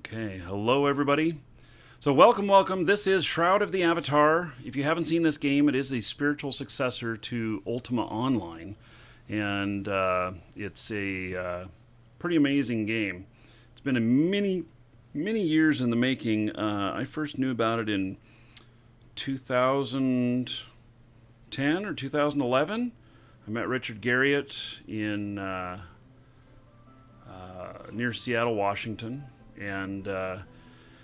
Okay, hello everybody. So welcome. This is Shroud of the Avatar. If you haven't seen this game, it is a spiritual successor to Ultima Online, and it's a pretty amazing game. It's been a many years in the making. I first knew about it in 2010 or 2011. I met Richard Garriott in near Seattle, Washington, and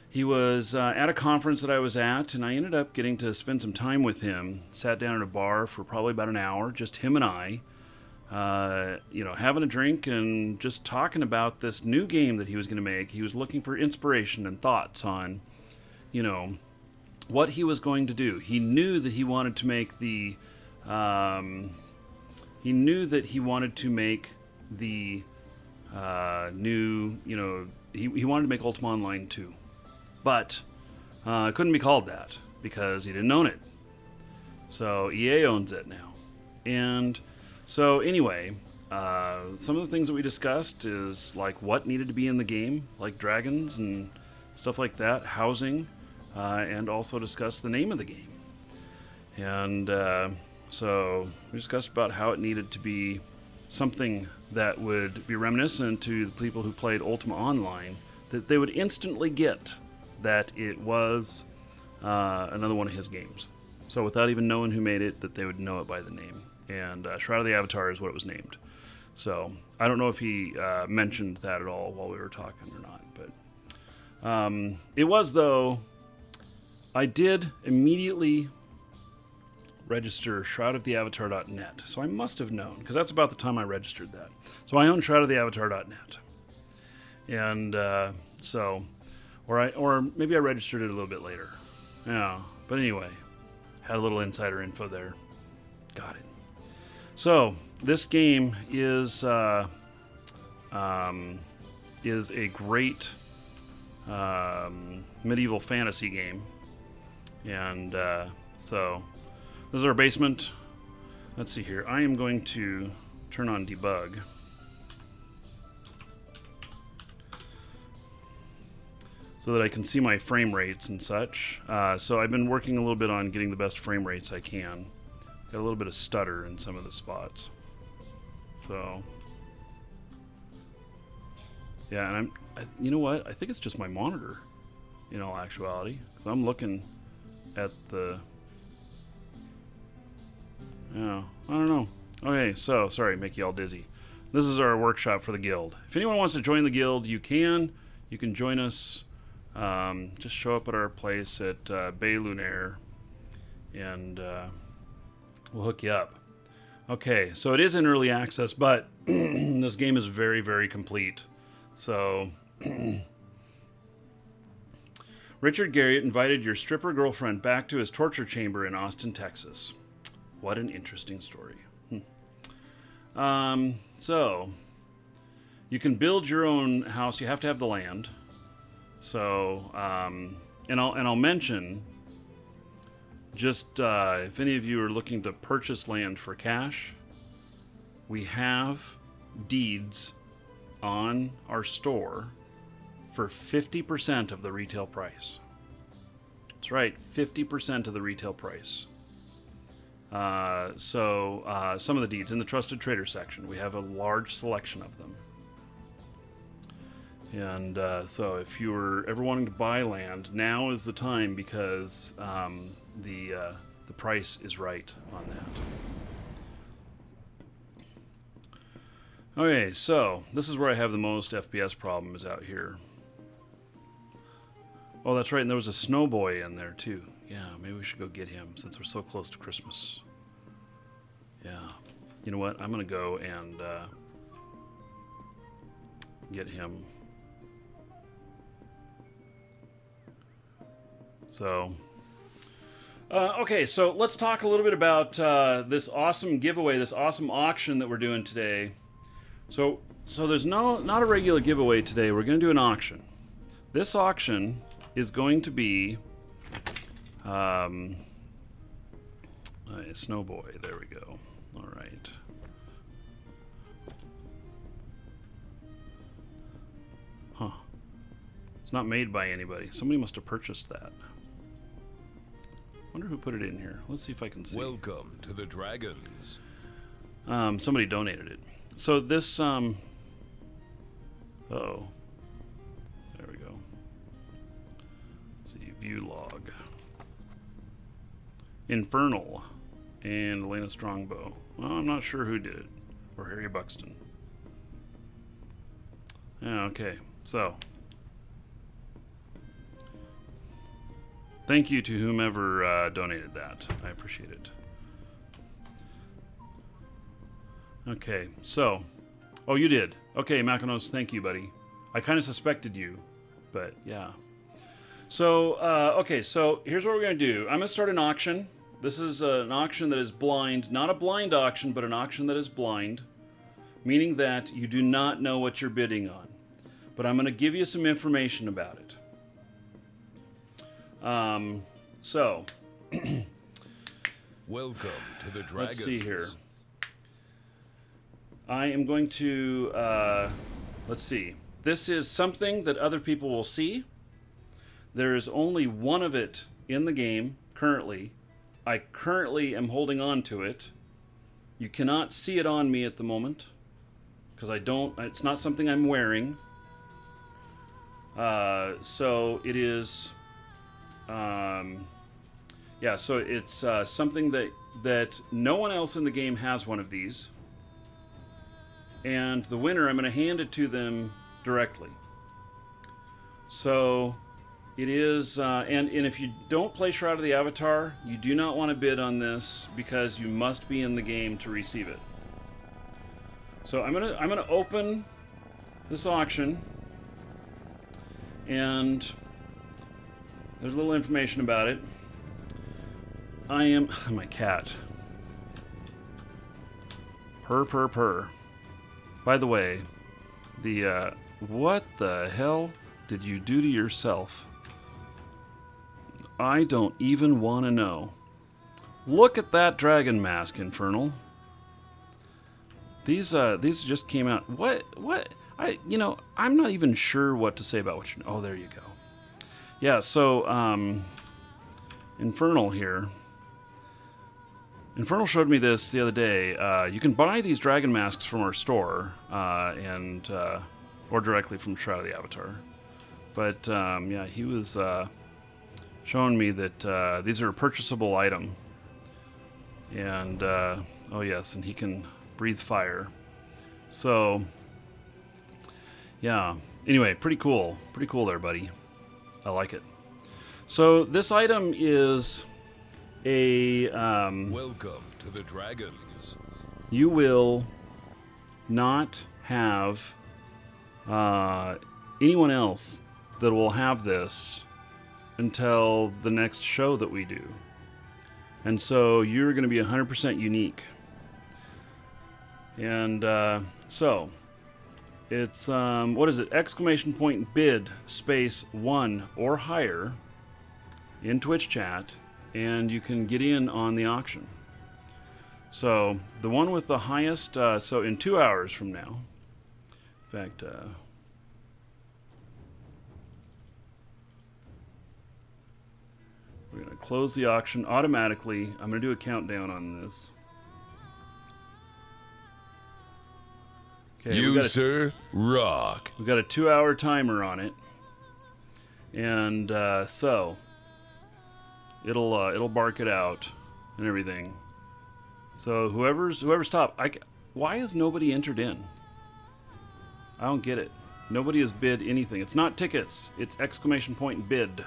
he was at a conference that I was at, and I ended up getting to spend some time with him. Sat down at a bar for probably about an hour, just him and I, having a drink and just talking about this new game that he was going to make. He was looking for inspiration and thoughts on, what he was going to do. He knew that he wanted to make the new, he wanted to make Ultima Online 2. But it couldn't be called that because he didn't own it. So EA owns it now. And so anyway, some of the things that we discussed is like what needed to be in the game, like dragons and stuff like that, housing, and also discussed the name of the game. And so we discussed about how it needed to be something that would be reminiscent to the people who played Ultima Online, that they would instantly get that it was another one of his games. So without even knowing who made it, that they would know it by the name. And Shroud of the Avatar is what it was named. So I don't know if he mentioned that at all while we were talking or not. But it was, though, I did immediately register shroudoftheavatar.net. So I must have known, because that's about the time I registered that. So I own shroudoftheavatar.net. And or maybe I registered it a little bit later. Yeah, but anyway, had a little insider info there. Got it. So this game is a great medieval fantasy game, and so this is our basement. Let's see here. I am going to turn on debug. So that I can see my frame rates and such. So I've been working a little bit on getting the best frame rates I can. Got a little bit of stutter in some of the spots. So, yeah, and you know what? I think it's just my monitor, in all actuality. So I'm looking at the, I don't know. Okay, so, sorry, make you all dizzy. This is our workshop for the guild. If anyone wants to join the guild, you can. You can join us. Just show up at our place at Bay Lunaire, and we'll hook you up. Okay, so it is in early access, but this game is very, very complete. So, Richard Garriott invited your stripper girlfriend back to his torture chamber in Austin, Texas. What an interesting story. So, you can build your own house. You have to have the land. So, and I'll mention, just if any of you are looking to purchase land for cash, we have deeds on our store for 50% of the retail price. That's right, 50% of the retail price. So some of the deeds in the Trusted Trader section, we have a large selection of them. And so if you were ever wanting to buy land, now is the time, because the price is right on that. Okay, so this is where I have the most FPS problem, is out here. Oh, that's right, and there was a snow boy in there too. Yeah, maybe we should go get him since we're so close to Christmas. Yeah, you know what? I'm gonna go and get him. So, okay, so let's talk a little bit about this awesome giveaway, this awesome auction that we're doing today. So there's not a regular giveaway today. We're going to do an auction. This auction is going to be a Snowboy. There we go. All right. Huh. It's not made by anybody. Somebody must have purchased that. Wonder who put it in here. Let's see if I can see. Welcome to the Dragons. Somebody donated it. So this, oh. There we go. Let's see, view log. Infernal and Elena Strongbow. Well, I'm not sure who did it. Or Harry Buxton. Yeah, okay. So, thank you to whomever donated that. I appreciate it. Okay, so... Oh, you did. Okay, Makinos, thank you, buddy. I kind of suspected you, but yeah. So, okay, so here's what we're going to do. I'm going to start an auction. This is an auction that is blind. Not a blind auction, but an auction that is blind. Meaning that you do not know what you're bidding on. But I'm going to give you some information about it. So... Welcome to the Dragons. Let's see here. I am going to, let's see. This is something that other people will see. There is only one of it in the game currently. I currently am holding on to it. You cannot see it on me at the moment because it's not something I'm wearing. So it is, yeah, so it's something that no one else in the game has one of these. And the winner, I'm going to hand it to them directly. So it is, and if you don't play Shroud of the Avatar, you do not want to bid on this because you must be in the game to receive it. So I'm gonna open this auction, and there's a little information about it. My cat. Purr. By the way, what the hell did you do to yourself? I don't even want to know. Look at that dragon mask, Infernal. These just came out. What? I'm not even sure what to say about what you know. Oh, there you go. Yeah, so, Infernal here. Infernal showed me this the other day. You can buy these dragon masks from our store, or directly from Shroud of the Avatar. But yeah, he was showing me that these are a purchasable item, and oh yes, and he can breathe fire. So yeah. Anyway, pretty cool there, buddy. I like it. So this item is a Welcome to the Dragons. You will not have anyone else that will have this until the next show that we do. And so you're going to be 100% unique. And so it's what is it? ! bid space 1 or higher in Twitch chat, and you can get in on the auction. So the one with the highest, so in 2 hours from now, in fact, we're going to close the auction automatically. I'm going to do a countdown on this. Okay, you, sir, rock. We've got a 2-hour timer on it. And so it'll bark it out and everything. So whoever's top, why has nobody entered in? I don't get it. Nobody has bid anything. It's not tickets. It's ! bid.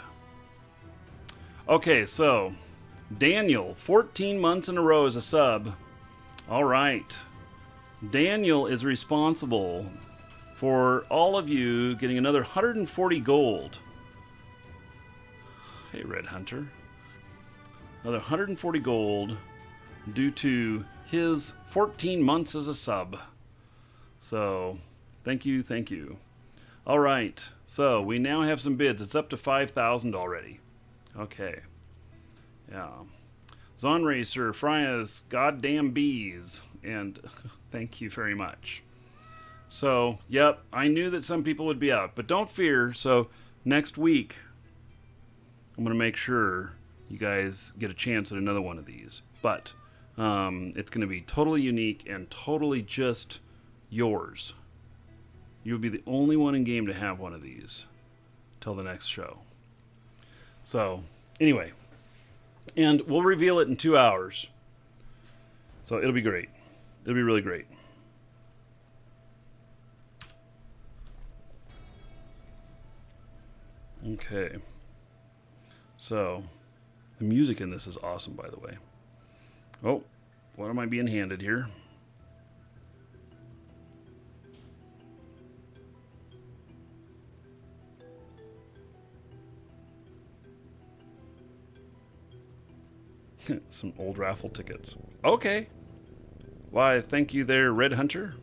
Okay, so Daniel, 14 months in a row as a sub. All right. Daniel is responsible for all of you getting another 140 gold. Hey, Red Hunter. Another 140 gold due to his 14 months as a sub. So, thank you. All right, so we now have some bids. It's up to 5,000 already. Okay. Yeah. Zon Racer, Frya's goddamn bees. And thank you very much. So, yep, I knew that some people would be out, but don't fear. So, next week, I'm going to make sure you guys get a chance at another one of these. But it's going to be totally unique and totally just yours. You'll be the only one in game to have one of these till the next show. So, anyway. And we'll reveal it in 2 hours. So it'll be great. It'll be really great. Okay. So, the music in this is awesome, by the way. Oh, what am I being handed here? Some old raffle tickets. Okay. Why, thank you there, Red Hunter.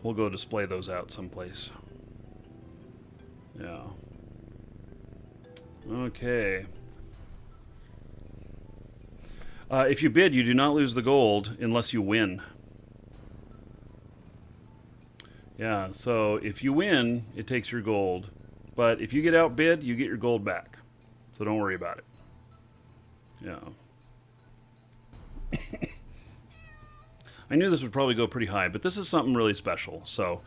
We'll go display those out someplace. Yeah. Okay. If you bid, you do not lose the gold unless you win. Yeah, so if you win, it takes your gold. But if you get outbid, you get your gold back. So don't worry about it. Yeah. I knew this would probably go pretty high, but this is something really special. So,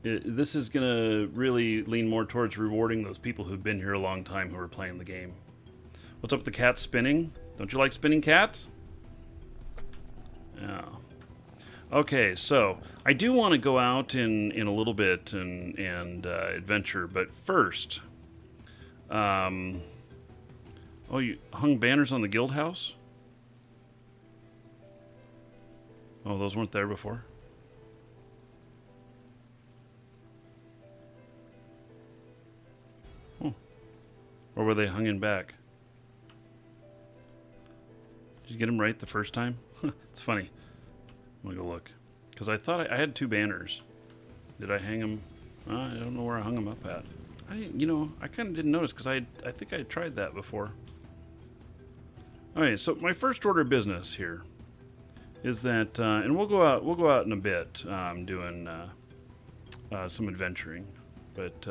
this is going to really lean more towards rewarding those people who've been here a long time who are playing the game. What's up with the cat spinning? Don't you like spinning cats? Yeah. Okay, so I do want to go out in a little bit and adventure, but first... oh, you hung banners on the guild house? Oh, those weren't there before? Oh. Or were they hung in back? Did you get them right the first time? It's funny. I'm gonna go look. Because I thought I had 2 banners. Did I hang them? I don't know where I hung them up at. I kind of didn't notice because I think I tried that before. Okay, so my first order of business here is that, and we'll go out in a bit, doing some adventuring, but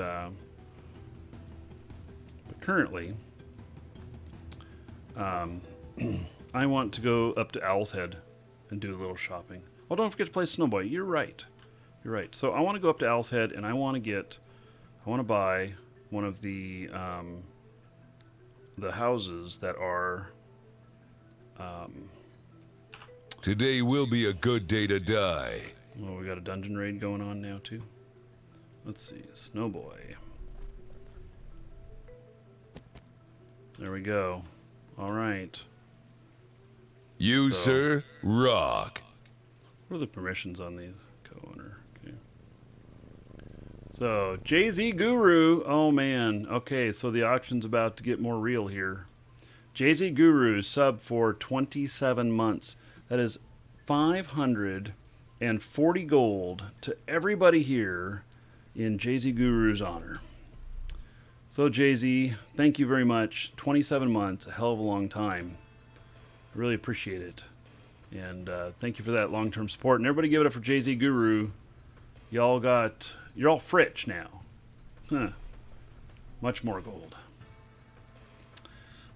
currently, I want to go up to Owl's Head and do a little shopping. Oh, don't forget to play Snowboy. You're right. So I want to go up to Owl's Head and I want to buy one of the houses that are... Today will be a good day to die. Well, we got a dungeon raid going on now, too. Let's see. Snowboy. There we go. All right. You, sir, rock. What are the permissions on these? Co-owner. Okay. So, Jay-Z Guru. Oh, man. Okay, so the auction's about to get more real here. Jay-Z Guru sub for 27 months. That is 540 gold to everybody here in Jay-Z Guru's honor. So, Jay-Z, thank you very much. 27 months, a hell of a long time. I really appreciate it. And thank you for that long-term support. And everybody give it up for Jay-Z Guru. You're all fritch now. Huh. Much more gold.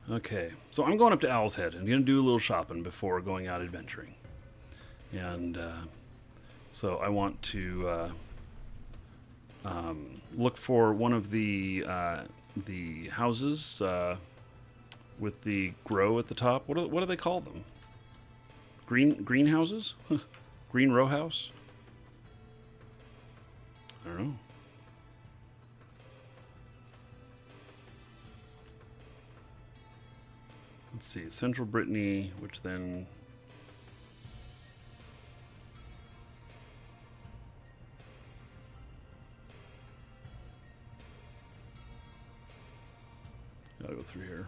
Okay, so I'm going up to Owl's Head. I'm going to do a little shopping before going out adventuring. And so I want to look for one of the houses with the grow at the top. What do they call them? Greenhouses? Green row house? I don't know. Let's see, Central Brittany, which then... Gotta go through here.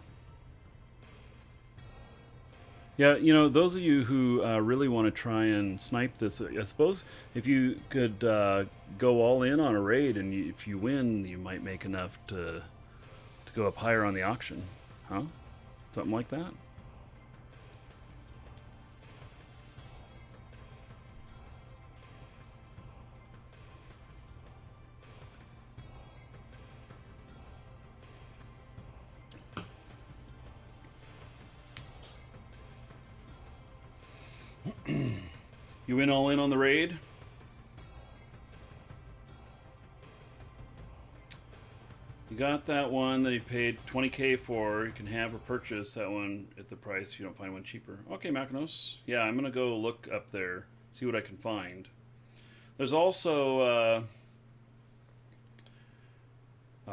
Yeah, those of you who really want to try and snipe this, I suppose if you could go all in on a raid, and if you win, you might make enough to go up higher on the auction. Huh? Something like that? You win all in on the raid? You got that one that you paid 20K for. You can have or purchase that one at the price if you don't find one cheaper. Okay, Makinos. Yeah, I'm going to go look up there, see what I can find. There's also...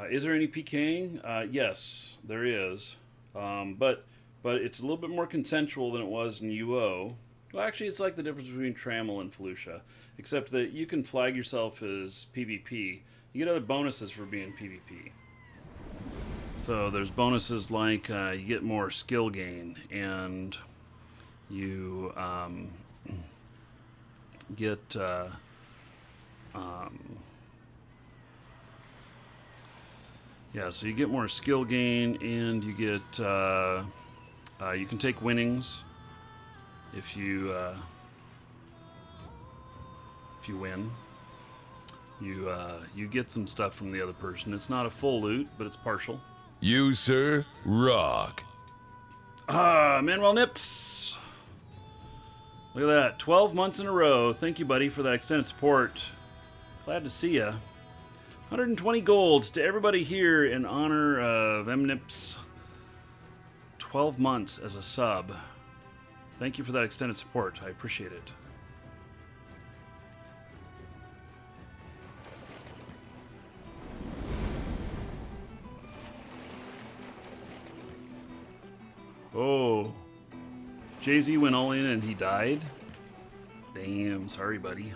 is there any PKing? Yes, there is. But it's a little bit more consensual than it was in UO. Well, actually, it's like the difference between Trammel and Felucia, except that you can flag yourself as PvP. You get other bonuses for being PvP. So there's bonuses like you get more skill gain, and you get yeah, so you get more skill gain, and you get you can take winnings if you win. You get some stuff from the other person. It's not a full loot, but it's partial. You, sir, rock. Manuel Nips. Look at that. 12 months in a row. Thank you, buddy, for that extended support. Glad to see ya. 120 gold to everybody here in honor of MNips. 12 months as a sub. Thank you for that extended support. I appreciate it. Oh, Jay-Z went all in and he died? Damn, sorry, buddy.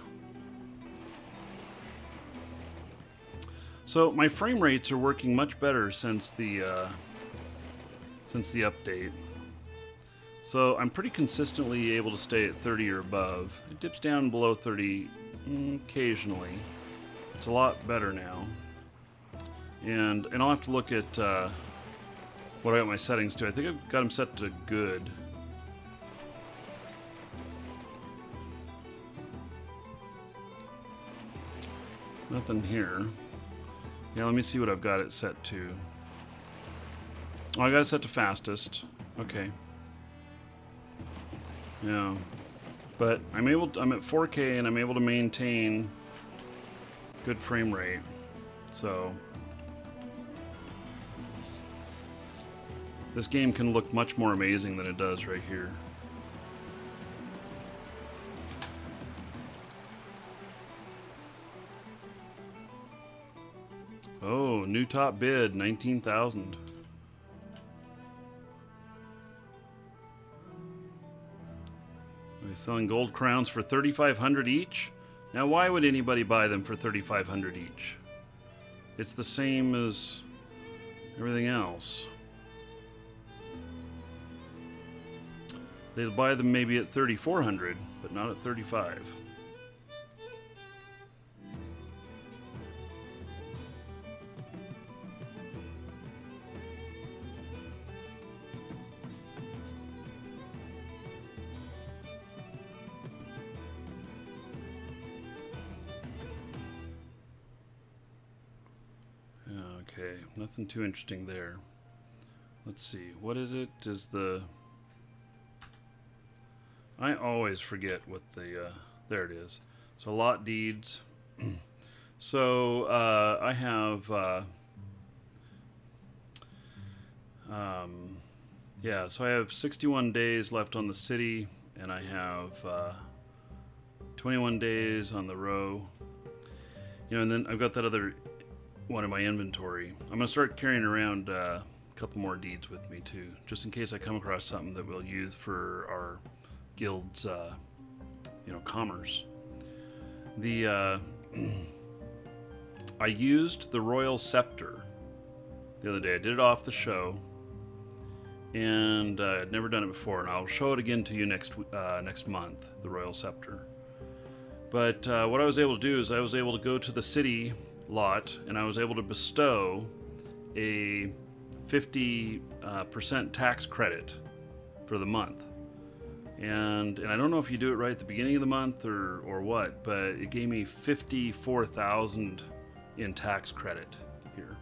So my frame rates are working much better since the update. So I'm pretty consistently able to stay at 30 or above. It dips down below 30 occasionally. It's a lot better now. And I'll have to look at what I got my settings to. I think I've got them set to good. Nothing here. Yeah, let me see what I've got it set to. Oh, I got it set to fastest. Okay. Yeah. But I'm at 4K and I'm able to maintain good frame rate. So this game can look much more amazing than it does right here. Oh, new top bid, 19,000. We're selling gold crowns for 3,500 each. Now, why would anybody buy them for 3,500 each? It's the same as everything else. They'll buy them maybe at 3,400, but not at 35. Okay, nothing too interesting there. Let's see, what is it? Is the... I always forget what the, there it is. So lot deeds. So I have, yeah, so I have 61 days left on the city, and I have 21 days on the row. You know, and then I've got that other one in my inventory. I'm going to start carrying around a couple more deeds with me too, just in case I come across something that we'll use for our guild's, you know, commerce. The I used the Royal Scepter the other day. I did it off the show, and I'd never done it before, and I'll show it again to you next month, the Royal Scepter. But what I was able to do is I was able to go to the city lot, and I was able to bestow a 50% tax credit for the month. And I don't know if you do it right at the beginning of the month or what, but it gave me 54,000 in tax credit here.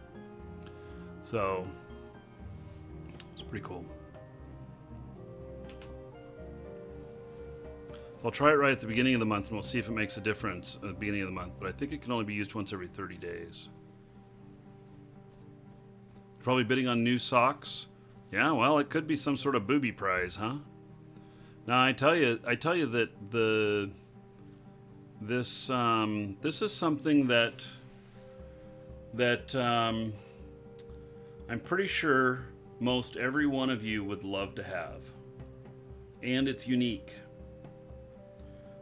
So it's pretty cool. So I'll try it right at the beginning of the month, and we'll see if it makes a difference at the beginning of the month. But I think it can only be used once every 30 days. Probably bidding on new socks. Yeah, well, it could be some sort of booby prize, huh? Now I tell you that this is something that I'm pretty sure most every one of you would love to have, and it's unique.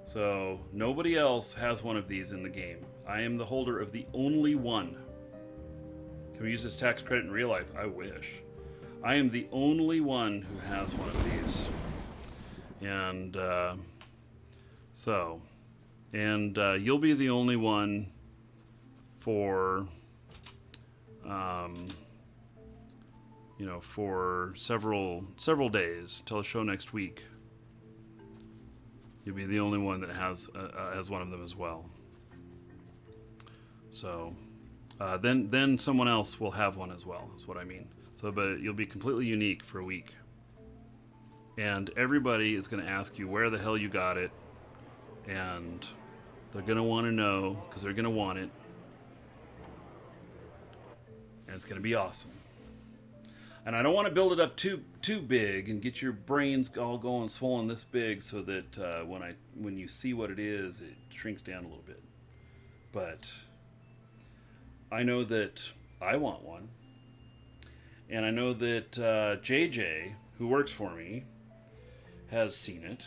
So nobody else has one of these in the game. I am the holder of the only one. Can we use this tax credit in real life? I wish. I am the only one who has one of these. And you'll be the only one for, for several days till the show next week. You'll be the only one that has one of them as well. So then someone else will have one as well, is what I mean. So, but you'll be completely unique for a week. And everybody is going to ask you where the hell you got it. And they're going to want to know, because they're going to want it. And it's going to be awesome. And I don't want to build it up too big and get your brains all going swollen this big so that when you see what it is, it shrinks down a little bit. But I know that I want one. And I know that JJ, who works for me, has seen it.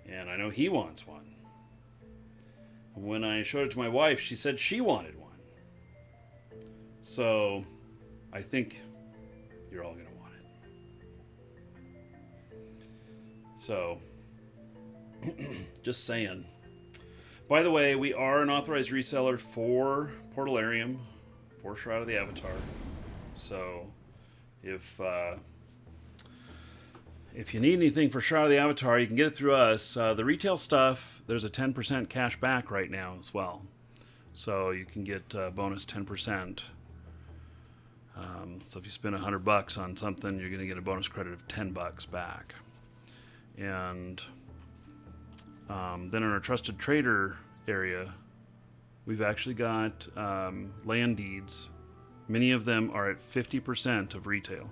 And I know he wants one. When I showed it to my wife, she said she wanted one. So I think you're all going to want it. So, just saying. By the way, we are an authorized reseller for Portalarium, for Shroud of the Avatar. So, if you need anything for Shroud of the Avatar, you can get it through us. The retail stuff, there's a 10% cash back right now as well. So you can get bonus 10%. So if you spend $100 on something, you're going to get a bonus credit of $10 back. And then in our trusted trader area, we've actually got land deeds. Many of them are at 50% of retail.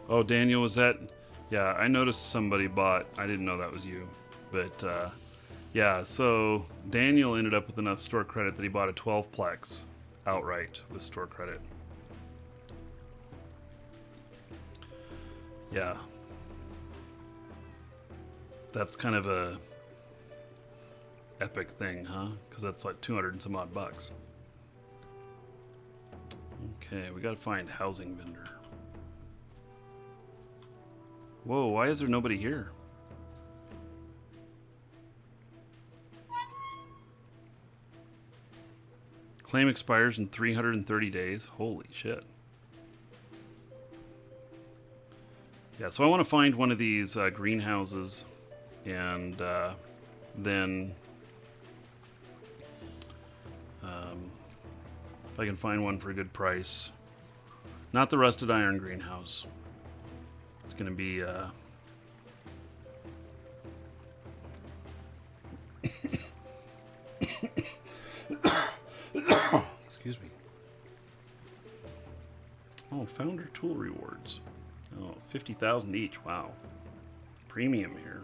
Oh, Daniel, was that? Yeah, I noticed somebody bought. I didn't know that was you. But, yeah, so Daniel ended up with enough store credit that he bought a 12-plex outright with store credit. Yeah. That's kind of a epic thing, huh? Because that's like 200 and some odd bucks. Okay, we got to find housing vendor. Whoa, why is there nobody here? Claim expires in 330 days. Holy shit. Yeah, so I want to find one of these greenhouses and then if I can find one for a good price. Not the rusted iron greenhouse. It's going to be excuse me. Oh, founder tool rewards. Oh, 50,000 each. Wow. Premium here.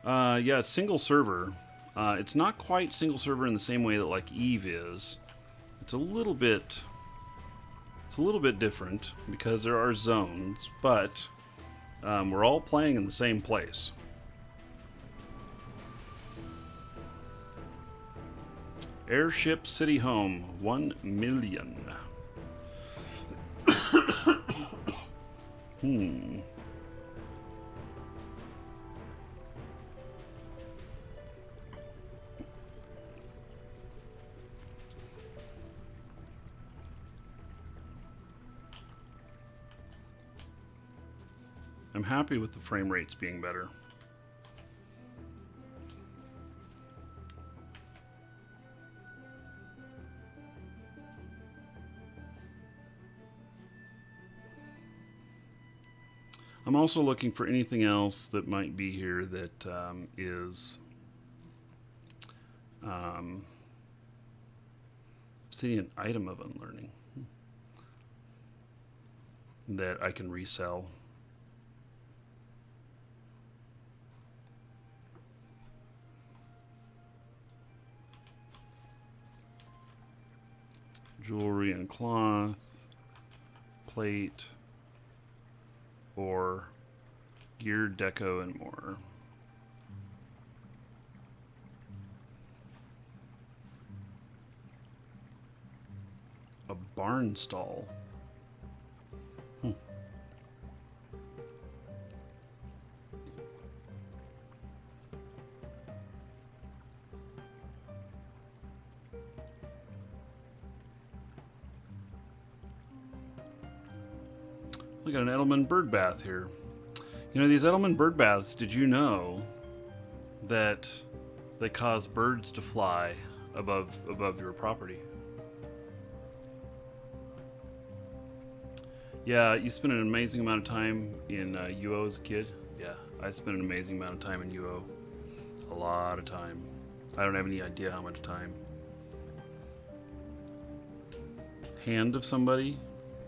Yeah, it's single server. It's not quite single server in the same way that like Eve is. It's a little bit different because there are zones, but we're all playing in the same place. Airship City Home, 1 million. I'm happy with the frame rates being better. I'm also looking for anything else that might be here that is obsidian item of unlearning that I can resell. Jewelry and cloth, plate, or gear, deco, and more. A barn stall. We got an Edelman bird bath here. You know, these Edelman bird baths, did you know that they cause birds to fly above your property? Yeah, you spend an amazing amount of time in UO as a kid. Yeah, I spent an amazing amount of time in UO. A lot of time. I don't have any idea how much time. Hand of somebody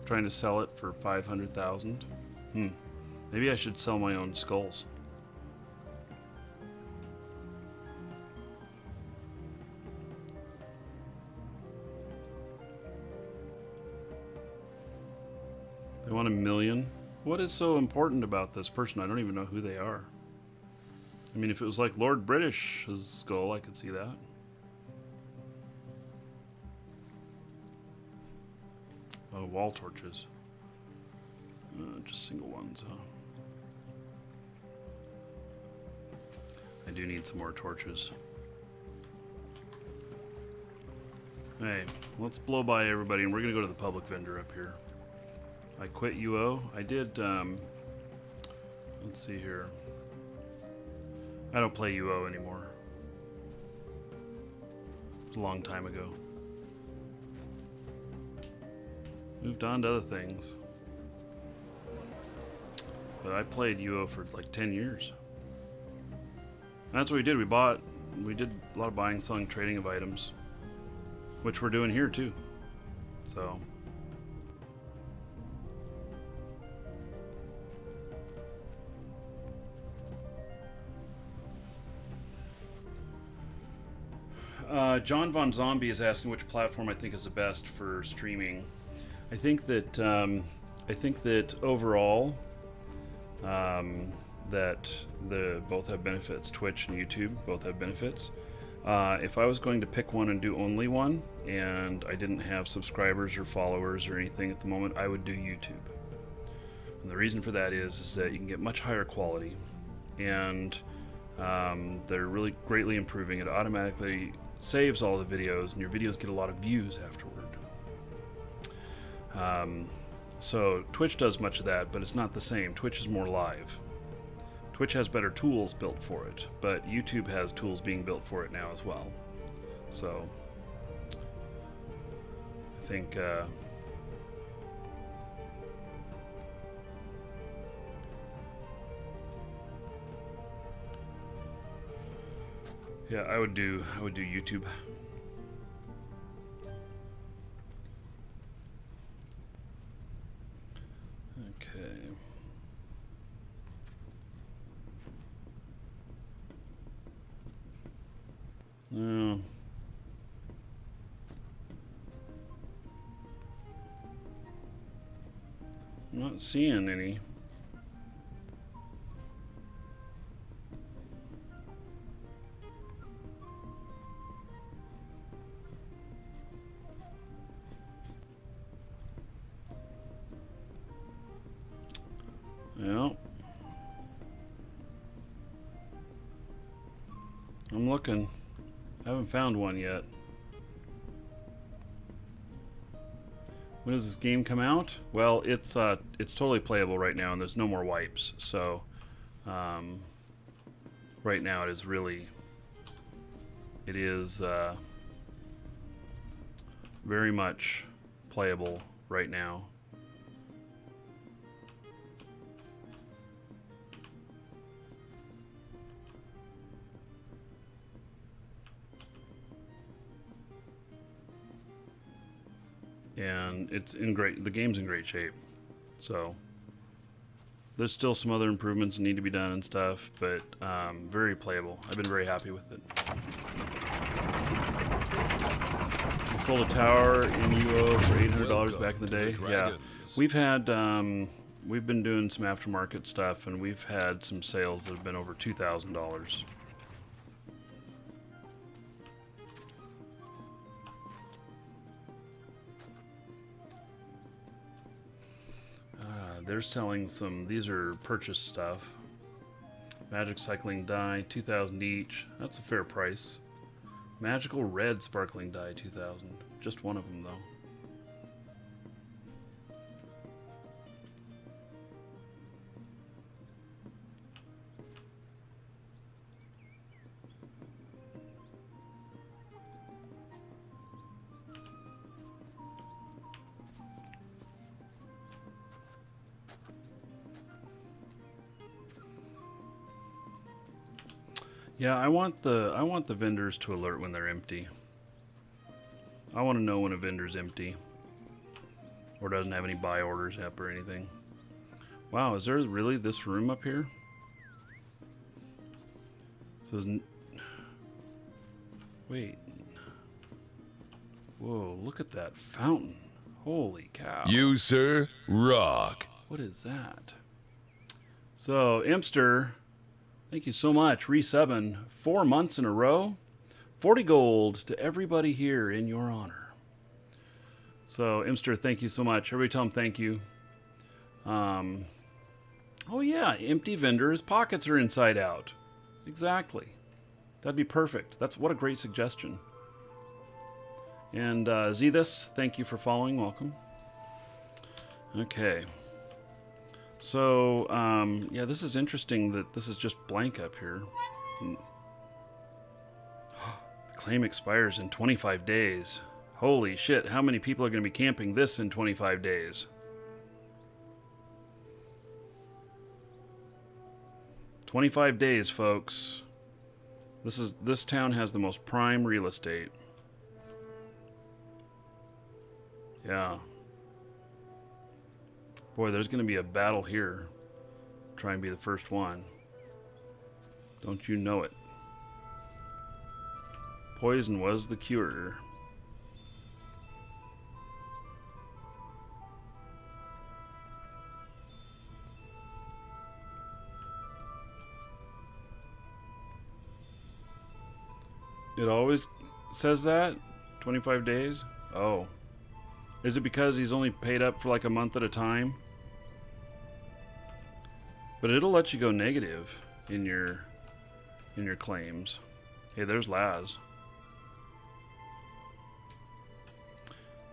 trying to sell it for 500,000. Maybe I should sell my own skulls. They want $1 million. What is so important about this person? I don't even know who they are. I mean, if it was like Lord British's skull, I could see that. Oh, wall torches. Just single ones, huh? I do need some more torches. Hey, let's blow by everybody, and we're gonna go to the public vendor up here. I quit UO. I did, let's see here. I don't play UO anymore. It was a long time ago. Moved on to other things. But I played UO for like 10 years. And that's what we did. We did a lot of buying, selling, trading of items, which we're doing here too. So. John Von Zombie is asking which platform I think is the best for streaming. I think that overall, that both have benefits. Twitch and YouTube both have benefits. If I was going to pick one and do only one, and I didn't have subscribers or followers or anything at the moment, I would do YouTube. And the reason for that is that you can get much higher quality, and they're really greatly improving. It automatically saves all the videos, and your videos get a lot of views afterward. So Twitch does much of that, but it's not the same. Twitch is more live. Twitch has better tools built for it, but YouTube has tools being built for it now as well. So I think yeah, I would do YouTube. Okay. No. I'm not seeing any. Yeah. I'm looking. I haven't found one yet. When does this game come out? Well, it's totally playable right now, and there's no more wipes. So, right now it is very much playable right now. And the game's in great shape. So there's still some other improvements that need to be done and stuff, but very playable. I've been very happy with it. I sold a tower in UO for $800 back in the day. Yeah, we've been doing some aftermarket stuff, and we've had some sales that have been over $2,000. They're selling these are purchase stuff. Magic cycling die, 2,000 each. That's a fair price. Magical red sparkling die, 2,000. Just one of them, though. Yeah, I want the vendors to alert when they're empty. I want to know when a vendor's empty or doesn't have any buy orders up or anything. Wow, is there really this room up here? So wait. Whoa, look at that fountain. Holy cow. You, sir, rock. What is that? So, Impster, thank you so much. Resubbing 4 months in a row. 40 gold to everybody here in your honor. So, Impster, thank you so much. Everybody tell him thank you. Oh yeah, empty vendors, pockets are inside out. Exactly. That'd be perfect. What a great suggestion. And Zethus, thank you for following. Welcome. Okay. So, yeah, this is interesting that this is just blank up here. The claim expires in 25 days. Holy shit, how many people are going to be camping this in 25 days? 25 days, folks. This town has the most prime real estate. Yeah. Boy, there's going to be a battle here. Try and be the first one. Don't you know it? Poison was the cure. It always says that? 25 days? Oh. Is it because he's only paid up for like a month at a time? But it'll let you go negative in your claims. Hey, there's Laz.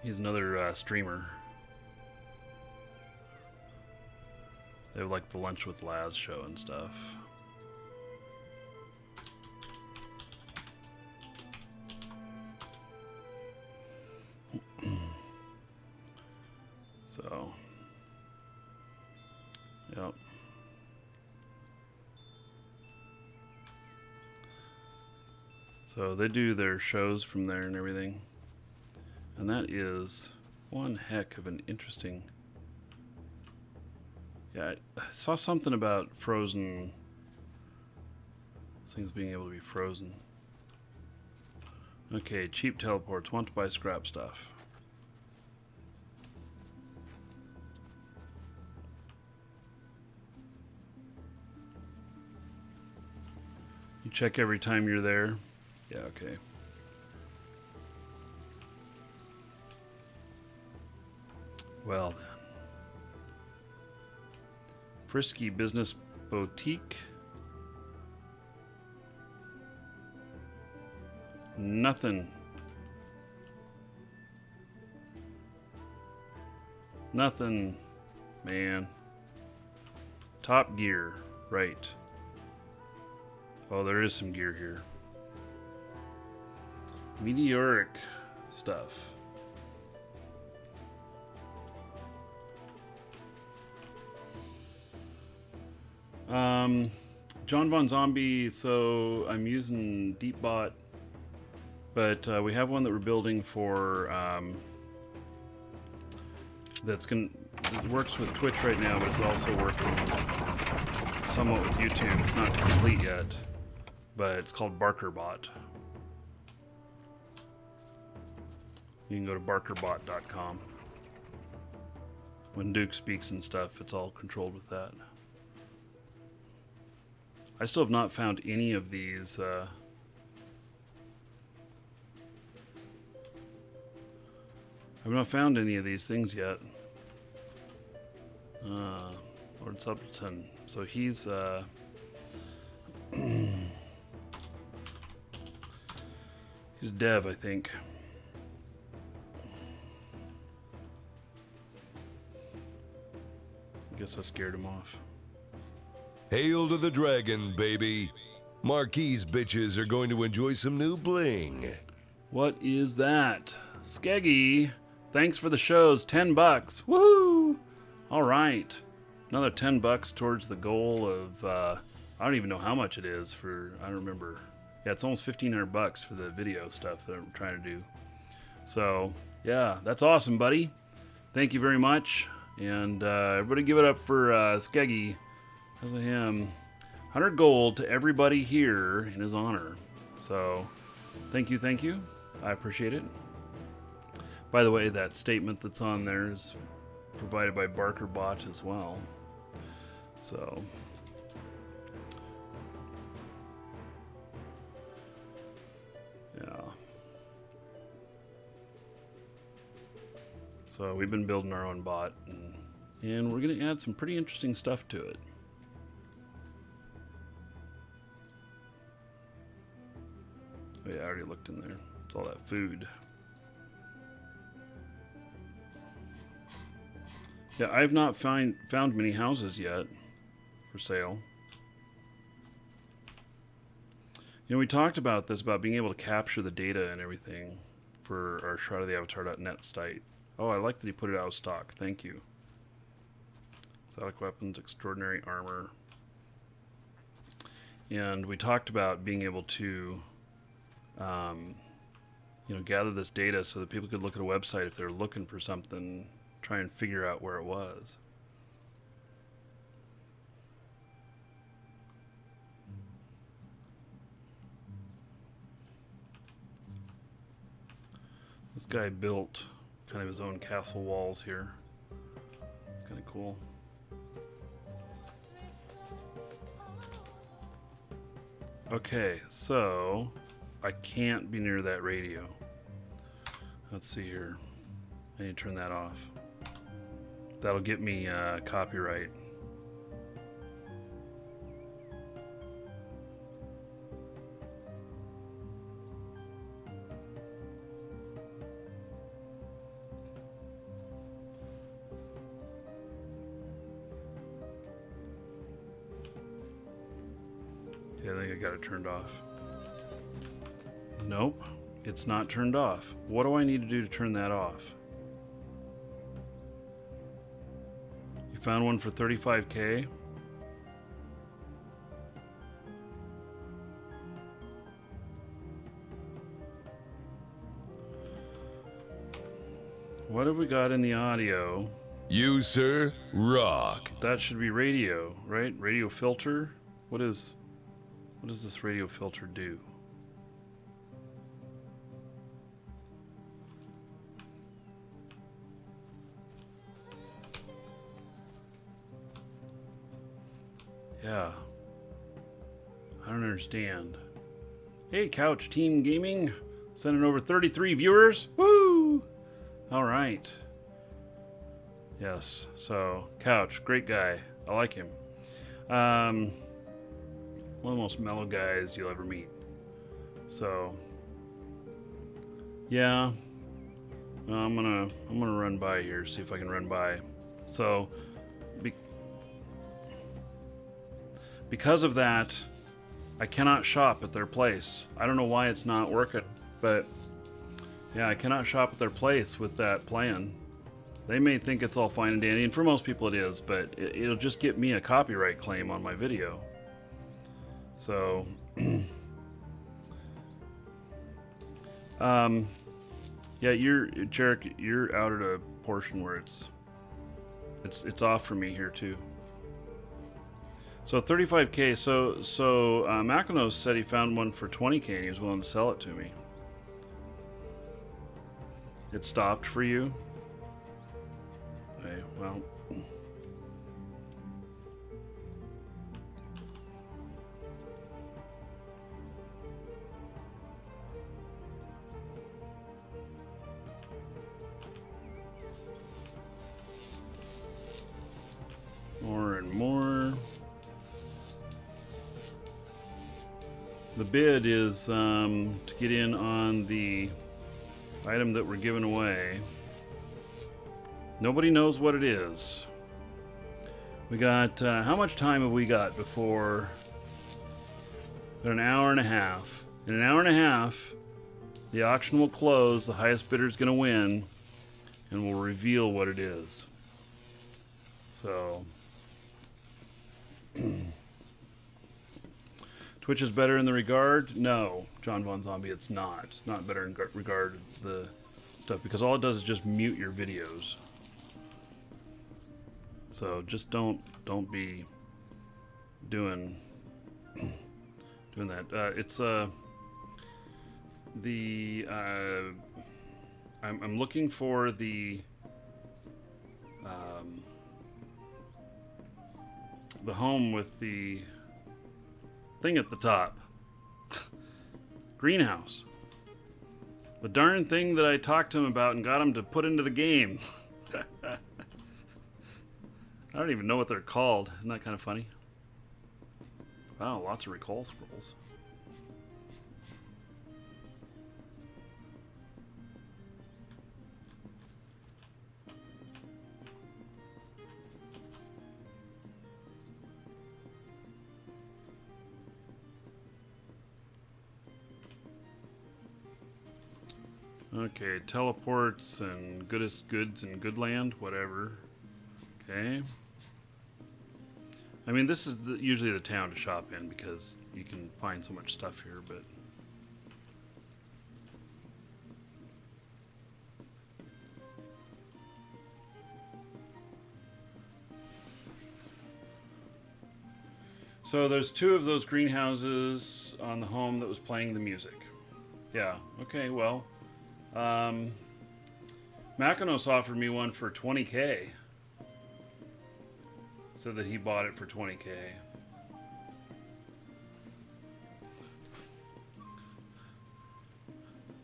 He's another streamer. They have like the Lunch with Laz show and stuff. So, yep. So they do their shows from there and everything. And that is one heck of an interesting... Yeah, I saw something about frozen... things being able to be frozen. Okay, cheap teleports. Want to buy scrap stuff. You check every time you're there. Yeah, okay. Well then. Frisky Business Boutique. Nothing. Nothing, man. Top gear, right. Oh, there is some gear here. Meteoric stuff. John Von Zombie, so I'm using DeepBot, but we have one that we're building for it works with Twitch right now, but it's also working somewhat with YouTube. It's not complete yet, but it's called BarkerBot. You can go to barkerbot.com. When Duke speaks and stuff, it's all controlled with that. I still have not found any of these. I've not found any of these things yet. Lord Suppleton. So he's he's dev, I think. I guess I scared him off. Hail to the dragon, baby. Marquise bitches are going to enjoy some new bling. What is that? Skeggy, thanks for the shows. $10. Woohoo! All right. Another $10 towards the goal of, I don't even know how much it is for, I don't remember. Yeah, it's almost $1,500 for the video stuff that I'm trying to do. So, yeah, that's awesome, buddy. Thank you very much. And everybody give it up for Skeggy. Because of him. 100 gold to everybody here in his honor. So, thank you, thank you. I appreciate it. By the way, that statement that's on there is provided by BarkerBot as well. So, yeah. So we've been building our own bot, and we're going to add some pretty interesting stuff to it. Oh yeah, I already looked in there. It's all that food. Yeah, I've not found many houses yet for sale. You know, we talked about this, about being able to capture the data and everything for our Shroud of the Avatar.net site. Oh, I like that he put it out of stock. Thank you. Exotic weapons, extraordinary armor. And we talked about being able to you know, gather this data so that people could look at a website if they're looking for something, try and figure out where it was. This guy built kind of his own castle walls here. It's kind of cool. Okay, so I can't be near that radio. Let's see here. I need to turn that off. That'll get me copyright. Yeah, I think I got it turned off. Nope, it's not turned off. What do I need to do to turn that off? You found one for 35K? What have we got in the audio? You, sir, rock. That should be radio, right? Radio filter? What does this radio filter do? Yeah. I don't understand. Hey, Couch Team Gaming. Sending over 33 viewers. Woo! All right. Yes. So, Couch, great guy. I like him. One of the most mellow guys you'll ever meet. So, yeah. I'm gonna run by here, see if I can run by. So, because of that, I cannot shop at their place. I don't know why it's not working, but yeah, I cannot shop at their place with that plan. They may think it's all fine and dandy, and for most people it is, but it'll just get me a copyright claim on my video. So, yeah, Jarek, you're out at a portion where it's off for me here too. So 35K. So Makinos said he found one for 20K and he was willing to sell it to me. It stopped for you? Okay, well. More and more. The bid is to get in on the item that we're giving away. Nobody knows what it is. We got, how much time have we got before? Got an hour and a half. In an hour and a half, the auction will close, the highest bidder is going to win, and we'll reveal what it is. So, Twitch is better in the regard? No, John Von Zombie, it's not. It's not better in regard to the stuff, because all it does is just mute your videos. So just don't be doing that. It's I'm looking for the home with the thing at the top. Greenhouse. The darn thing that I talked to him about and got him to put into the game. I don't even know what they're called. Isn't that kind of funny? Wow, lots of recall scrolls. Okay, teleports and goodest goods and good land, whatever. Okay. I mean, this is usually the town to shop in because you can find so much stuff here, but... So there's 2 of those greenhouses on the home that was playing the music. Yeah, okay, well... Makinos offered me one for 20K. Said that he bought it for 20K.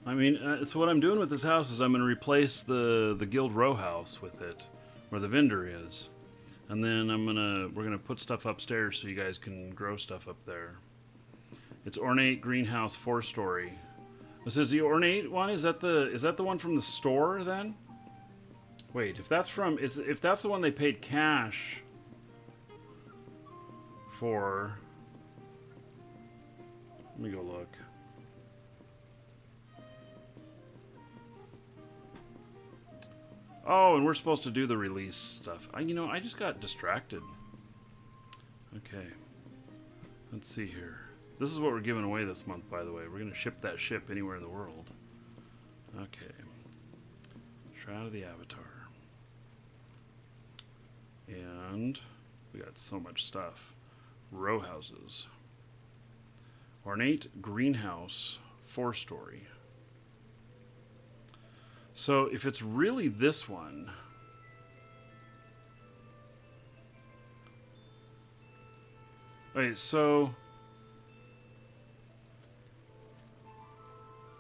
I mean, so what I'm doing with this house is I'm going to replace the guild row house with it, where the vendor is, and then we're gonna put stuff upstairs so you guys can grow stuff up there. It's ornate greenhouse 4-story. This is the ornate one. Is that the one from the store then? Wait, if that's the one they paid cash for. Let me go look. Oh, and we're supposed to do the release stuff. I just got distracted. Okay. Let's see here. This is what we're giving away this month, by the way. We're going to ship that ship anywhere in the world. Okay. Shroud of the Avatar. And we got so much stuff. Row houses. Ornate greenhouse 4-story. So if it's really this one, wait, so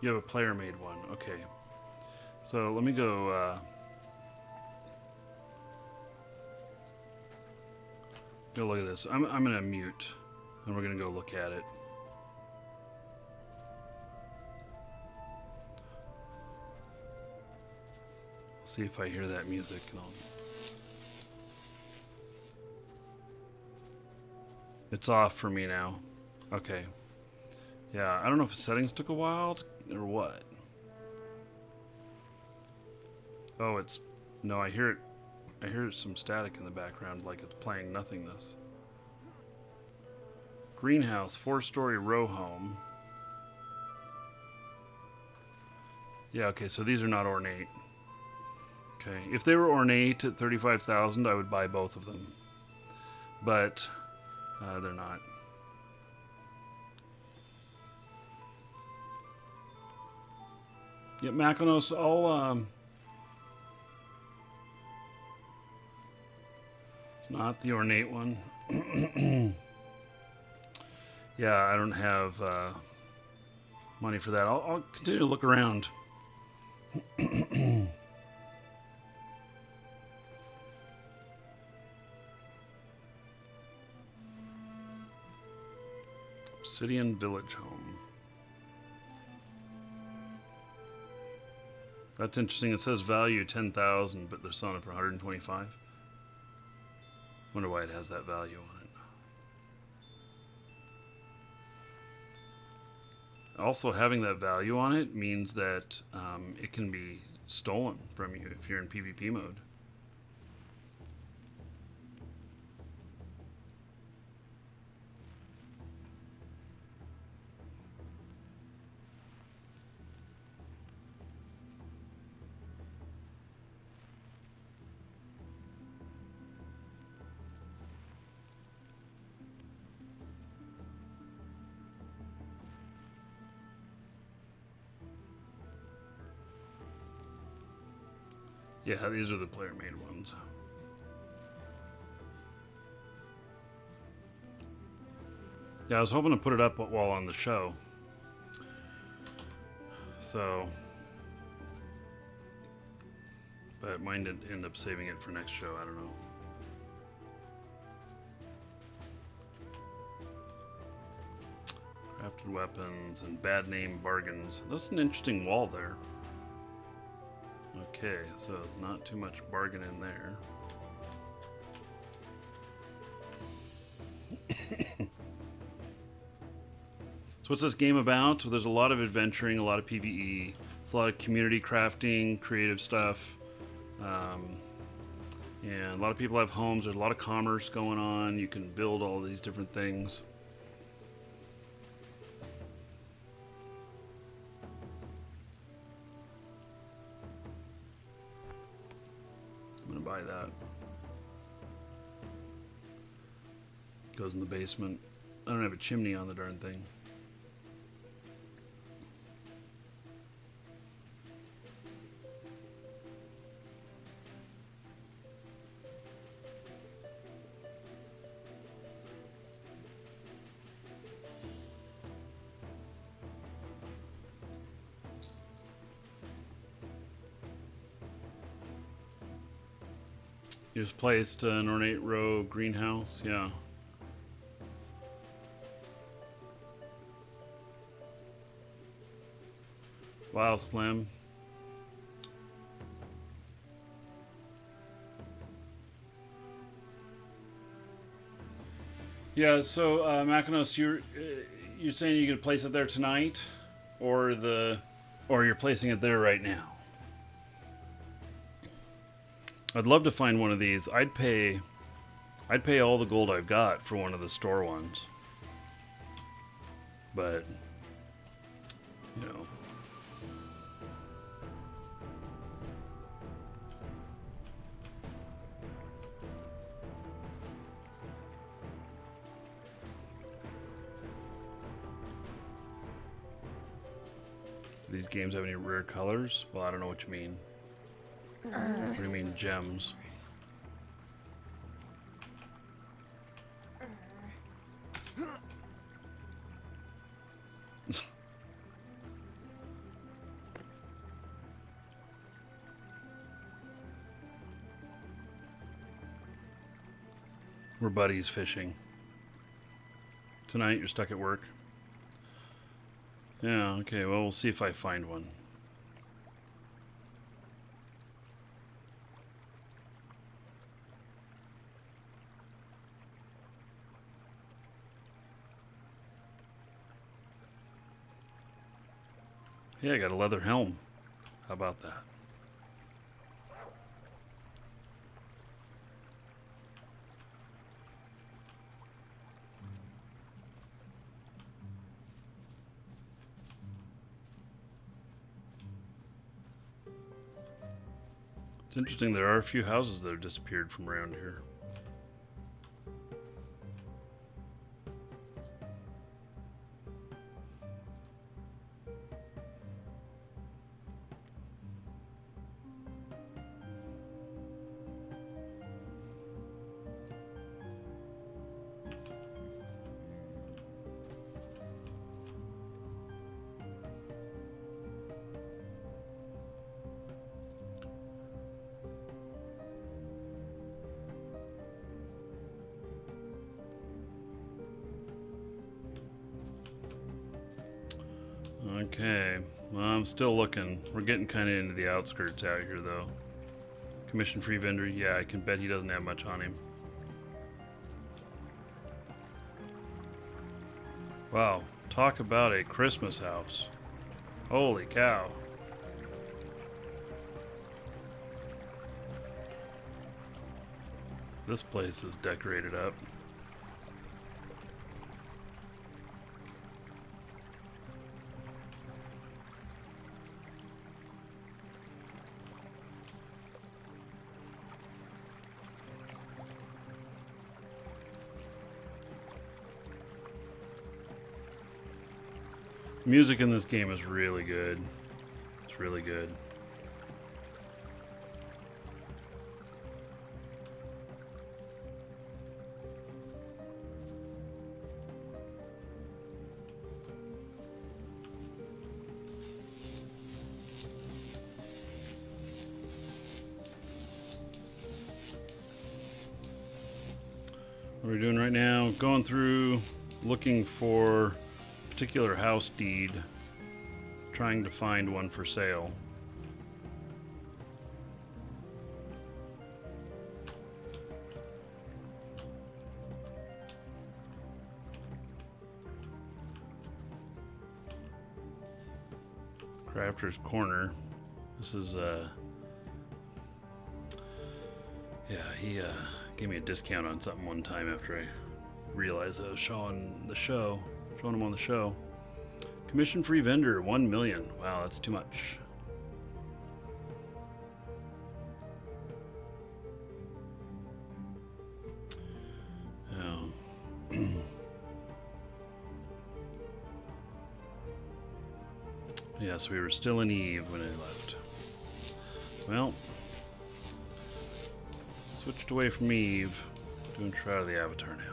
you have a player made one. Okay. So let me go look at this. I'm gonna mute and we're gonna go look at it. see if I hear that music and I'll... It's off for me now. Okay. Yeah, I don't know if settings took a while or what. Oh, it's... No, I hear it. I hear some static in the background like it's playing nothingness. Greenhouse, 4-story row home. Yeah, okay, so these are not ornate. Okay, if they were ornate at 35,000, I would buy both of them. But they're not. Yeah, Makonos, I'll it's not the ornate one. Yeah, I don't have money for that. I'll continue to look around. Obsidian Village Home. That's interesting. It says value 10,000, but they're selling it for 125. Wonder why it has that value on it. Also, having that value on it means that it can be stolen from you if you're in PvP mode. Yeah, these are the player-made ones. Yeah, I was hoping to put it up while on the show. So... But I might end up saving it for next show, I don't know. Crafted weapons and bad name bargains. That's an interesting wall there. Okay, so it's not too much bargain in there. So what's this game about? Well, there's a lot of adventuring, a lot of PvE. It's a lot of community crafting, creative stuff. And a lot of people have homes. There's a lot of commerce going on. You can build all these different things. I'm gonna buy that. Goes in the basement. I don't have a chimney on the darn thing. You just placed an ornate row greenhouse, yeah. Wow, Slim. Yeah, so Makonos, you're saying you could place it there tonight, or you're placing it there right now? I'd love to find one of these. I'd pay all the gold I've got for one of the store ones. But you know. Do these games have any rare colors? Well, I don't know what you mean. What do you mean, gems? We're buddies fishing. Tonight, you're stuck at work? Yeah, okay, well, we'll see if I find one. Yeah, I got a leather helm. How about that? It's interesting, there are a few houses that have disappeared from around here. Okay, well, I'm still looking. We're getting kind of into the outskirts out here, though. Commission-free vendor, yeah, I can bet he doesn't have much on him. Wow, talk about a Christmas house. Holy cow. This place is decorated up. Music in this game is really good. It's really good. What we're doing right now, going through, looking for particular house deed, trying to find one for sale. Crafter's Corner. This is yeah, he gave me a discount on something one time after I realized I was showing him on the show. Commission-free vendor, 1 million. Wow, that's too much. Oh. Yes, we were still in Eve when I left. Well, switched away from Eve, doing Shroud of the Avatar now.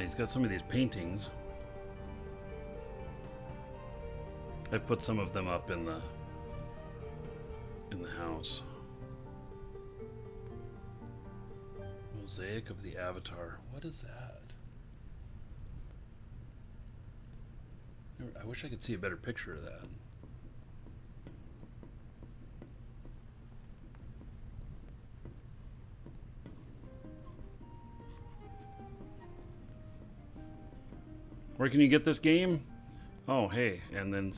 He's got some of these paintings. I put some of them up in the house. Mosaic of the Avatar. What is that? I wish I could see a better picture of that. Where can you get this game? Oh, hey, and then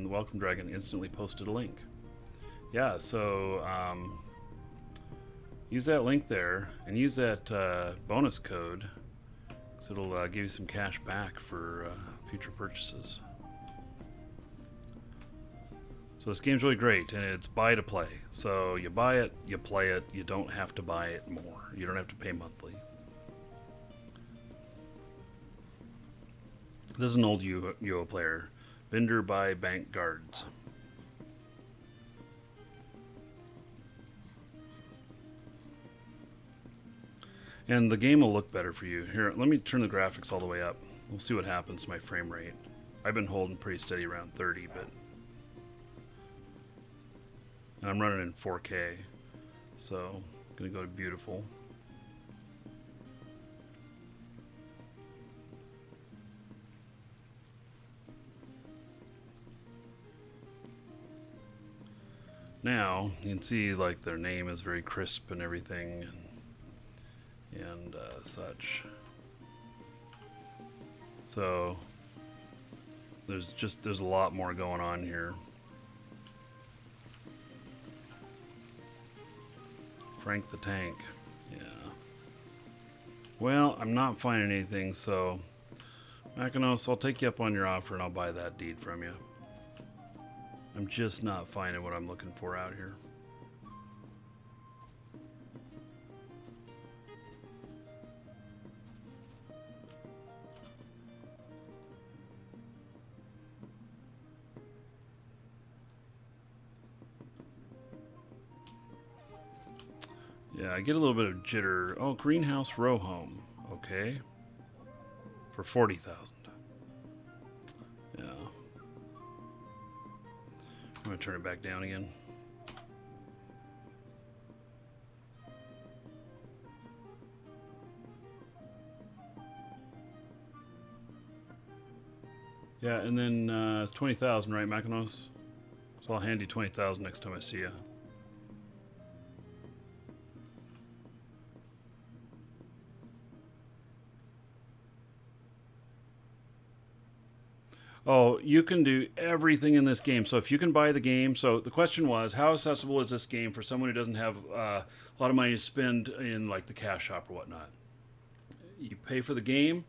Welcome Dragon instantly posted a link. Yeah, so use that link there and use that bonus code, so it'll give you some cash back for future purchases. So this game's really great, and it's buy to play. So you buy it, you play it, you don't have to buy it more. You don't have to pay monthly. This is an old UO player. Vendor by bank guards. And the game will look better for you. Here, let me turn the graphics all the way up. We'll see what happens to my frame rate. I've been holding pretty steady around 30, but and I'm running in 4K. So I'm gonna go to beautiful. Now you can see like their name is very crisp and everything, and and such. So there's a lot more going on here. Frank the Tank. Yeah. Well, I'm not finding anything, so Makinos, I'll take you up on your offer and I'll buy that deed from you. I'm just not finding what I'm looking for out here. Yeah, I get a little bit of jitter. Oh, greenhouse row home. Okay. For 40,000. Yeah. I'm gonna turn it back down again. Yeah, and then it's 20,000, right, Makinos? So I'll hand you 20,000 next time I see you. Oh, you can do everything in this game. So if you can buy the game, so the question was, how accessible is this game for someone who doesn't have a lot of money to spend in like the cash shop or whatnot? You pay for the game,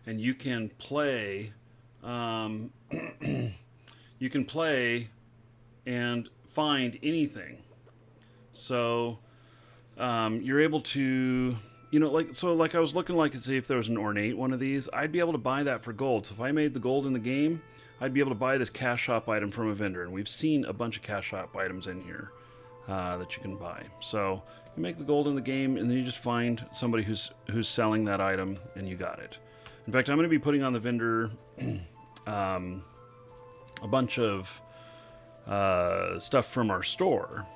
and you can play. You can play and find anything. So you're able to. You know, like I was looking like to see if there was an ornate one of these. I'd be able to buy that for gold. So if I made the gold in the game, I'd be able to buy this cash shop item from a vendor. And we've seen a bunch of cash shop items in here that you can buy. So you make the gold in the game, and then you just find somebody who's selling that item, and you got it. In fact, I'm going to be putting on the vendor a bunch of stuff from our store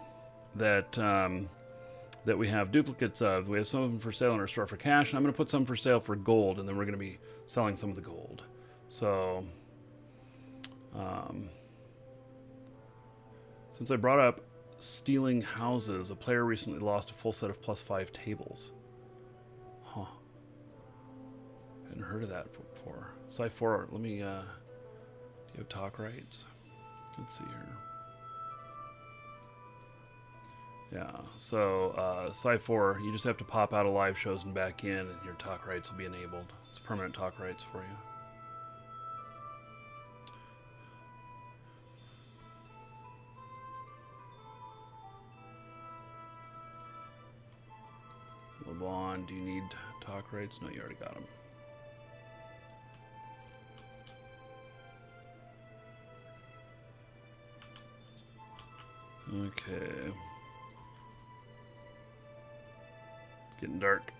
that we have duplicates of. We have some of them for sale in our store for cash, and I'm going to put some for sale for gold, and then we're going to be selling some of the gold. So, since I brought up stealing houses, a player recently lost a full set of +5 tables. Huh. Hadn't heard of that before. Sci4, let me, do you have talk rights? Let's see here. Yeah, so Sci4, you just have to pop out of live shows and back in, and your talk rights will be enabled. It's permanent talk rights for you. LeBron, do you need talk rights? No, you already got them. Okay. Getting dark.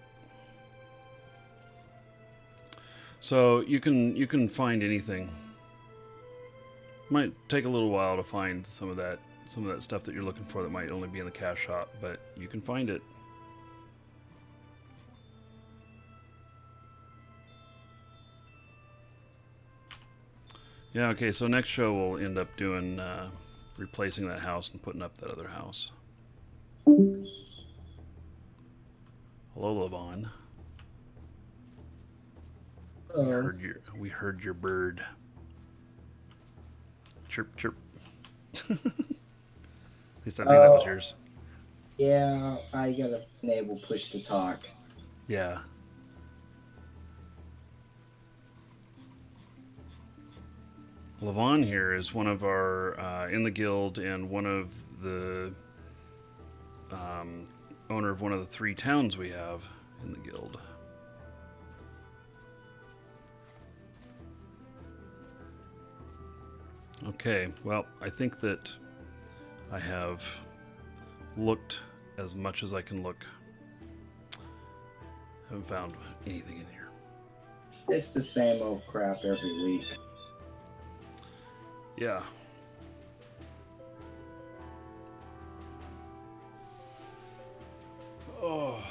So you can find anything. Might take a little while to find some of that stuff that you're looking for that might only be in the cash shop, but you can find it. Yeah, okay, so next show we'll end up doing replacing that house and putting up that other house. Hello, Levon. We heard your bird. Chirp, chirp. At least I think that was yours. Yeah, I gotta enable push to talk. Yeah. Levon here is one of our in the guild and one of the owner of one of the 3 towns we have in the guild. Okay, well, I think that I have looked as much as I can look. Haven't found anything in here. It's the same old crap every week. Yeah. Oh.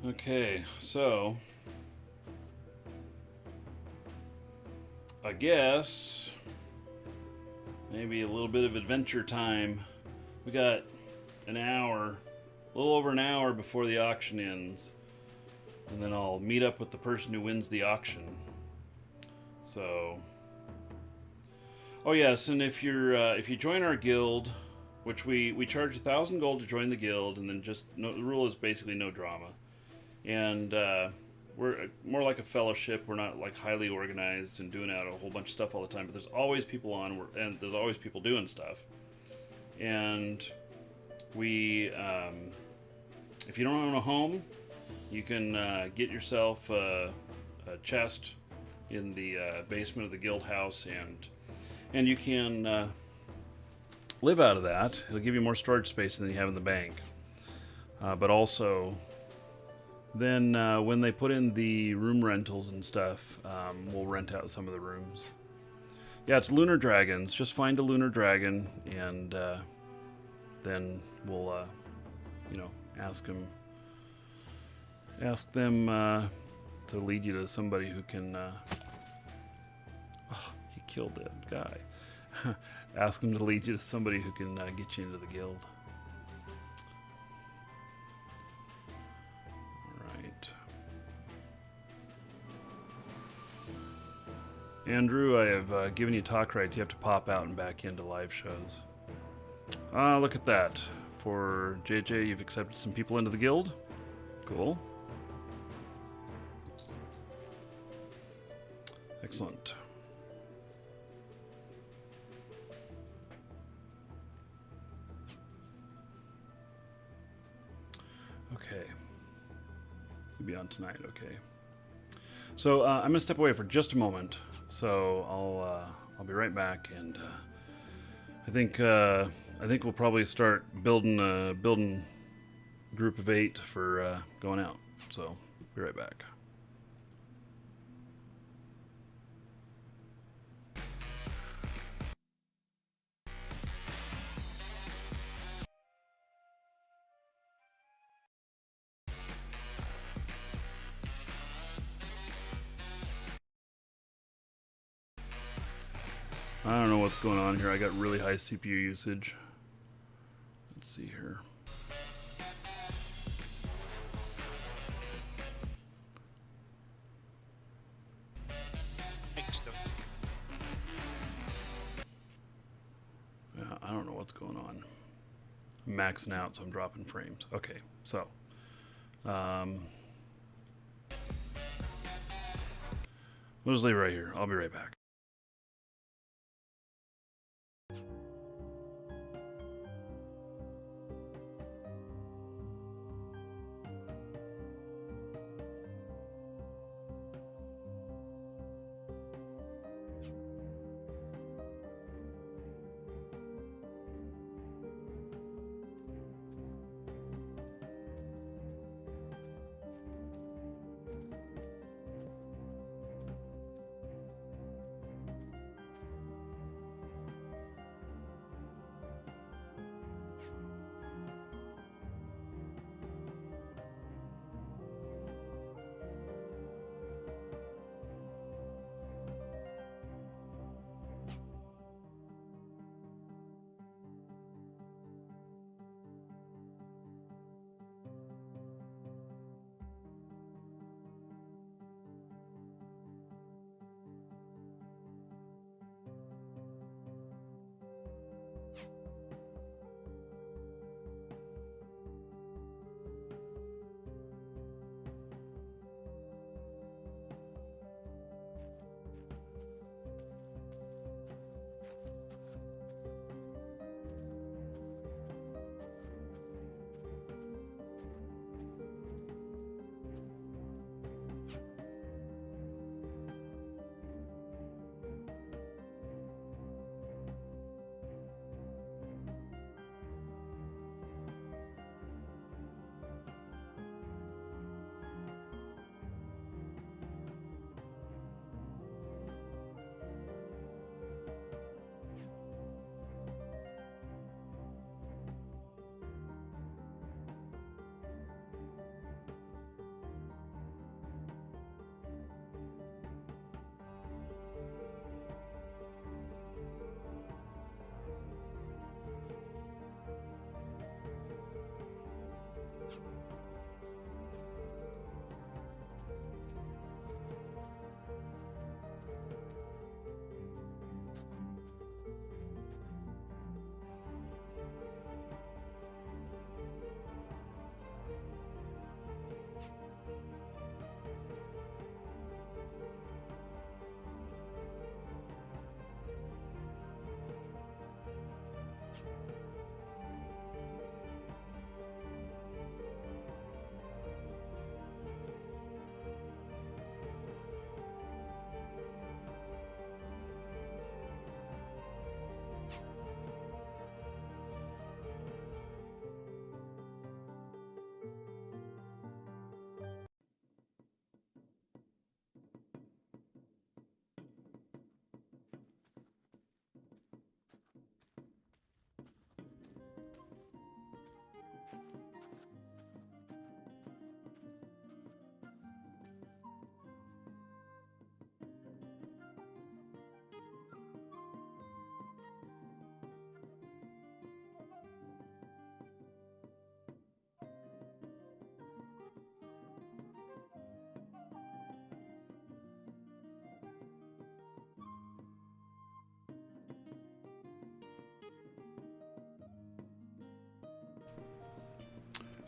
Okay, so I guess maybe a little bit of adventure time. We got an hour, a little over an hour before the auction ends, and then I'll meet up with the person who wins the auction. So, oh yes, and if you join our guild, which we charge 1,000 gold to join the guild, and then just the rule is basically no drama, and we're more like a fellowship. We're not like highly organized and doing out a whole bunch of stuff all the time, but there's always people on, and there's always people doing stuff. And we, if you don't own a home, you can get yourself a chest in the basement of the guild house, and you can live out of that. It'll give you more storage space than you have in the bank. But also, then when they put in the room rentals and stuff, we'll rent out some of the rooms. Yeah, it's lunar dragons. Just find a lunar dragon, and then we'll, ask them to lead you to somebody who can. Oh, he killed that guy. Ask them to lead you to somebody who can get you into the guild. Andrew, I have given you talk rights. You have to pop out and back into live shows. Look at that. For JJ, you've accepted some people into the guild. Cool. Excellent. Okay. You'll be on tonight, okay. So I'm gonna step away for just a moment. So I'll be right back, and I think we'll probably start building a group of 8 for going out. So be right back. I don't know what's going on here. I got really high CPU usage. Let's see here. Yeah, I don't know what's going on. I'm maxing out, so I'm dropping frames. Okay, so we'll just leave it right here. I'll be right back.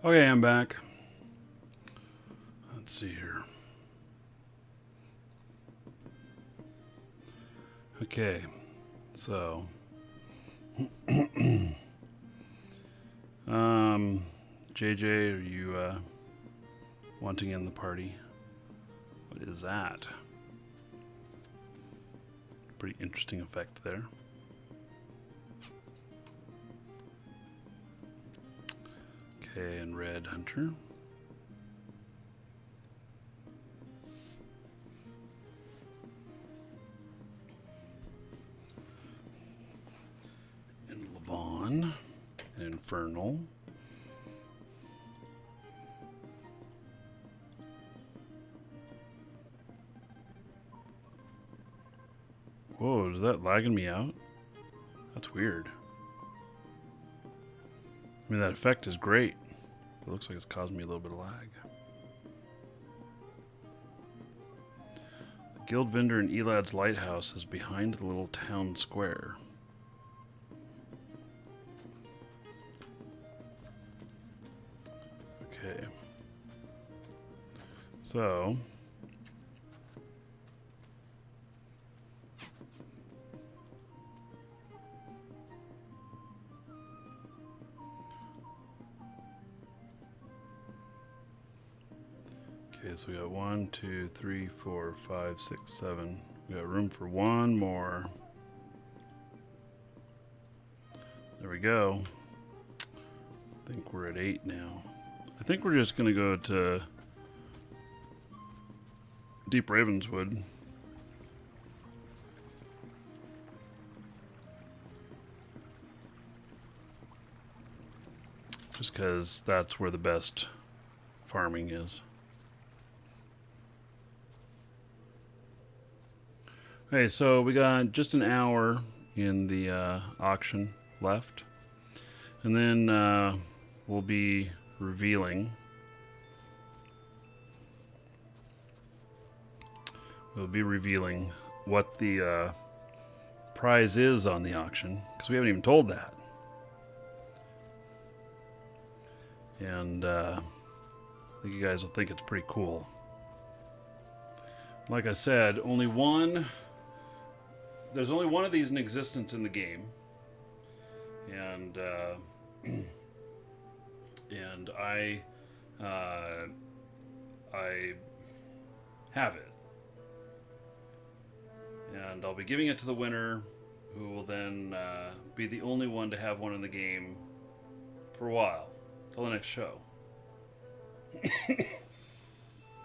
Okay, I'm back. Let's see here. Okay, so JJ, are you wanting in the party? What is that? Pretty interesting effect there. Okay, and Red Hunter. And Levon. And Infernal. Whoa, is that lagging me out? That's weird. I mean, that effect is great. It looks like it's causing me a little bit of lag. The guild vendor in Elad's lighthouse is behind the little town square. Okay. So... Okay, so we got 1, 2, 3, 4, 5, 6, 7. We got room for one more. There we go. I think we're at 8 now. I think we're just going to go to Deep Ravenswood. Just because that's where the best farming is. Okay, so we got just an hour in the auction left. And then we'll be revealing. We'll be revealing what the prize is on the auction, because we haven't even told that. And I think you guys will think it's pretty cool. Like I said, there's only one of these in existence in the game, and and I have it, and I'll be giving it to the winner, who will then be the only one to have one in the game for a while, till the next show.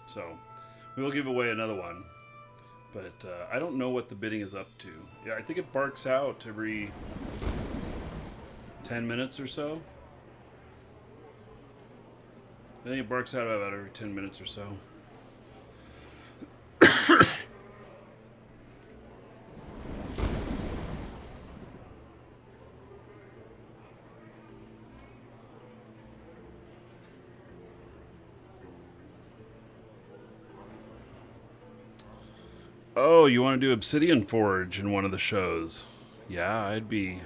So we will give away another one. But I don't know what the bidding is up to. Yeah, I think it barks out every 10 minutes or so. I think it barks out about every 10 minutes or so. Oh, you want to do Obsidian Forge in one of the shows? Yeah, I'd be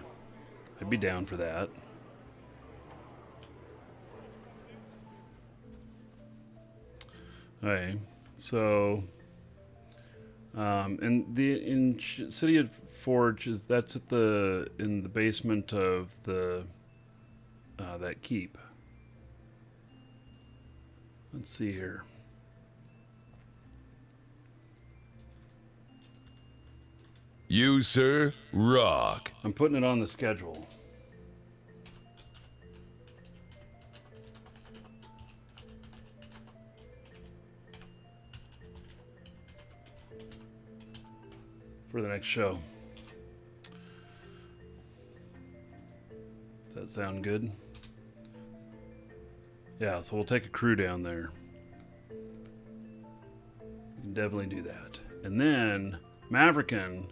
down for that. Okay, so in City of Forge that's in the basement of the that keep. Let's see here. You, sir, rock. I'm putting it on the schedule. For the next show. Does that sound good? Yeah, so we'll take a crew down there. We can definitely do that. And then Maverican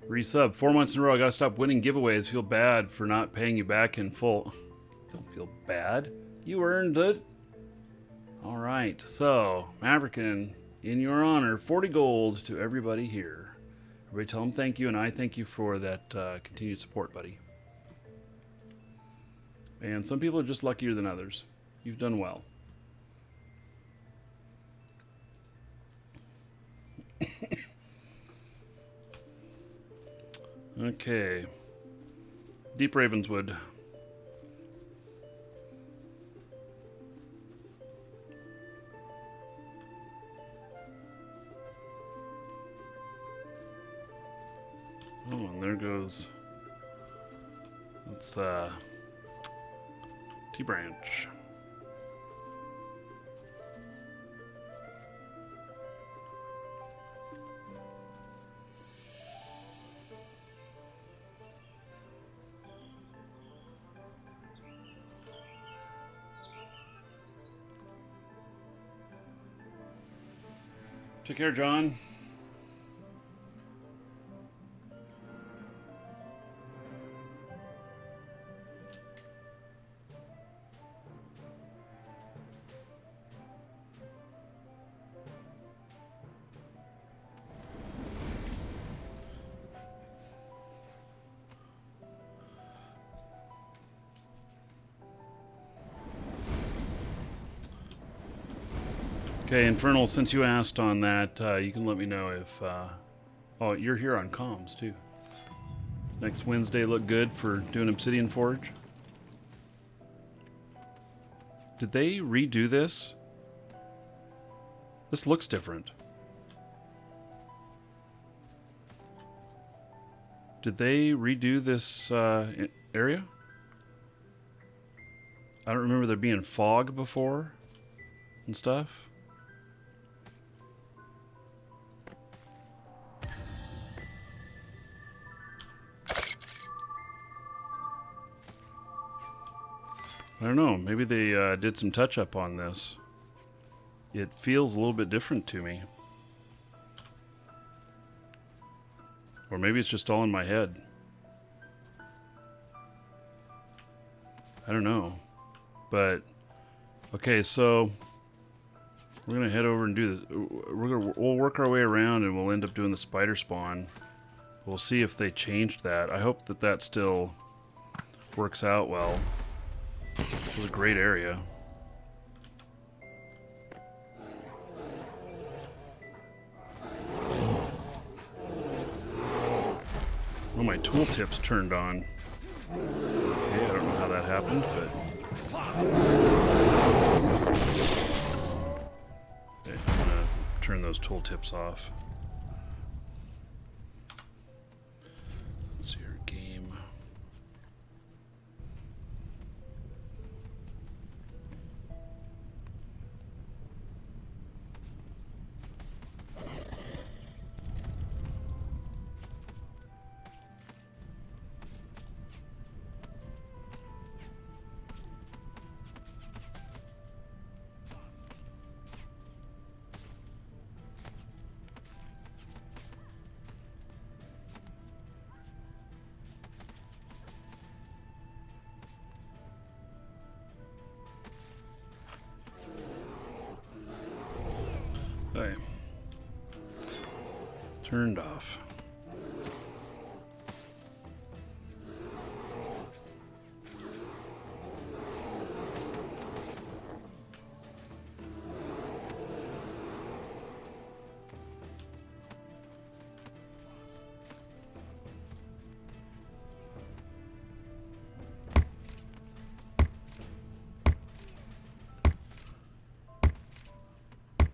resub 4 months in a row. I gotta stop winning giveaways. Feel bad for not paying you back in full. Don't feel bad. You earned it. All right. So Maverican, in your honor, 40 gold to everybody here. Everybody tell them thank you, and I thank you for that continued support, buddy. And some people are just luckier than others. You've done well. Okay. Deep Ravenswood. Oh, and there goes. That's T-Branch. Take care, John. Okay, Infernal, since you asked on that, you can let me know if... oh, you're here on comms, too. Does next Wednesday look good for doing Obsidian Forge? Did they redo this? This looks different. Did they redo this area? I don't remember there being fog before and stuff. I don't know, maybe they did some touch-up on this. It feels a little bit different to me. Or maybe it's just all in my head. I don't know. But, okay, so we're going to head over and do this. We'll work our way around and we'll end up doing the spider spawn. We'll see if they changed that. I hope that that still works out well. This is a great area. Oh, my tooltips turned on. Okay, I don't know how that happened, but... Okay, I'm gonna turn those tooltips off. Let's see your game. Okay. Turned off.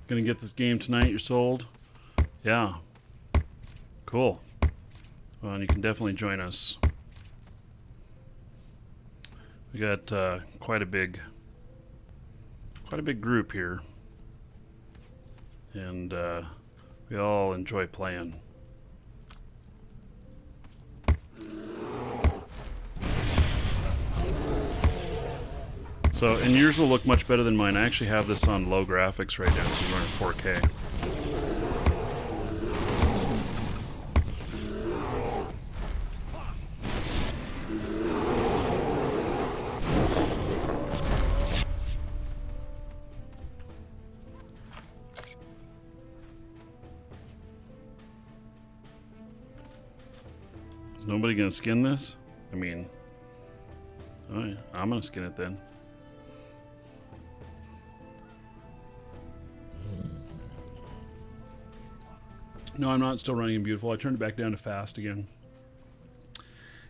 Gonna get this game tonight, you're sold? Yeah. Cool. Well, and you can definitely join us. We got quite a big group here. And we all enjoy playing. So, and yours will look much better than mine. I actually have this on low graphics right now, so we're in 4K. Is nobody gonna skin this? I mean, oh yeah, I'm gonna skin it then. No, I'm not still running in beautiful. I turned it back down to fast again.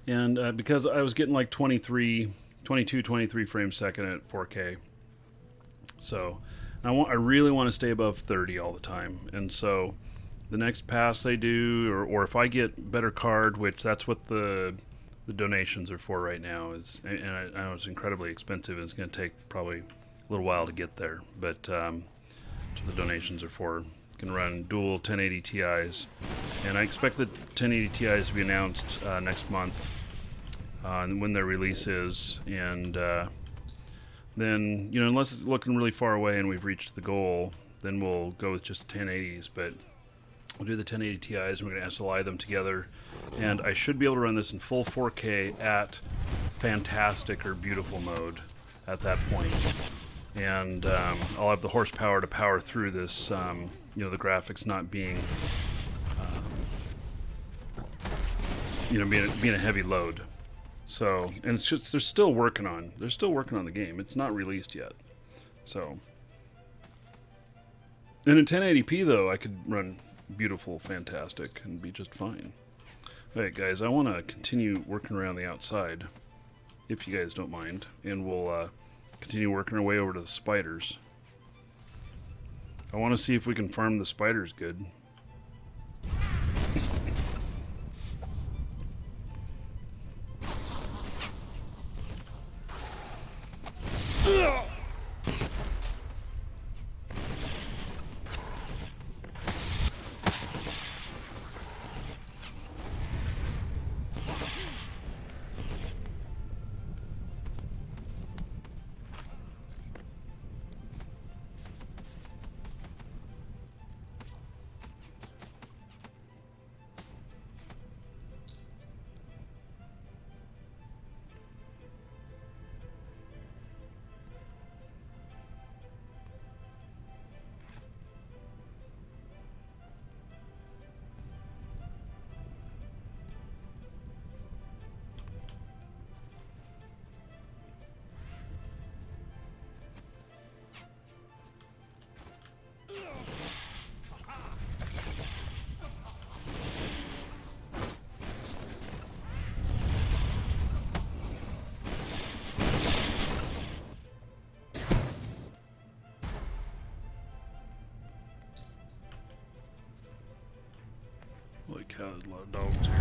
And because I was getting like 22, 23 frames a second at 4K. So I really want to stay above 30 all the time. And so the next pass they do, or if I get better card, which that's what the donations are for right now, is, and I know it's incredibly expensive and it's going to take probably a little while to get there, but so the donations are for. Can run dual 1080 Ti's, and I expect the 1080 Ti's to be announced next month when their release is, and then, you know, unless it's looking really far away and we've reached the goal, then we'll go with just 1080s. But we'll do the 1080 Ti's and we're going to SLI them together, and I should be able to run this in full 4K at fantastic or beautiful mode at that point. And I'll have the horsepower to power through this, you know, the graphics not being, you know, being a heavy load. So, and it's just, they're still working on the game. It's not released yet. So, and in 1080p though, I could run beautiful, fantastic, and be just fine. All right, guys, I want to continue working around the outside, if you guys don't mind, and we'll continue working our way over to the spiders. I want to see if we can farm the spiders good. Holy cow, there's a lot of dogs here.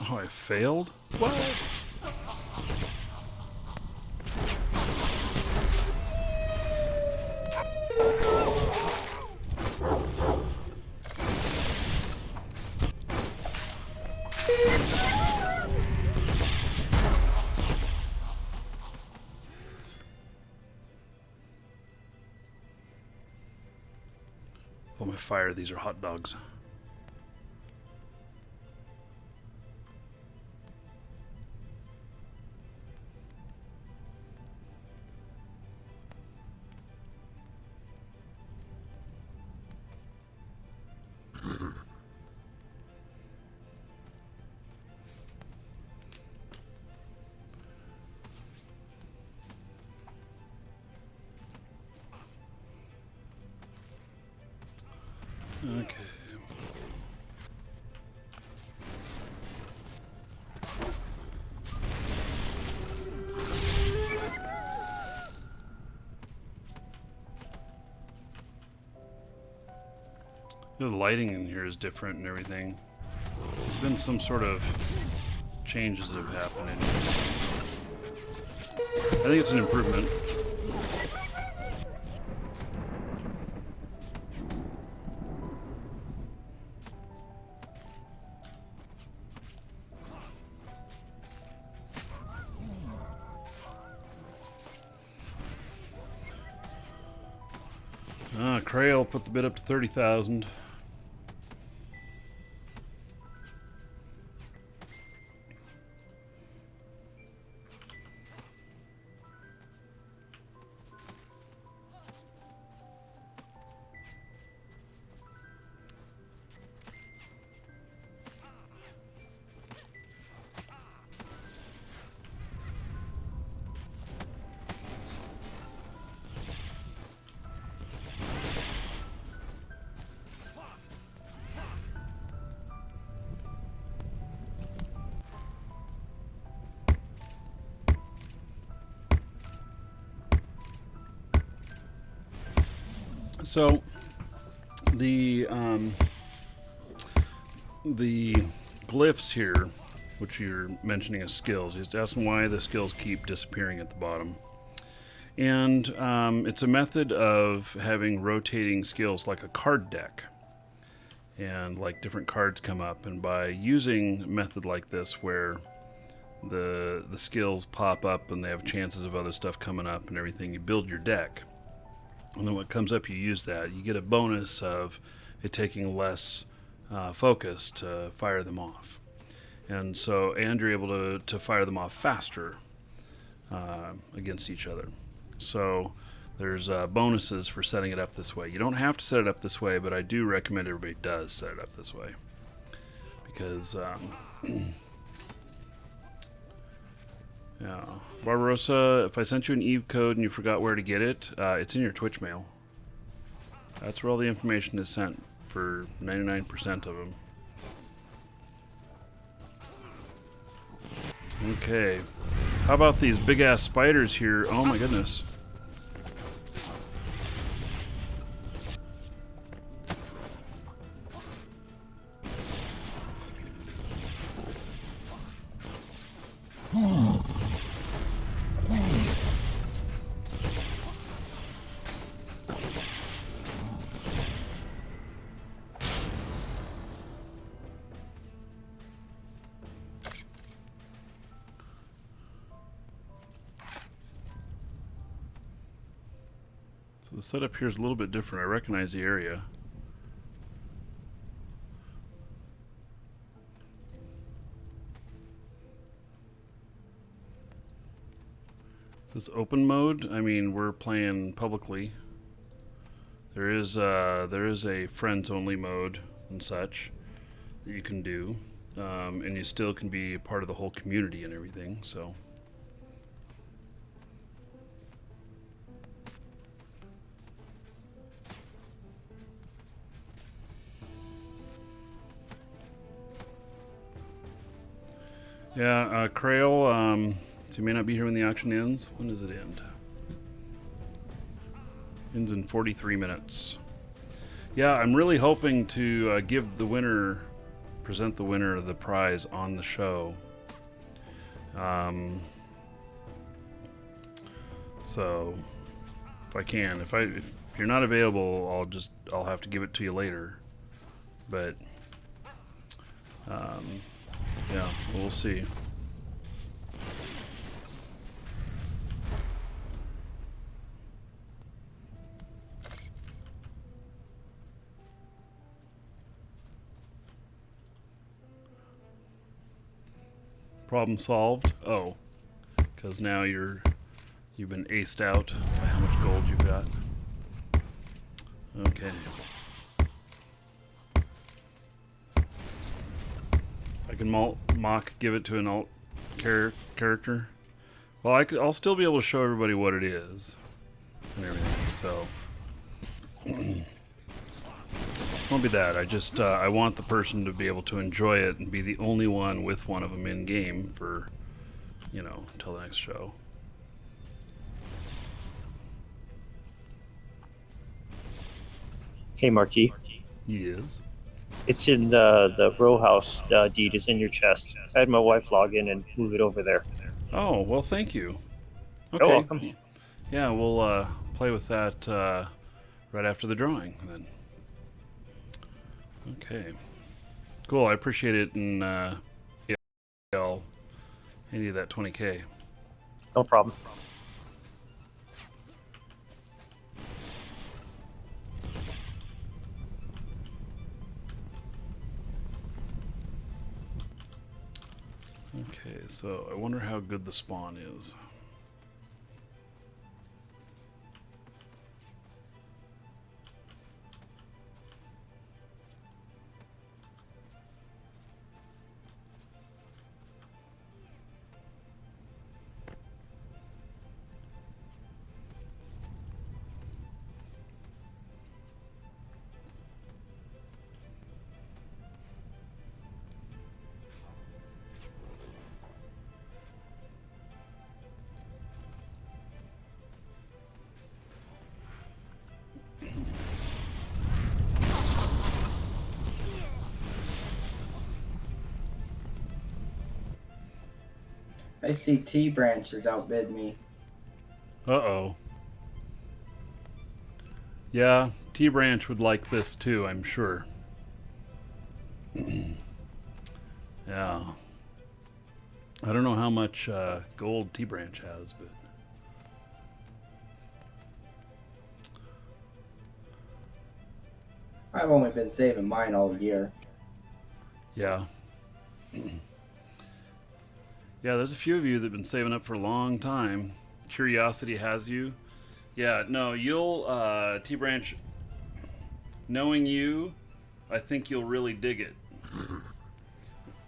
Oh, I failed? What? Oh, my fire, these are hot dogs. Okay. The lighting in here is different and everything. There's been some sort of changes that have happened in here. I think it's an improvement. Crail put the bid up to 30,000. So the glyphs here, which you're mentioning as skills, he's asking why the skills keep disappearing at the bottom. And it's a method of having rotating skills like a card deck. And like different cards come up, and by using a method like this where the skills pop up and they have chances of other stuff coming up and everything, you build your deck. And then what comes up, you use that. You get a bonus of it taking less focus to fire them off. And you're able to fire them off faster against each other. So there's bonuses for setting it up this way. You don't have to set it up this way, but I do recommend everybody does set it up this way. Because, yeah. Barbarossa, if I sent you an Eve code and you forgot where to get it, it's in your Twitch mail. That's where all the information is sent for 99% of them. Okay. How about these big ass spiders here? Oh my goodness. So the setup here is a little bit different. I recognize the area. Is this open mode? I mean, we're playing publicly. There is a friends only mode and such that you can do, and you still can be part of the whole community and everything. So. Yeah, Crail, so you may not be here when the auction ends. When does it end? Ends in 43 minutes. Yeah, I'm really hoping to present the winner of the prize on the show. So, if I can, if you're not available, I'll have to give it to you later. But, yeah, we'll see. Problem solved. Oh, because now you've been aced out by how much gold you've got. Okay. I can give it to an alt character. Well, I'll still be able to show everybody what it is and everything. So it won't be that. I want the person to be able to enjoy it and be the only one with one of them in game for, until the next show. Hey, Marquis. Yes. It's in the row house deed is in your chest. I had my wife log in and move it over there. Oh, well, thank you. You're Okay. welcome. Yeah, we'll play with that right after the drawing then. Okay. Cool. I appreciate it, and yeah, I'll hand you that 20K. No problem. Okay, so I wonder how good the spawn is. I see T branches outbid me. Uh-oh. Yeah, T-Branch would like this too, I'm sure. Yeah. I don't know how much gold T-Branch has, but... I've only been saving mine all year. Yeah. Yeah, there's a few of you that have been saving up for a long time. Curiosity has you. Yeah, no, you'll, T-Branch, knowing you, I think you'll really dig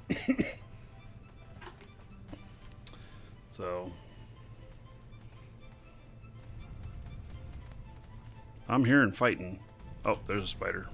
it. So, I'm hearing fighting. Oh, there's a spider.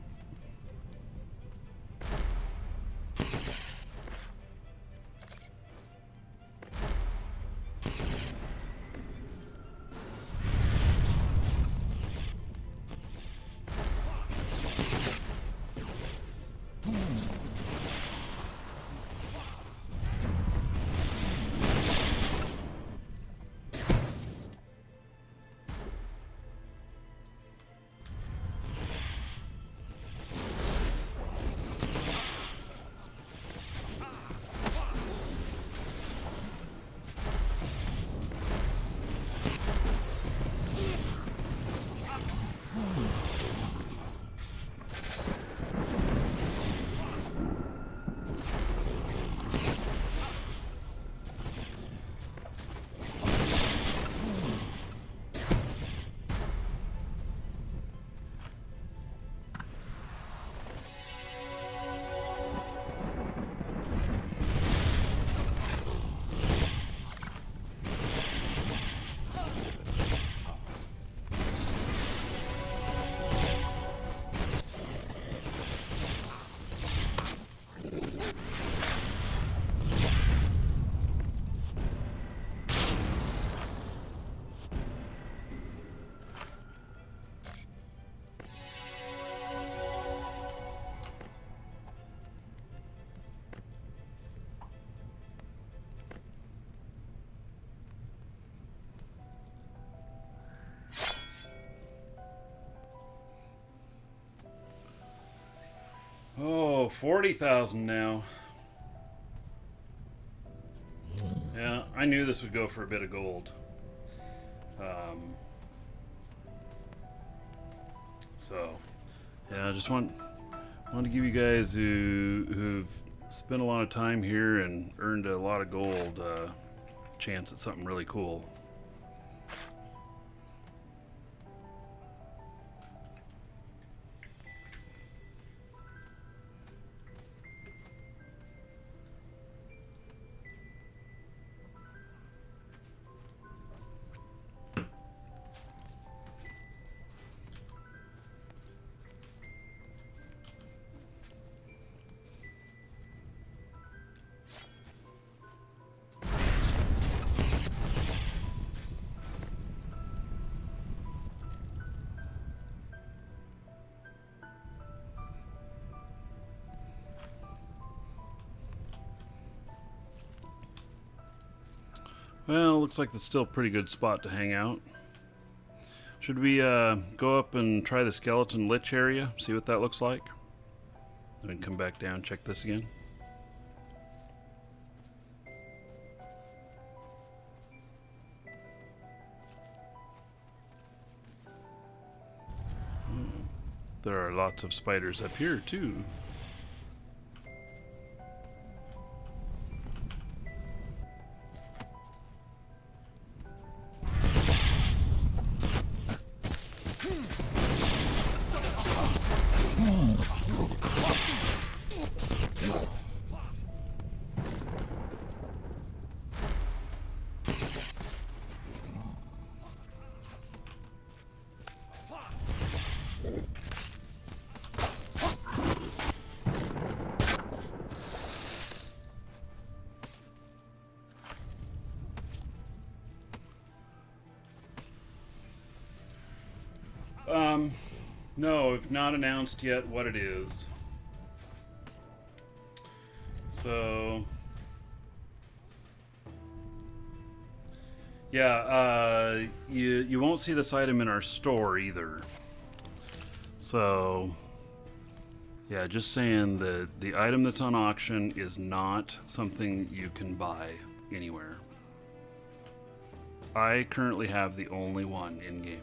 Oh, 40,000 now. Yeah, I knew this would go for a bit of gold. So, yeah, I just want to give you guys who've spent a lot of time here and earned a lot of gold a chance at something really cool. Well, looks like it's still a pretty good spot to hang out. Should we go up and try the skeleton lich area? See what that looks like? Then come back down, check this again. There are lots of spiders up here too. No, I've not announced yet what it is. So, yeah, you won't see this item in our store either. So, yeah, just saying that the item that's on auction is not something you can buy anywhere. I currently have the only one in game.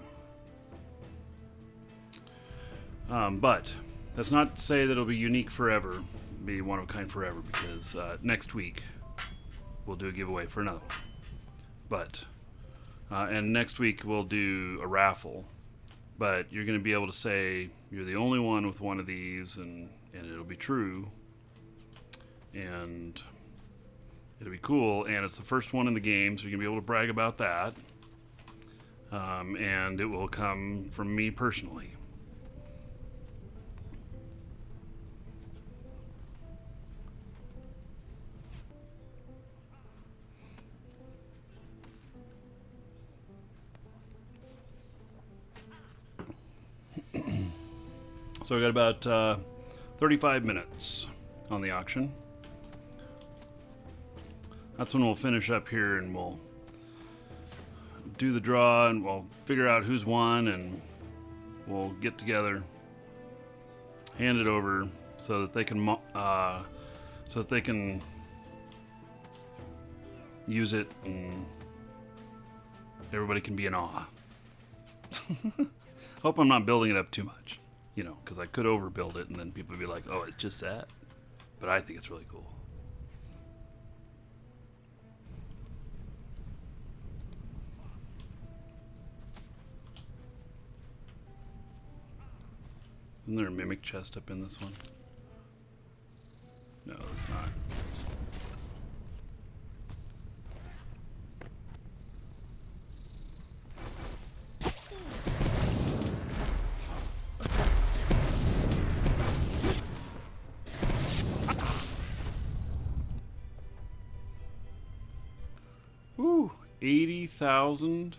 But that's not to say that it'll be unique forever, be one of a kind forever, because next week we'll do a giveaway for another one. But, and next week we'll do a raffle, but you're going to be able to say you're the only one with one of these, and it'll be true, and it'll be cool, and it's the first one in the game, so you're going to be able to brag about that, and it will come from me personally. So we got about 35 minutes on the auction. That's when we'll finish up here and we'll do the draw and we'll figure out who's won and we'll get together, hand it over so that they can use it and everybody can be in awe. Hope I'm not building it up too much. You know, because I could overbuild it and then people would be like, oh, it's just that. But I think it's really cool. Isn't there a mimic chest up in this one? No, there's not. Ooh, 80,000.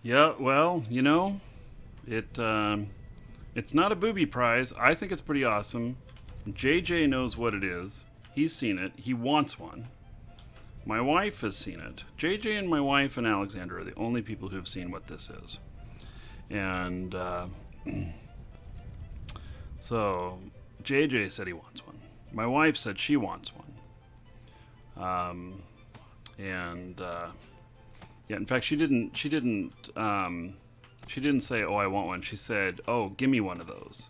Yeah, well, you know, it's not a booby prize. I think it's pretty awesome. JJ knows what it is. He's seen it. He wants one. My wife has seen it. JJ and my wife and Alexander are the only people who have seen what this is. And so JJ said he wants one. My wife said she wants one. Yeah, in fact, she didn't say, "Oh, I want one." She said, "Oh, give me one of those."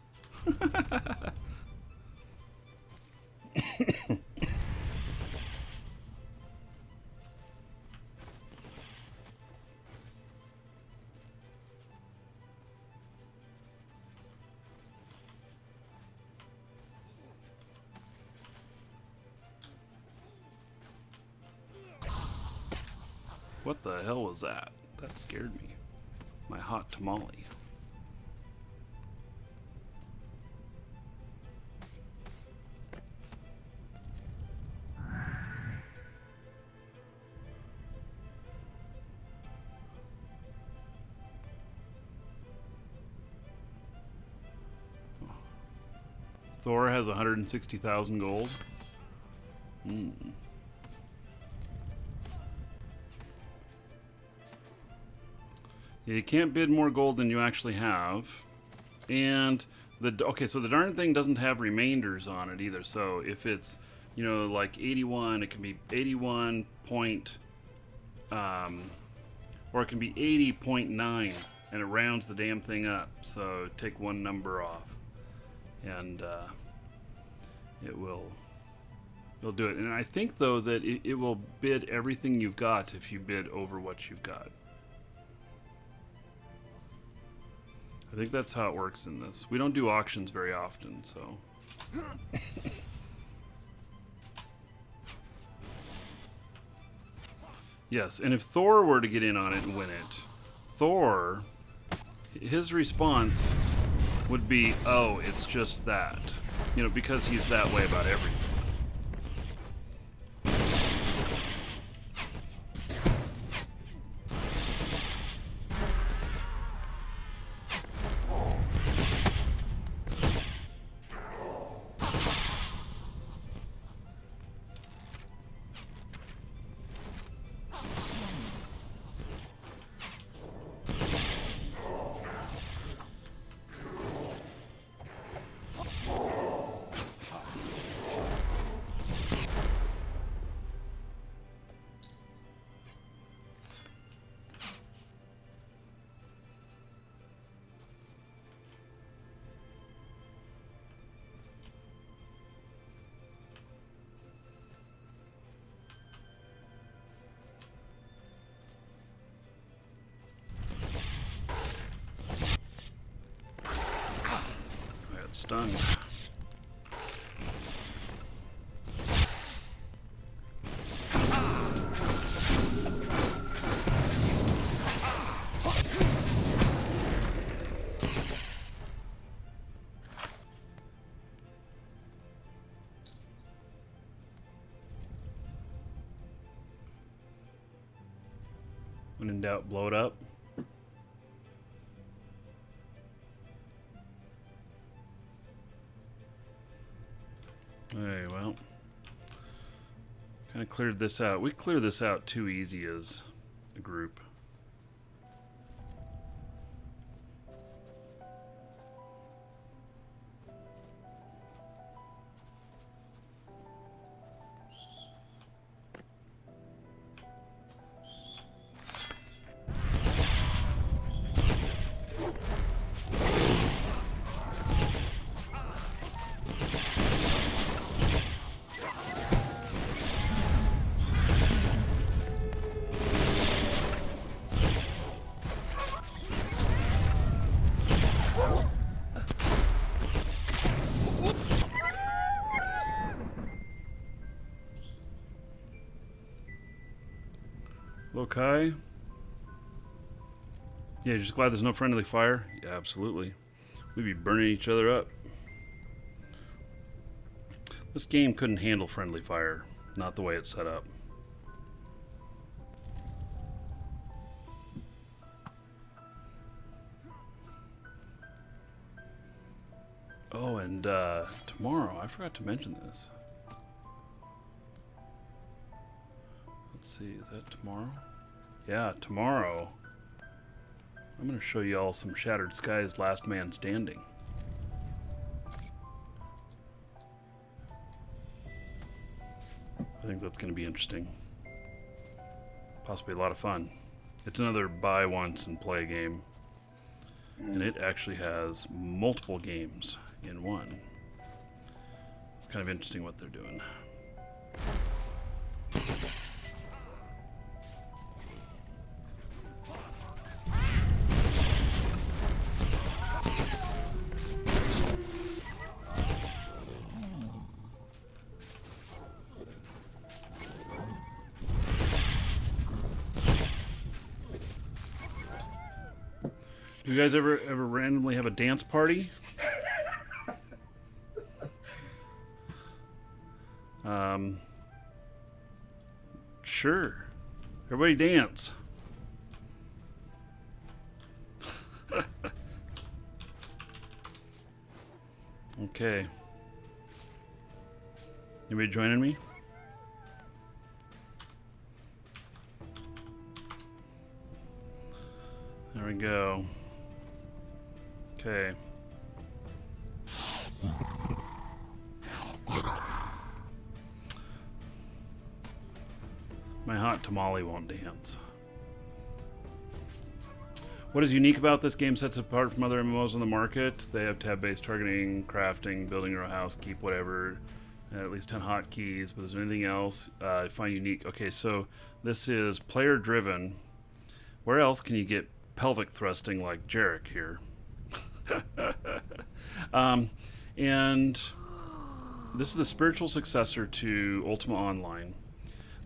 What the hell was that? That scared me. My hot tamale. Thor has 160,000 gold. Hmm. Yeah, you can't bid more gold than you actually have. And okay, so the darn thing doesn't have remainders on it either. So if it's, you know, like 81, it can be 81 point, or it can be 80.9, and it rounds the damn thing up. So take one number off, and it'll do it. And I think though that it will bid everything you've got if you bid over what you've got. I think that's how it works in this. We don't do auctions very often, so. Yes, and if Thor were to get in on it and win it, Thor, his response would be, oh, it's just that. You know, because he's that way about everything. Stunned. When in doubt, blow it up. Hey, well, kind of cleared this out. We cleared this out too easy as a group. Okay. Yeah, just glad there's no friendly fire. Yeah, absolutely. We'd be burning each other up. This game couldn't handle friendly fire. Not the way it's set up. Oh, and tomorrow, I forgot to mention this. Let's see, is that tomorrow? Yeah, tomorrow I'm going to show you all some Shattered Skies Last Man Standing. I think that's going to be interesting. Possibly a lot of fun. It's another buy once and play game. And it actually has multiple games in one. It's kind of interesting what they're doing. Do you guys ever randomly have a dance party? Sure. Everybody dance. Okay. Anybody joining me? There we go. Okay. My hot tamale won't dance. What is unique about this game sets it apart from other MMOs on the market? They have tab-based targeting, crafting, building your own house, keep whatever, at least 10 hotkeys, but is there anything else I find unique? Okay, so this is player-driven. Where else can you get pelvic thrusting like Jarek here? And this is the spiritual successor to Ultima Online.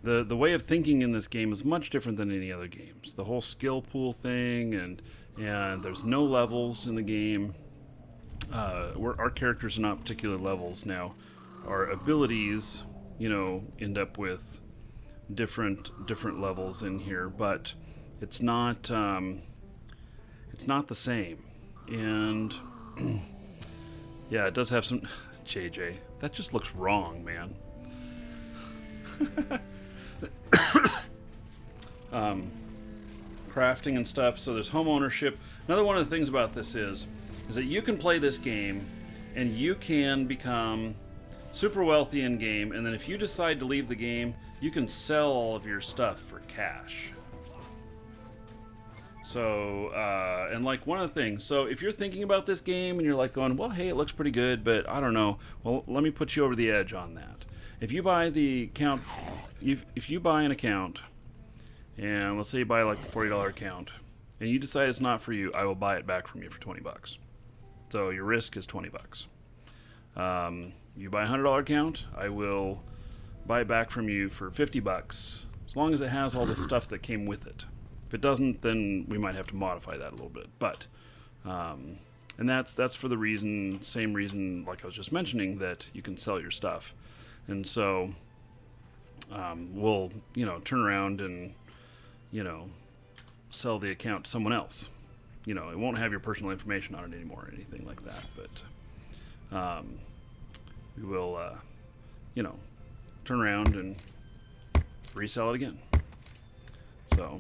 The way of thinking in this game is much different than any other games. The whole skill pool thing, and there's no levels in the game. Our characters are not particular levels now. Our abilities, end up with different levels in here, but it's not the same. And yeah, it does have some. JJ, that just looks wrong, man. Crafting and stuff. So there's home ownership. Another one of the things about this is that you can play this game and you can become super wealthy in game, and then if you decide to leave the game, you can sell all of your stuff for cash. So and like one of the things, so if you're thinking about this game and you're like going, well, hey, it looks pretty good, but I don't know, well, let me put you over the edge on that. If you buy the account, if you buy an account, and let's say you buy like the $40 account, and you decide it's not for you, I will buy it back from you for $20. So your risk is $20. You buy a $100 account, I will buy it back from you for $50, as long as it has all the stuff that came with it. If it doesn't, then we might have to modify that a little bit. But, and that's for the same reason, like I was just mentioning, that you can sell your stuff. And so we'll, turn around and, sell the account to someone else. It won't have your personal information on it anymore or anything like that. But we will, turn around and resell it again. So.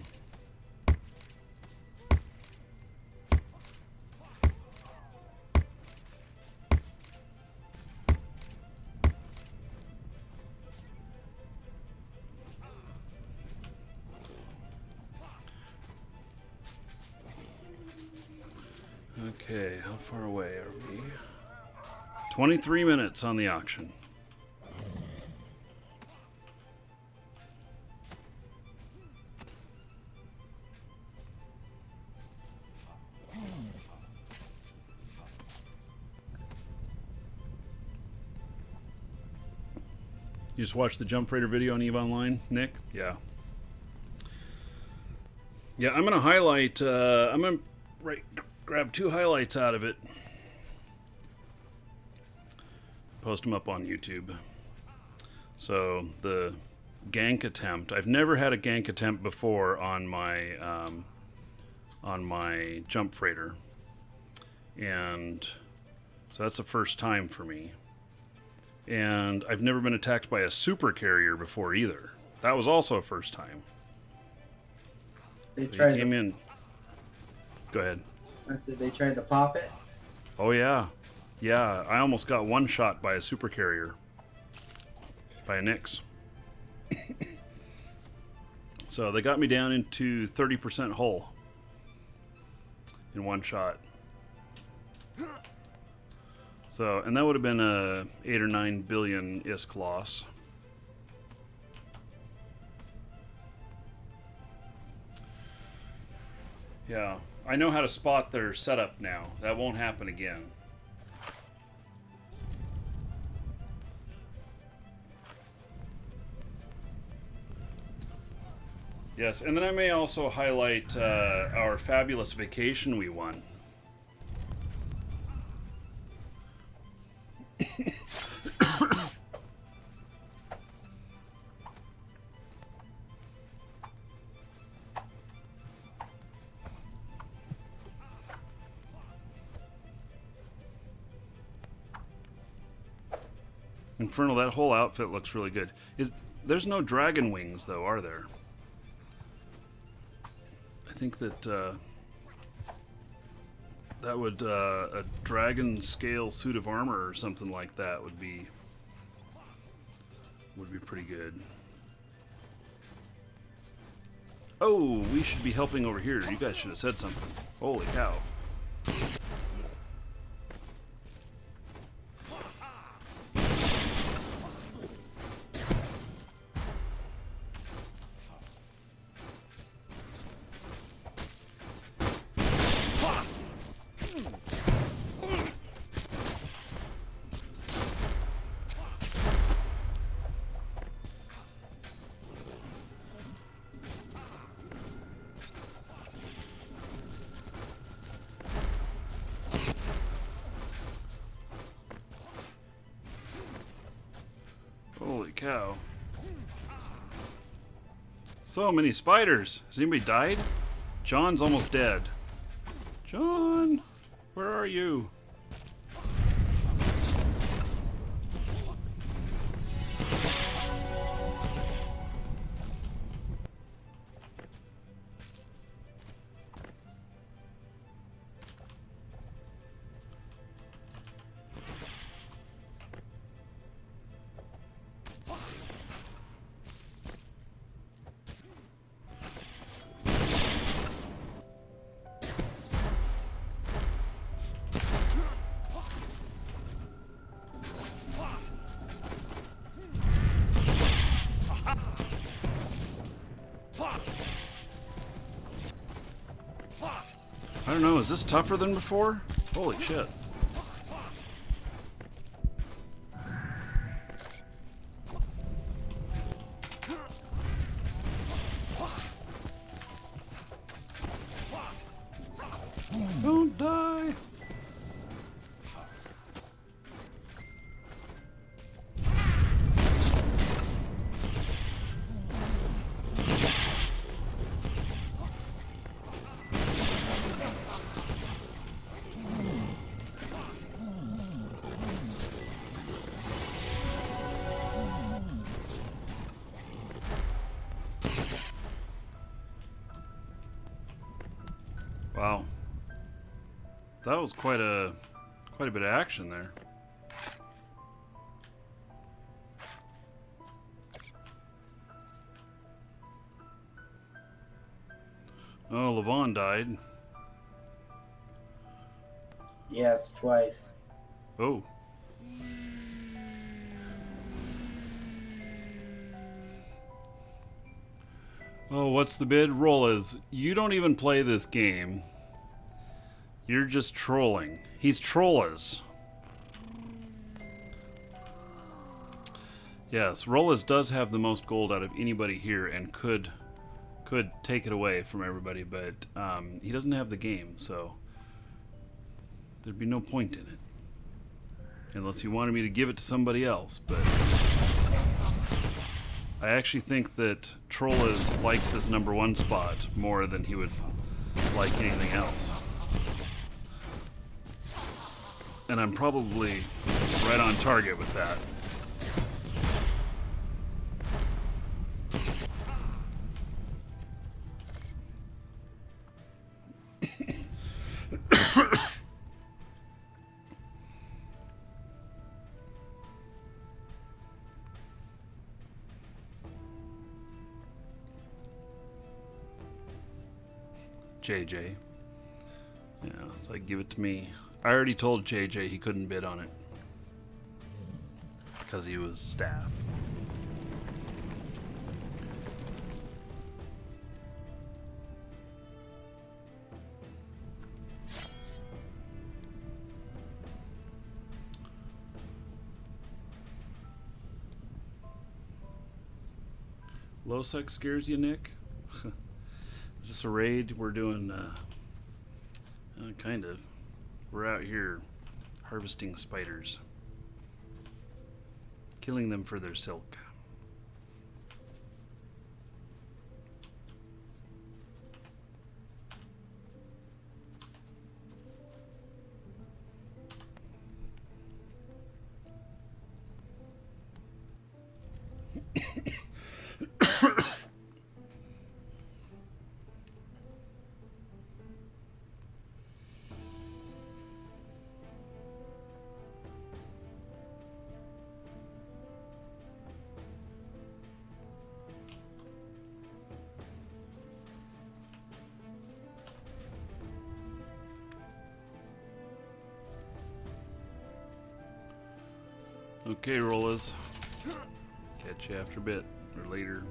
Okay, how far away are we? 23 minutes on the auction. You just watched the Jump Freighter video on EVE Online, Nick? Yeah. Yeah, I'm going to highlight, I'm going to grab 2 highlights out of it. Post them up on YouTube. So, the gank attempt. I've never had a gank attempt before on my Jump Freighter. And so that's the first time for me. And I've never been attacked by a super carrier before either. That was also a first time. They came in. Go ahead. I said they tried to pop it. Oh yeah, yeah. I almost got one shot by a super carrier. By a Nyx. So they got me down into 30% hull in one shot. So, and that would have been a 8 or 9 billion ISK loss. Yeah, I know how to spot their setup now. That won't happen again. Yes, and then I may also highlight our fabulous vacation we won. Infernal, that whole outfit looks really good. There's no dragon wings, though, are there? I think that that would a dragon scale suit of armor or something like that would be pretty good. Oh, we should be helping over here. You guys should have said something. Holy cow. Holy cow. So many spiders. Has anybody died? John's almost dead. John, where are you? I don't know, is this tougher than before? Holy shit. Don't die! Wow. That was quite a bit of action there. Oh, Levon died. Yes, twice. Oh. Oh, what's the bid? Rollas, you don't even play this game. You're just trolling. He's Trollas. Yes, Rollas does have the most gold out of anybody here and could take it away from everybody, but he doesn't have the game, so there'd be no point in it. Unless he wanted me to give it to somebody else, but I actually think that Trollas likes his #1 spot more than he would like anything else. And I'm probably right on target with that. JJ. Yeah, it's like, give it to me. I already told JJ he couldn't bid on it. Because he was staff. Low sec scares you, Nick? Is this a raid? We're doing, kind of. We're out here harvesting spiders. Killing them for their silk. Okay, Rollas. Catch you after a bit or later.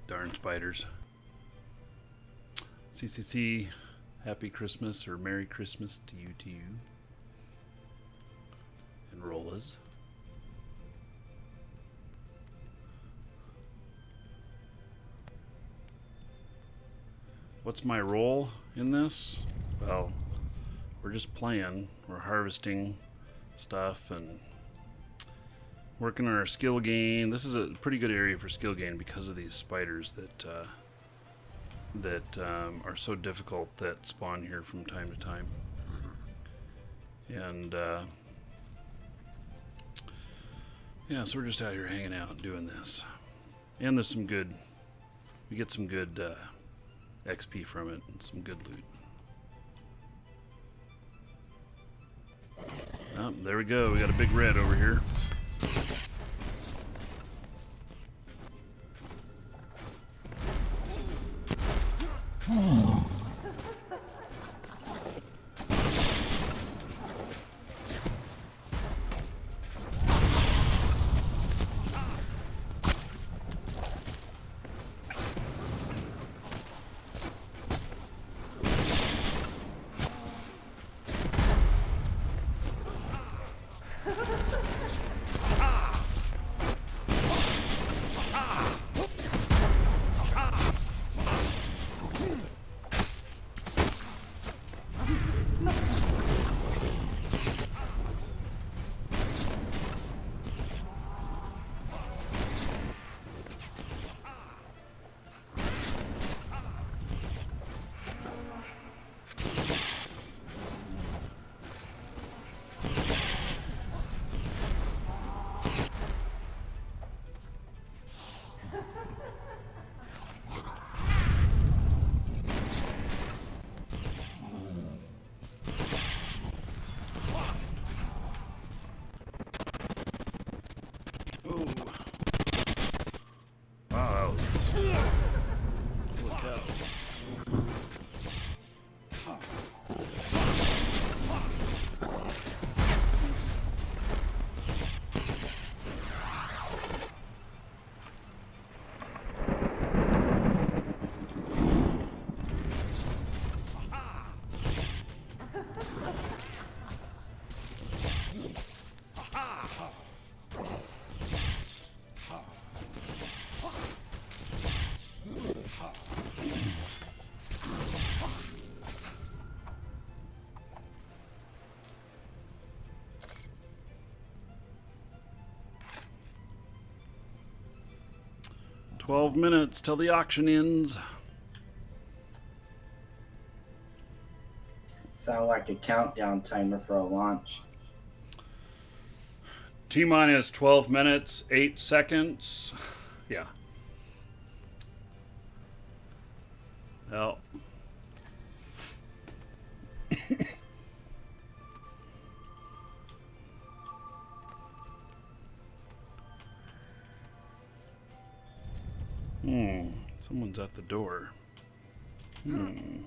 Darn spiders. CCC, Happy Christmas or Merry Christmas to you, and Rollas. What's my role in this? Well, we're just playing. We're harvesting stuff and working on our skill gain. This is a pretty good area for skill gain because of these spiders that are so difficult that spawn here from time to time. And yeah, so we're just out here hanging out and doing this. And there's some good, we get some good XP from it and some good loot. Oh, there we go. We got a big red over here. "12 minutes till the auction ends." Sound like a countdown timer for a launch. T-minus 12 minutes, 8 seconds. Yeah. Well. Someone's at the door. Be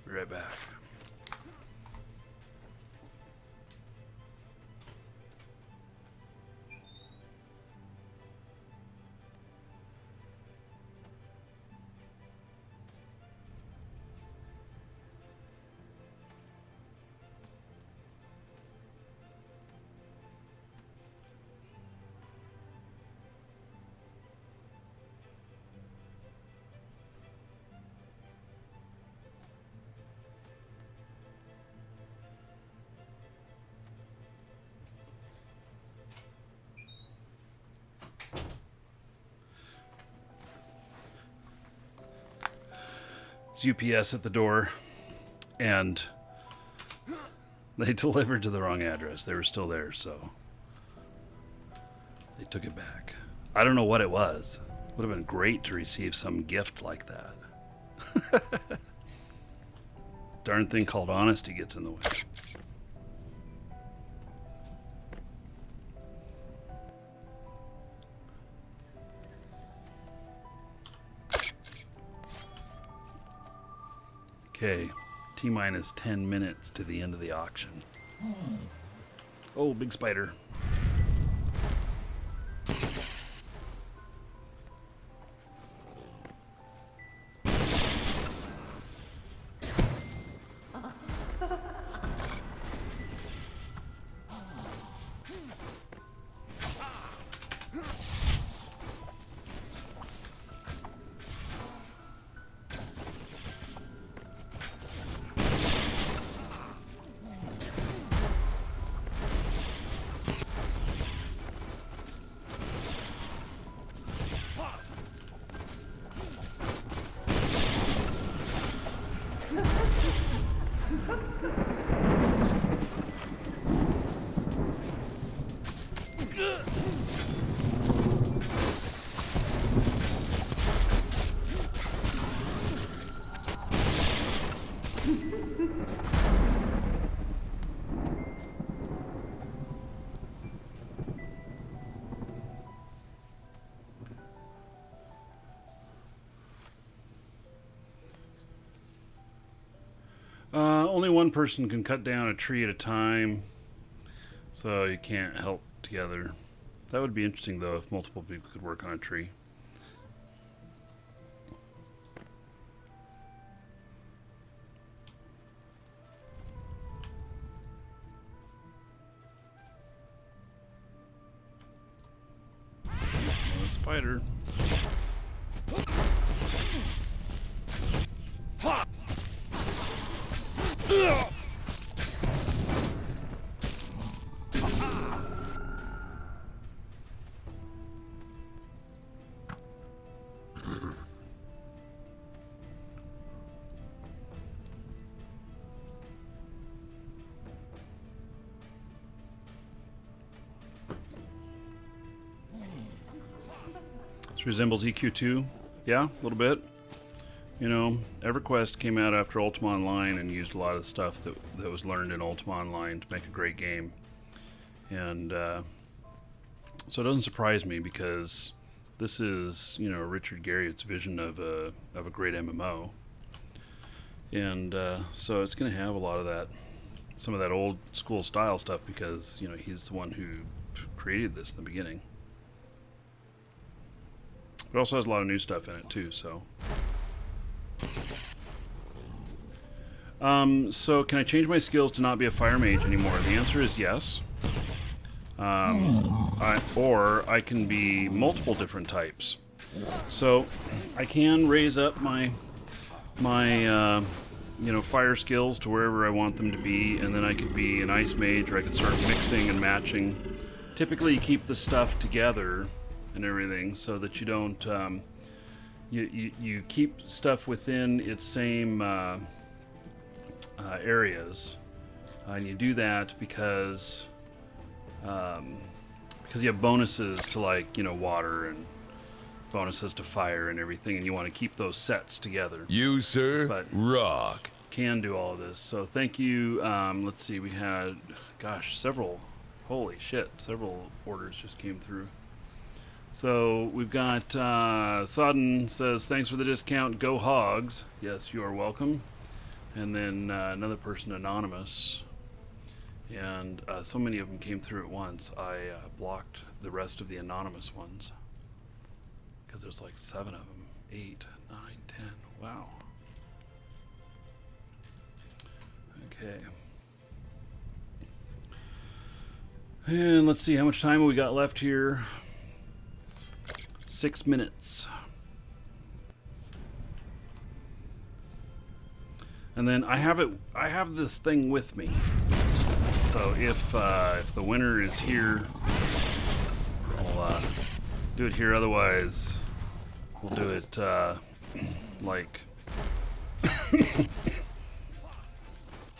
right back. It's UPS at the door, and they delivered to the wrong address. They were still there, so they took it back. I don't know what it was. Would have been great to receive some gift like that. Darn thing called honesty gets in the way. Okay, T-minus 10 minutes to the end of the auction. Oh, big spider. Only one person can cut down a tree at a time, so you can't help together. That would be interesting, though, if multiple people could work on a tree. A spider. This resembles EQ2. Yeah, a little bit. You know, EverQuest came out after Ultima Online and used a lot of stuff that was learned in Ultima Online to make a great game. And so it doesn't surprise me, because this is, you know, Richard Garriott's vision of a great MMO. And so it's going to have a lot of that, some of that old school style stuff, because, you know, he's the one who created this in the beginning. It also has a lot of new stuff in it too, so. So can I change my skills to not be a fire mage anymore? The answer is yes. Or I can be multiple different types. So I can raise up my you know, fire skills to wherever I want them to be, and then I could be an ice mage, or I could start mixing and matching. Typically you keep the stuff together and everything so that you don't you keep stuff within its same areas, and you do that because you have bonuses to, like, you know, water, and bonuses to fire and everything, and you want to keep those sets together. You, sir, but rock. Can do all of this. So thank you. Let's see, we had, gosh, several orders just came through. So we've got Sodden says, thanks for the discount, go Hogs. Yes, you are welcome. And then another person, Anonymous. And so many of them came through at once, I blocked the rest of the anonymous ones, because there's like 7 of them. 8, 9, 10. Wow. Okay. And let's see, how much time we got left here? 6 minutes. And then I have this thing with me. So if the winner is here, I'll do it here. Otherwise, we'll do it like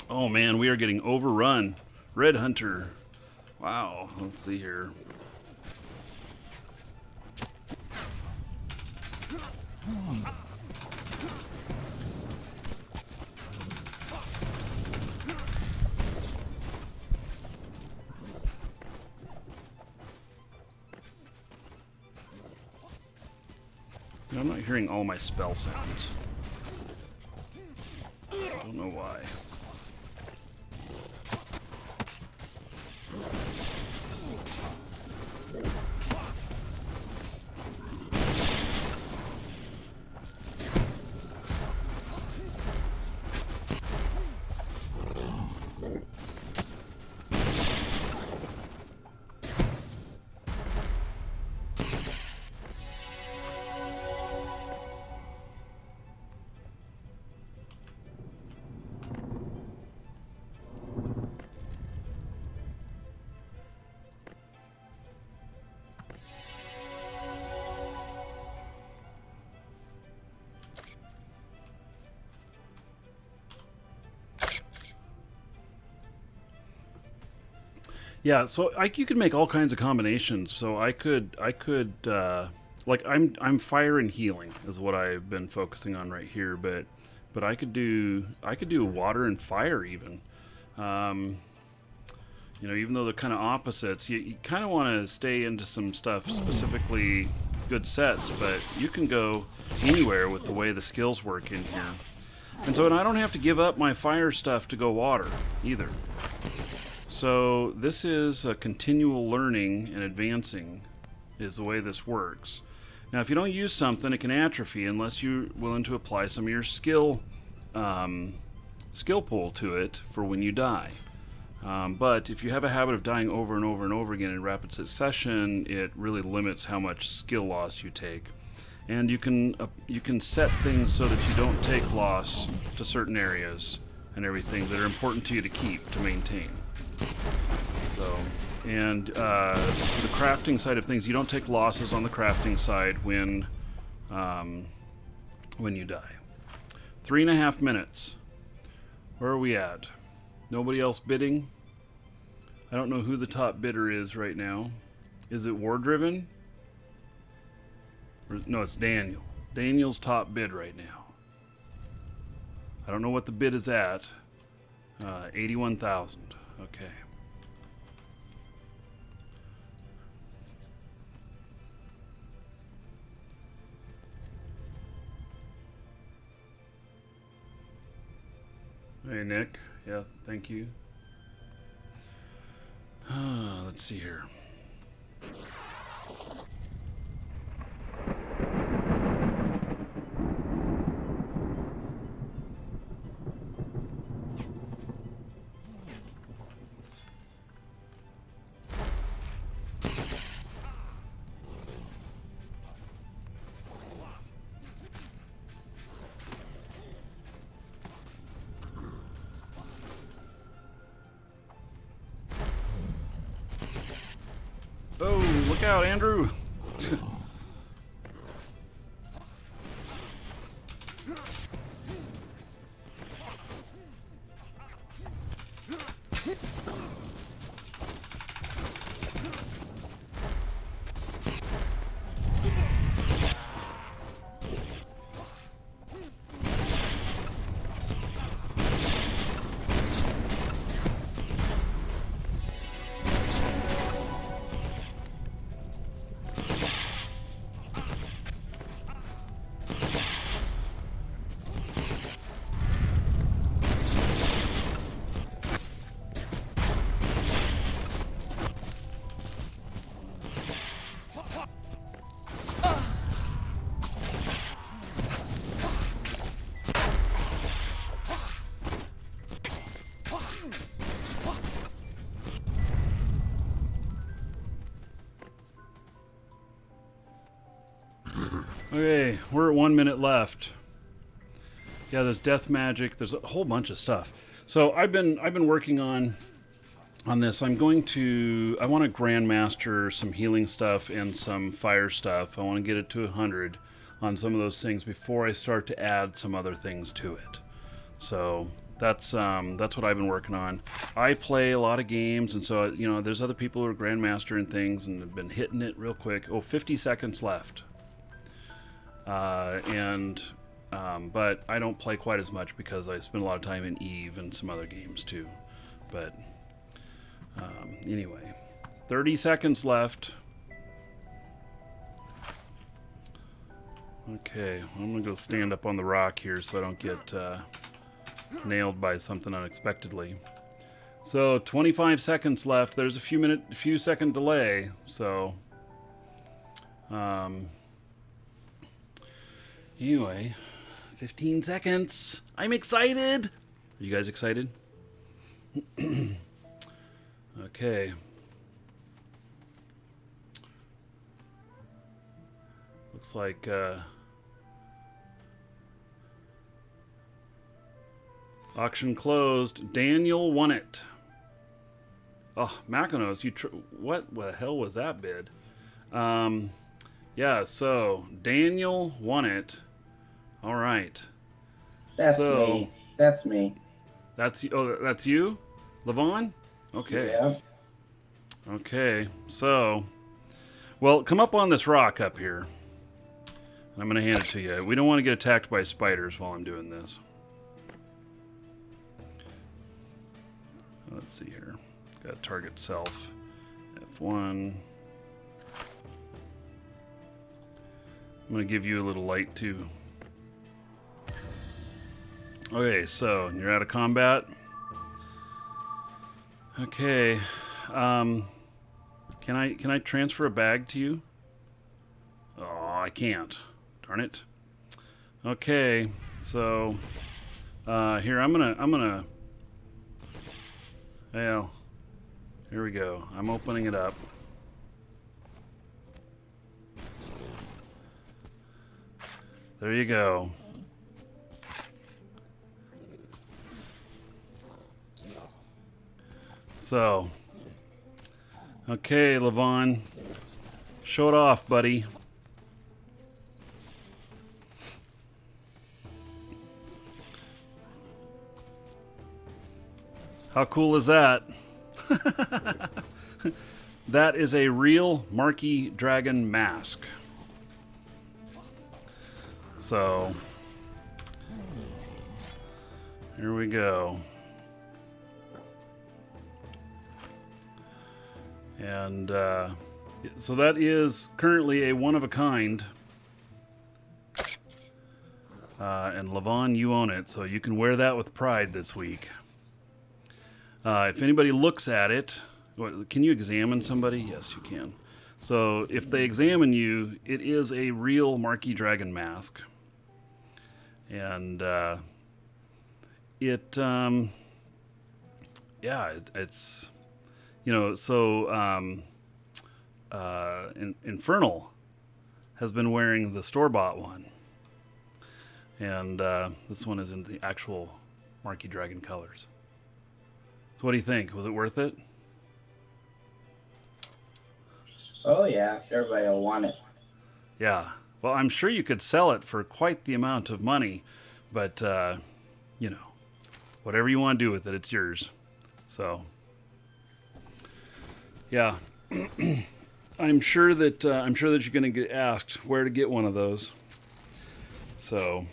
Oh man, we are getting overrun. Red Hunter. Wow. Let's see here. I'm not hearing all my spell sounds. I don't know why. Yeah, so you could make all kinds of combinations. So I could like I'm fire and healing is what I've been focusing on right here, but I could do water and fire even. You know, even though they're kind of opposites, you kind of want to stay into some stuff specifically good sets, but you can go anywhere with the way the skills work in here. And so I don't have to give up my fire stuff to go water either. So this is a continual learning and advancing is the way this works. Now, if you don't use something, it can atrophy unless you're willing to apply some of your skill pool to it for when you die. But if you have a habit of dying over and over and over again in rapid succession, it really limits how much skill loss you take. And you can set things so that you don't take loss to certain areas and everything that are important to you to keep, to maintain. So, and for the crafting side of things, you don't take losses on the crafting side when you die. 3.5 minutes. Where are we at? Nobody else bidding? I don't know who the top bidder is right now. Is it War Driven? No, it's Daniel. Daniel's top bid right now. I don't know what the bid is at. 81,000. Okay. Hey, Nick. Yeah, thank you. Let's see here. Oh, look out, Andrew! Okay, we're at 1 minute left. Yeah, there's death magic. There's a whole bunch of stuff. So I've been working on this. I want to grandmaster some healing stuff and some fire stuff. I want to get it to 100 on some of those things before I start to add some other things to it. So that's what I've been working on. I play a lot of games, and so there's other people who are grandmaster and things, and have been hitting it real quick. 50 seconds left, but I don't play quite as much because I spend a lot of time in Eve and some other games too. But anyway, 30 seconds left. Okay, I'm gonna go stand up on the rock here so I don't get nailed by something unexpectedly. So 25 seconds left. There's a few second delay. So anyway, 15 seconds. I'm excited. Are you guys excited? Okay. Looks like auction closed. Daniel won it. Oh, Makinos, what the hell was that bid? Yeah, so Daniel won it. All right. That's me. That's me. That's you, Levon? Okay. Yeah. Okay. So, well, come up on this rock up here. I'm going to hand it to you. We don't want to get attacked by spiders while I'm doing this. Let's see here. Got target self. F1. I'm going to give you a little light too. Okay, so you're out of combat. Okay. Can I transfer a bag to you? Oh, I can't. Darn it. Okay, so here I'm gonna. Well, here we go. I'm opening it up. There you go. So, okay, Levon, show it off, buddy. How cool is that? That is a real Marquee Dragon mask. So, here we go. And so that is currently a one-of-a-kind. And Levon, you own it, so you can wear that with pride this week. If anybody looks at it, can you examine somebody? Yes, you can. So if they examine you, it is a real Marquee Dragon mask. And it's Infernal has been wearing the store-bought one, and this one is in the actual Marquee Dragon colors. So what do you think? Was it worth it? Oh yeah, everybody will want it. Yeah. Well, I'm sure you could sell it for quite the amount of money, but whatever you want to do with it, it's yours. So. Yeah, I'm sure that you're going to get asked where to get one of those. So,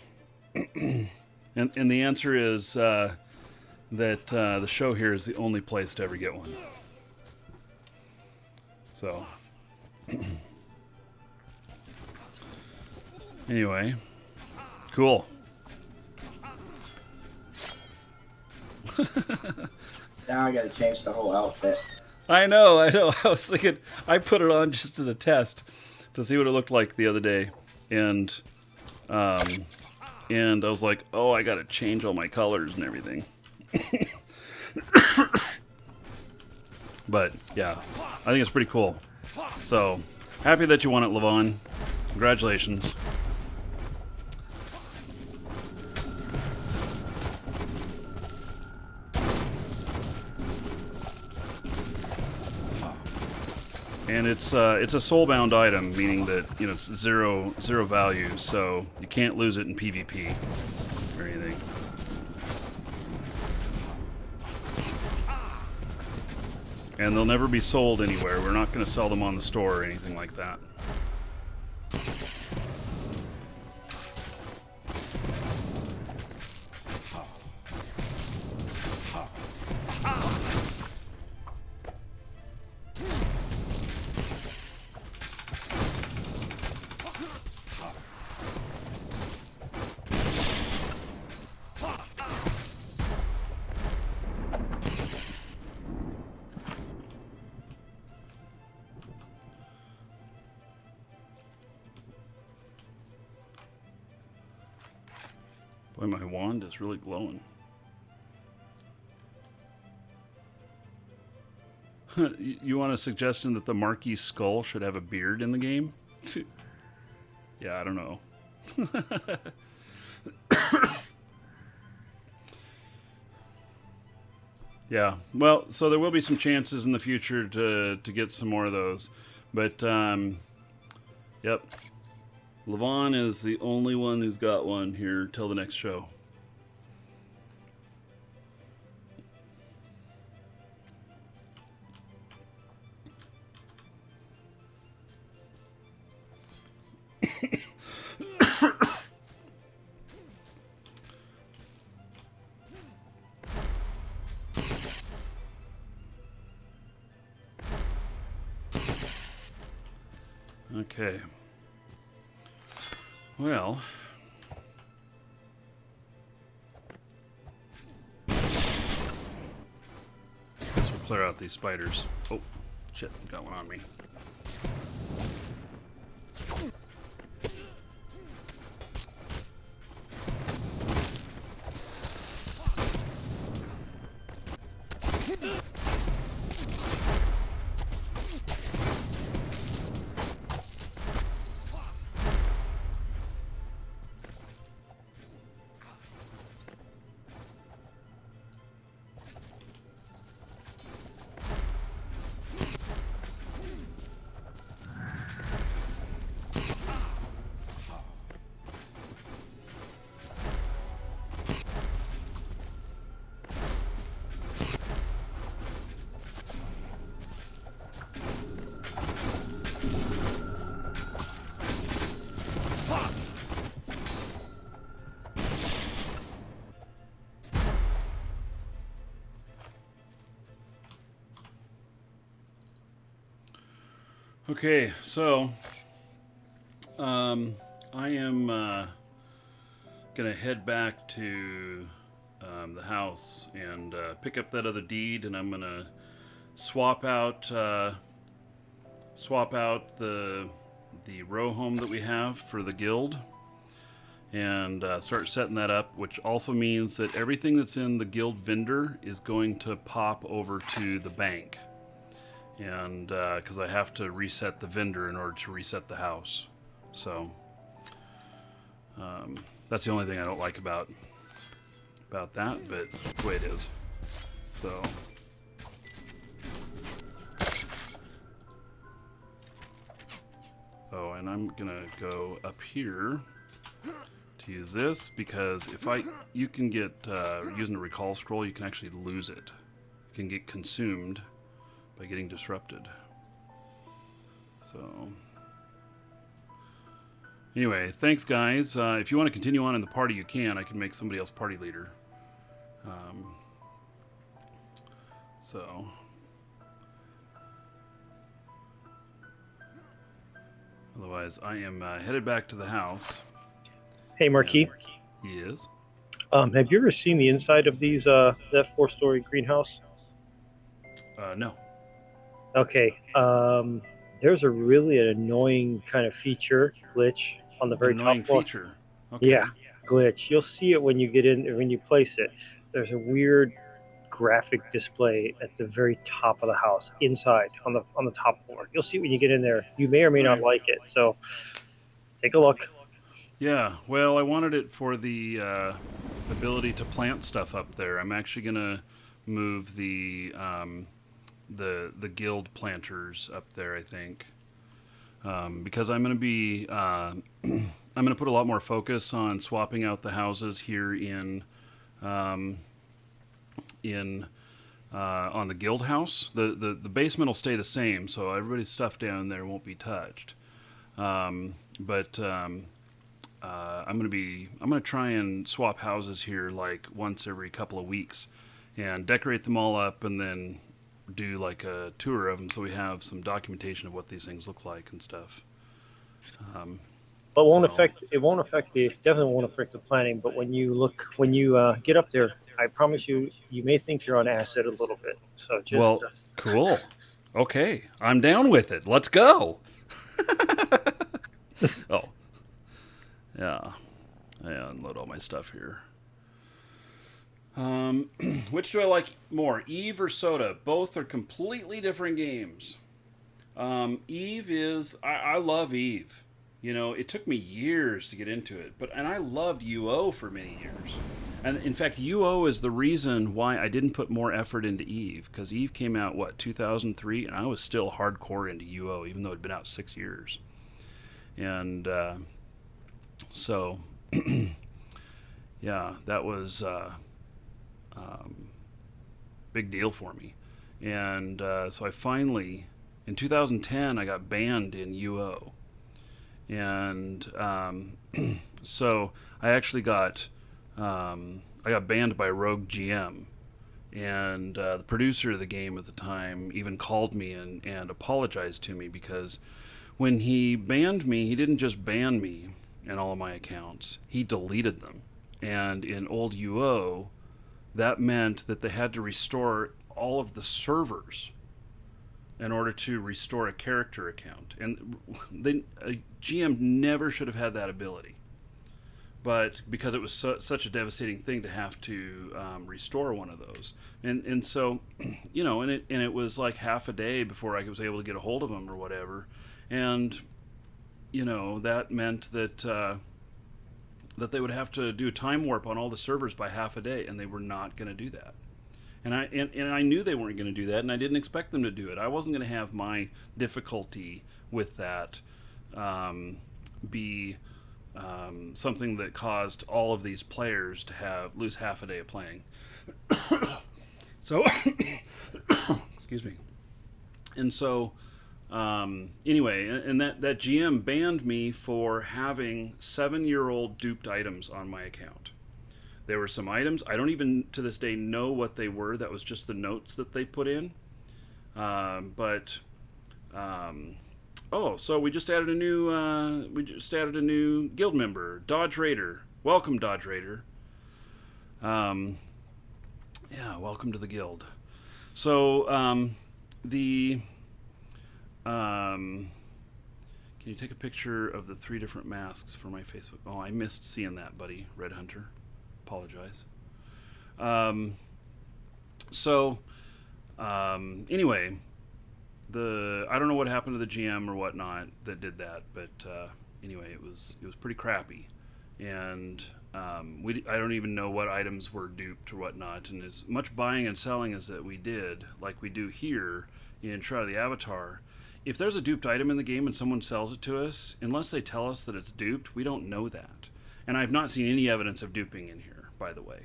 and the answer is that the show here is the only place to ever get one. So, anyway, cool. Now I got to change the whole outfit. I know. I was thinking, I put it on just as a test to see what it looked like the other day, and I was like, oh, I got to change all my colors and everything. But yeah, I think it's pretty cool. So happy that you won it, Levon. Congratulations. And it's a soulbound item, meaning that it's zero value, so you can't lose it in PvP or anything. And they'll never be sold anywhere. We're not going to sell them on the store or anything like that. Boy, my wand is really glowing. You want a suggestion that the Marquis skull should have a beard in the game? Yeah, I don't know. Yeah, well, so there will be some chances in the future to get some more of those. But, yep. Levon is the only one who's got one here till the next show. Okay. Well, guess we'll clear out these spiders. Oh, shit, got one on me. Okay, so I am gonna head back to the house and pick up that other deed, and I'm gonna swap out the row home that we have for the guild, and start setting that up. Which also means that everything that's in the guild vendor is going to pop over to the bank. And because I have to reset the vendor in order to reset the house. So that's the only thing I don't like about that, but it's the way it is. So oh, and I'm gonna go up here to use this, because if you can get using a recall scroll, you can actually lose it. You can get consumed by getting disrupted. So anyway, thanks guys. If you want to continue on in the party, you can. I can make somebody else party leader. So otherwise, I am headed back to the house. Hey, Marquis. Yes. Have you ever seen the inside of these that 4-story greenhouse? No. Okay. There's a really annoying kind of glitch on the very Annoying top floor. feature. Okay. Yeah, glitch. You'll see it when you get in, when you place it. There's a weird graphic display at the very top of the house, inside on the top floor. You'll see it when you get in there. You may or may not like it. So take a look. Yeah. Well, I wanted it for the ability to plant stuff up there. I'm actually gonna move the guild planters up there, I think, because I'm going to be I'm going to put a lot more focus on swapping out the houses here in on the guild house. The basement will stay the same, so everybody's stuff down there won't be touched. But I'm gonna try and swap houses here like once every couple of weeks, and decorate them all up, and then do like a tour of them so we have some documentation of what these things look like and stuff. But So- it won't affect definitely won't affect the planning. But when you get up there, I promise you, you may think you're on acid a little bit. So just Well, cool. Okay, I'm down with it. Let's go. Oh, yeah. I unload all my stuff here. Which do I like more, Eve or SotA? Both are completely different games. Eve is I love Eve. You know, it took me years to get into it, and I loved UO for many years. And in fact, UO is the reason why I didn't put more effort into Eve, because Eve came out 2003, and I was still hardcore into UO, even though it'd been out 6 years. And so, yeah, that was big deal for me. And so I finally, in 2010, I got banned in UO. And so I actually got banned by Rogue GM, and the producer of the game at the time even called me and apologized to me, because when he banned me, he didn't just ban me and all of my accounts, he deleted them. And in old UO, that meant that they had to restore all of the servers in order to restore a character account. And a GM never should have had that ability. But because it was such a devastating thing to have to restore one of those. And so, you know, and it was like half a day before I was able to get a hold of them or whatever. And, you know, that meant that that they would have to do a time warp on all the servers by half a day, and they were not going to do that. And I knew they weren't going to do that, and I didn't expect them to do it. I wasn't going to have my difficulty with that be something that caused all of these players to lose half a day of playing. So, excuse me. And so, anyway, and that GM banned me for having 7-year-old duped items on my account. There were some items, I don't even to this day know what they were. That was just the notes that they put in. So we just added a new guild member, Dodge Raider. Welcome, Dodge Raider. Yeah, welcome to the guild. So can you take a picture of the 3 different masks for my Facebook? Oh, I missed seeing that, buddy. Red Hunter. Apologize. Anyway, I don't know what happened to the GM or whatnot that did that, but anyway, it was pretty crappy, and I don't even know what items were duped or whatnot. And as much buying and selling as that we did, like we do here in Shroud of the Avatar, if there's a duped item in the game and someone sells it to us, unless they tell us that it's duped, we don't know that. And I've not seen any evidence of duping in here, by the way.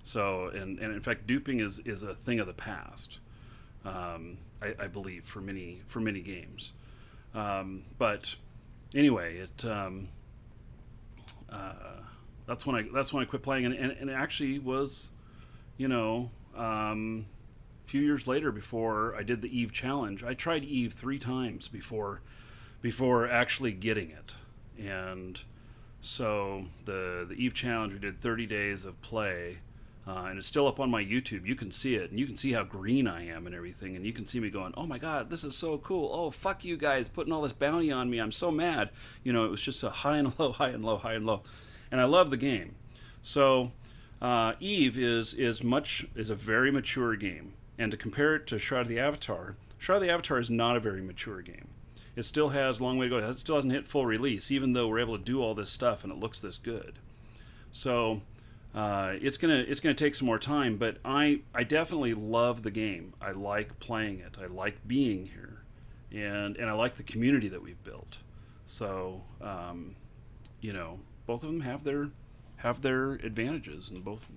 So, and in fact, duping is a thing of the past, I believe, for many games. But anyway, that's when I quit playing, and it actually was, you know, a few years later before I did the Eve challenge. I tried Eve 3 times before actually getting it, and so the Eve challenge, we did 30 days of play, and it's still up on my YouTube. You can see it, and you can see how green I am and everything, and you can see me going, oh my god, this is so cool. Oh, fuck you guys putting all this bounty on me. I'm so mad. You know, it was just a high and low, high and low, high and low. And I love the game. So Eve is a very mature game. And to compare it to Shroud of the Avatar is not a very mature game. It still has a long way to go. It still hasn't hit full release, even though we're able to do all this stuff and it looks this good. So it's gonna take some more time, but I definitely love the game. I like playing it. I like being here, and I like the community that we've built. So you know, both of them have their advantages, and both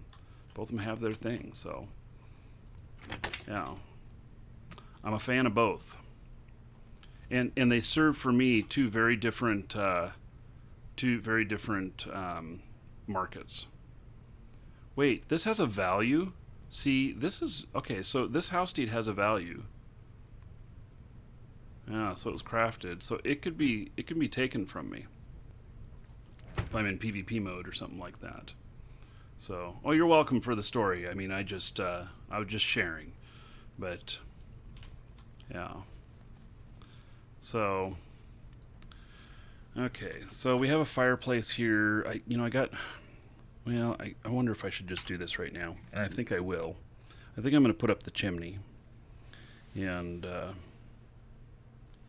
of them have their things. So Yeah. I'm a fan of both. And they serve for me two very different markets. Wait, this has a value? See, this is okay, so this house deed has a value. Yeah, so it was crafted. So it could be taken from me if I'm in PvP mode or something like that. So, oh, you're welcome for the story. I mean, I was just sharing. But yeah. So okay, so we have a fireplace here. I wonder if I should just do this right now. And I think I will. I think I'm going to put up the chimney. And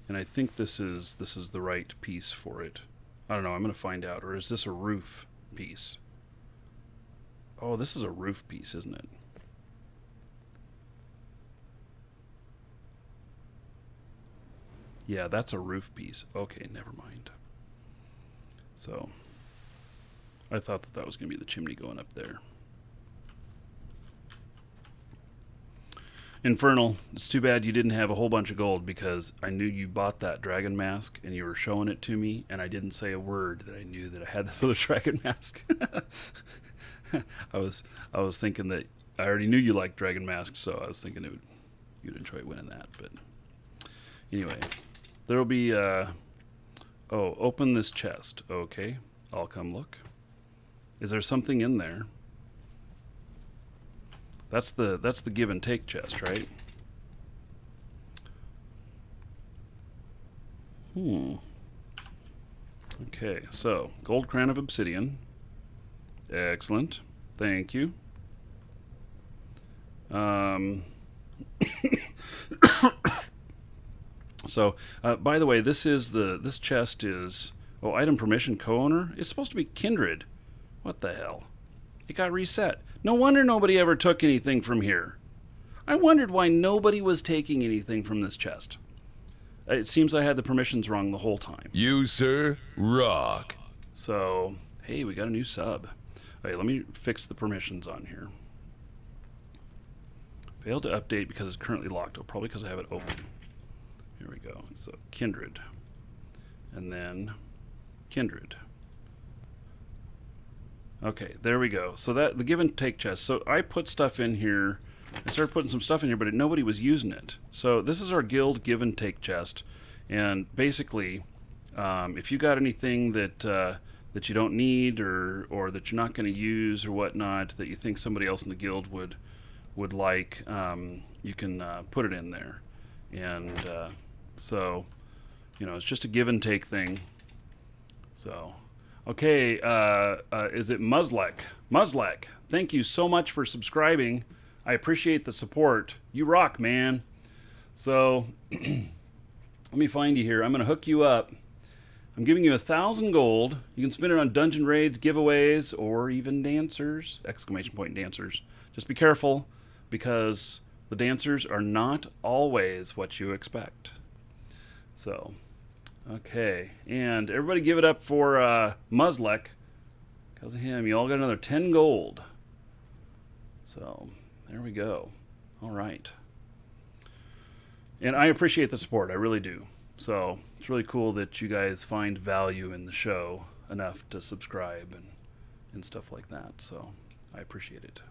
I think this is the right piece for it. I don't know, I'm going to find out. Or is this a roof piece? Oh, this is a roof piece, isn't it? Yeah, that's a roof piece. Okay, never mind. So, I thought that was going to be the chimney going up there. Infernal, it's too bad you didn't have a whole bunch of gold, because I knew you bought that dragon mask and you were showing it to me, and I didn't say a word that I knew that I had this other dragon mask. I was thinking that I already knew you liked dragon masks, so I was thinking you'd enjoy winning that. But anyway, there'll be open this chest. Okay, I'll come look. Is there something in there? That's the give and take chest, right? Okay, so gold crown of obsidian. Excellent. Thank you. So, by the way, this chest is item permission co-owner. It's supposed to be kindred. What the hell? It got reset. No wonder nobody ever took anything from here. I wondered why nobody was taking anything from this chest. It seems I had the permissions wrong the whole time. You, sir, rock. So, hey, we got a new sub. Okay, let me fix the permissions on here. Failed to update because it's currently locked. Oh, probably because I have it open. Here we go. So, kindred. And then kindred. Okay, there we go. So that the give and take chest. So I put stuff in here. I started putting some stuff in here, but nobody was using it. So this is our guild give and take chest. And basically, if you got anything that you don't need or that you're not going to use or whatnot that you think somebody else in the guild would like, you can put it in there. And so, it's just a give and take thing. So. Okay, is it Muslek? Muslek, thank you so much for subscribing. I appreciate the support. You rock, man. So, let me find you here. I'm going to hook you up. I'm giving you 1,000 gold. You can spend it on dungeon raids, giveaways, or even dancers. Exclamation point dancers. Just be careful, because the dancers are not always what you expect. So... okay, and everybody give it up for Muslek. Because of him, you all got another 10 gold. So, there we go. All right. And I appreciate the support, I really do. So, it's really cool that you guys find value in the show enough to subscribe and stuff like that. So, I appreciate it.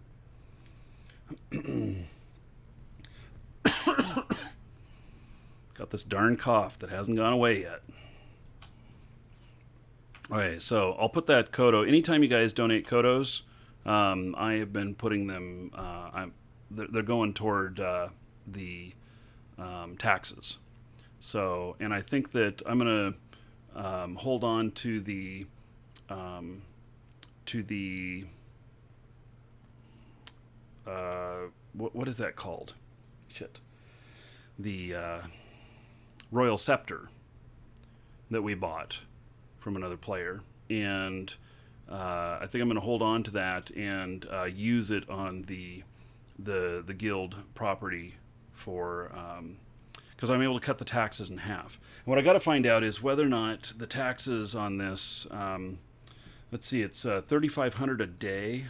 Got this darn cough that hasn't gone away yet. Okay, so I'll put that Kodo. Anytime you guys donate Kodos, I have been putting them. They're going toward the taxes. So, and I think that I'm gonna hold on to the what is that called? Shit. The Royal Scepter that we bought from another player, and I think I'm going to hold on to that and use it on the guild property for because I'm able to cut the taxes in half. And what I got to find out is whether or not the taxes on this, let's see, it's 3,500 a day,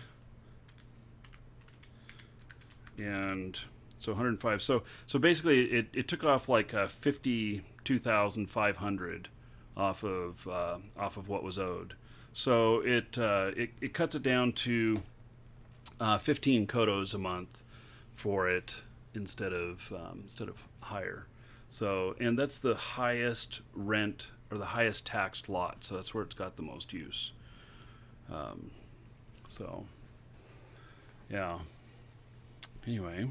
and So 105. So basically, it took off like 52,500 off of what was owed. So it cuts it down to 15 kodos a month for it instead of higher. So, and that's the highest rent or the highest taxed lot. So that's where it's got the most use. So yeah. Anyway.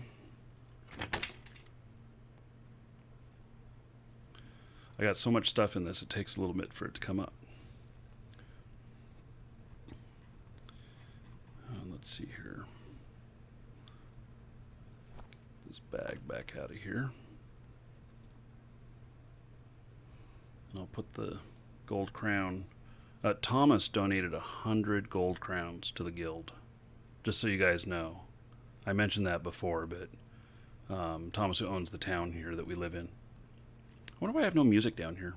I got so much stuff in this, it takes a little bit for it to come up. Let's see here. This bag back out of here. And I'll put the gold crown. Thomas donated 100 gold crowns to the guild. Just so you guys know. I mentioned that before, but Thomas, who owns the town here that we live in. I wonder why I have no music down here.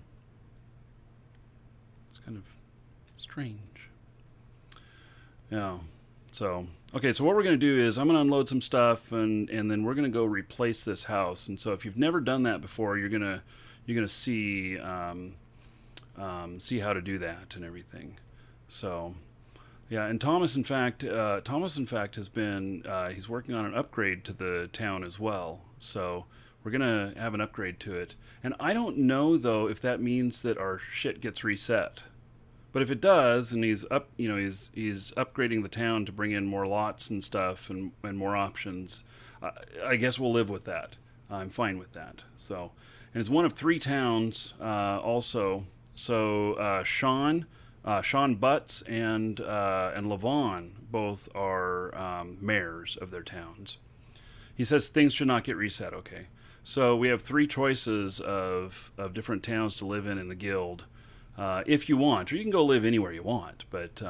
It's kind of strange. Yeah. So, okay, so what we're going to do is I'm going to unload some stuff and then we're going to go replace this house. And so if you've never done that before, you're going to see how to do that and everything. So, yeah, and Thomas in fact has been he's working on an upgrade to the town as well. So, we're going to have an upgrade to it. And I don't know though if that means that our shit gets reset. But if it does, and he's upgrading the town to bring in more lots and stuff and more options, I guess we'll live with that. I'm fine with that. So, and it's one of 3 towns also. So Sean Butts and Levon both are mayors of their towns. He says things should not get reset. Okay, so we have 3 choices of different towns to live in the guild. If you want, or you can go live anywhere you want, but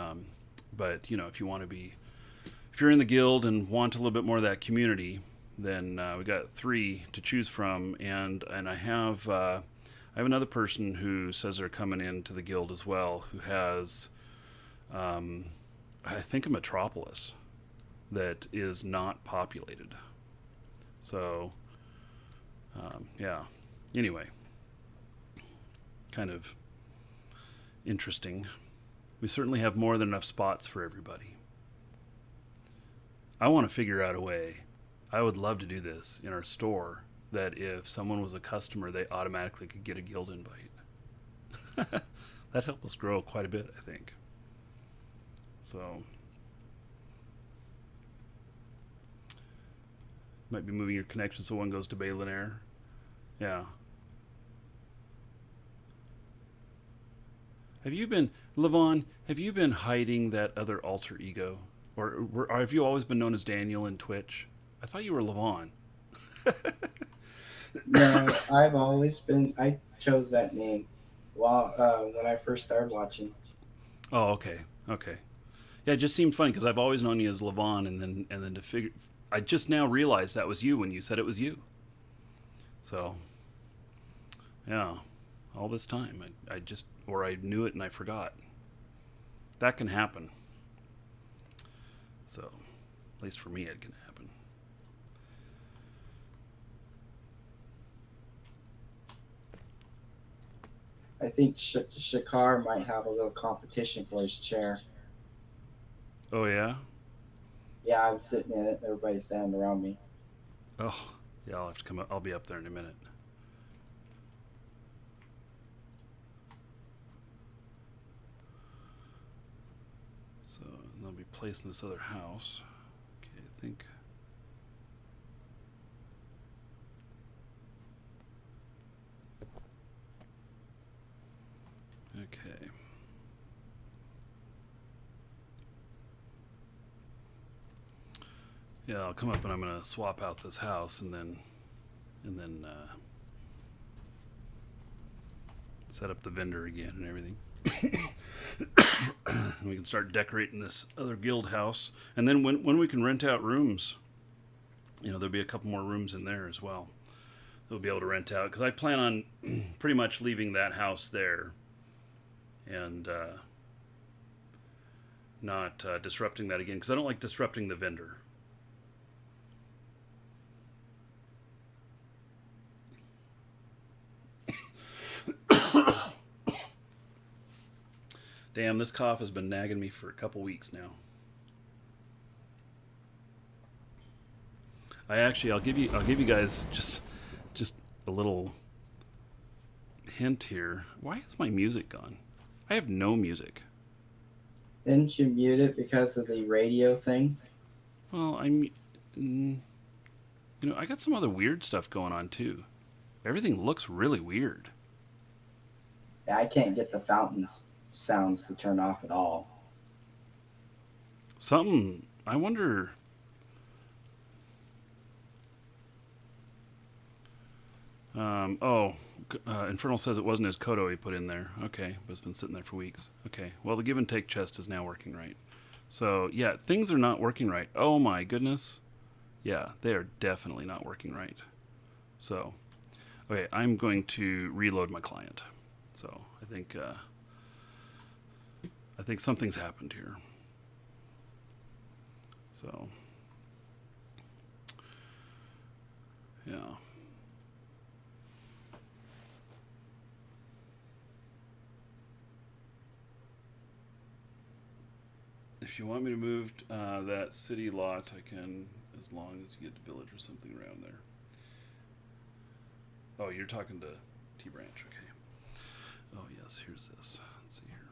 you know, if you're in the guild and want a little bit more of that community, then we got 3 to choose from, and I have another person who says they're coming into the guild as well, who has I think a metropolis that is not populated. So yeah. Anyway, kind of interesting. We certainly have more than enough spots for everybody. I want to figure out a way. I would love to do this in our store, that if someone was a customer, they automatically could get a guild invite. That'd help us grow quite a bit, I think. So, might be moving your connection so one goes to Balinair. Yeah. Levon, have you been hiding that other alter ego? Or have you always been known as Daniel in Twitch? I thought you were Levon. No, I've always been. I chose that name when I first started watching. Oh, okay. Yeah, it just seemed funny because I've always known you as Levon, and then to figure, I just now realized that was you when you said it was you. So, yeah, all this time I knew it and I forgot. That can happen. So, at least for me, it can happen. I think Shakar might have a little competition for his chair. Oh, yeah? Yeah, I'm sitting in it. Everybody's standing around me. Oh, yeah, I'll have to come up. I'll be up there in a minute. So, and I'll be placed in this other house. Okay, I think. Okay. Yeah, I'll come up and I'm gonna swap out this house and then set up the vendor again and everything. We can start decorating this other guild house, and then when we can rent out rooms, there'll be a couple more rooms in there as well. We'll be able to rent out, because I plan on pretty much leaving that house there and not disrupting that again, because I don't like disrupting the vendor. Damn, this cough has been nagging me for a couple weeks now. I'll give you guys just a little hint here. Why is my music gone? I have no music. Didn't you mute it because of the radio thing? Well, I got some other weird stuff going on too. Everything looks really weird. Yeah, I can't get the fountain sounds to turn off at all. I wonder. Infernal says it wasn't his Kodo he put in there. Okay, but it's been sitting there for weeks. Okay, well, the give and take chest is now working right. So, yeah, things are not working right. Oh my goodness. Yeah, they are definitely not working right. So, okay, I'm going to reload my client. So, I think something's happened here. So, yeah. If you want me to move that city lot, I can, as long as you get the village or something around there. Oh, you're talking to T-Branch, okay. Oh, yes, here's this. Let's see here.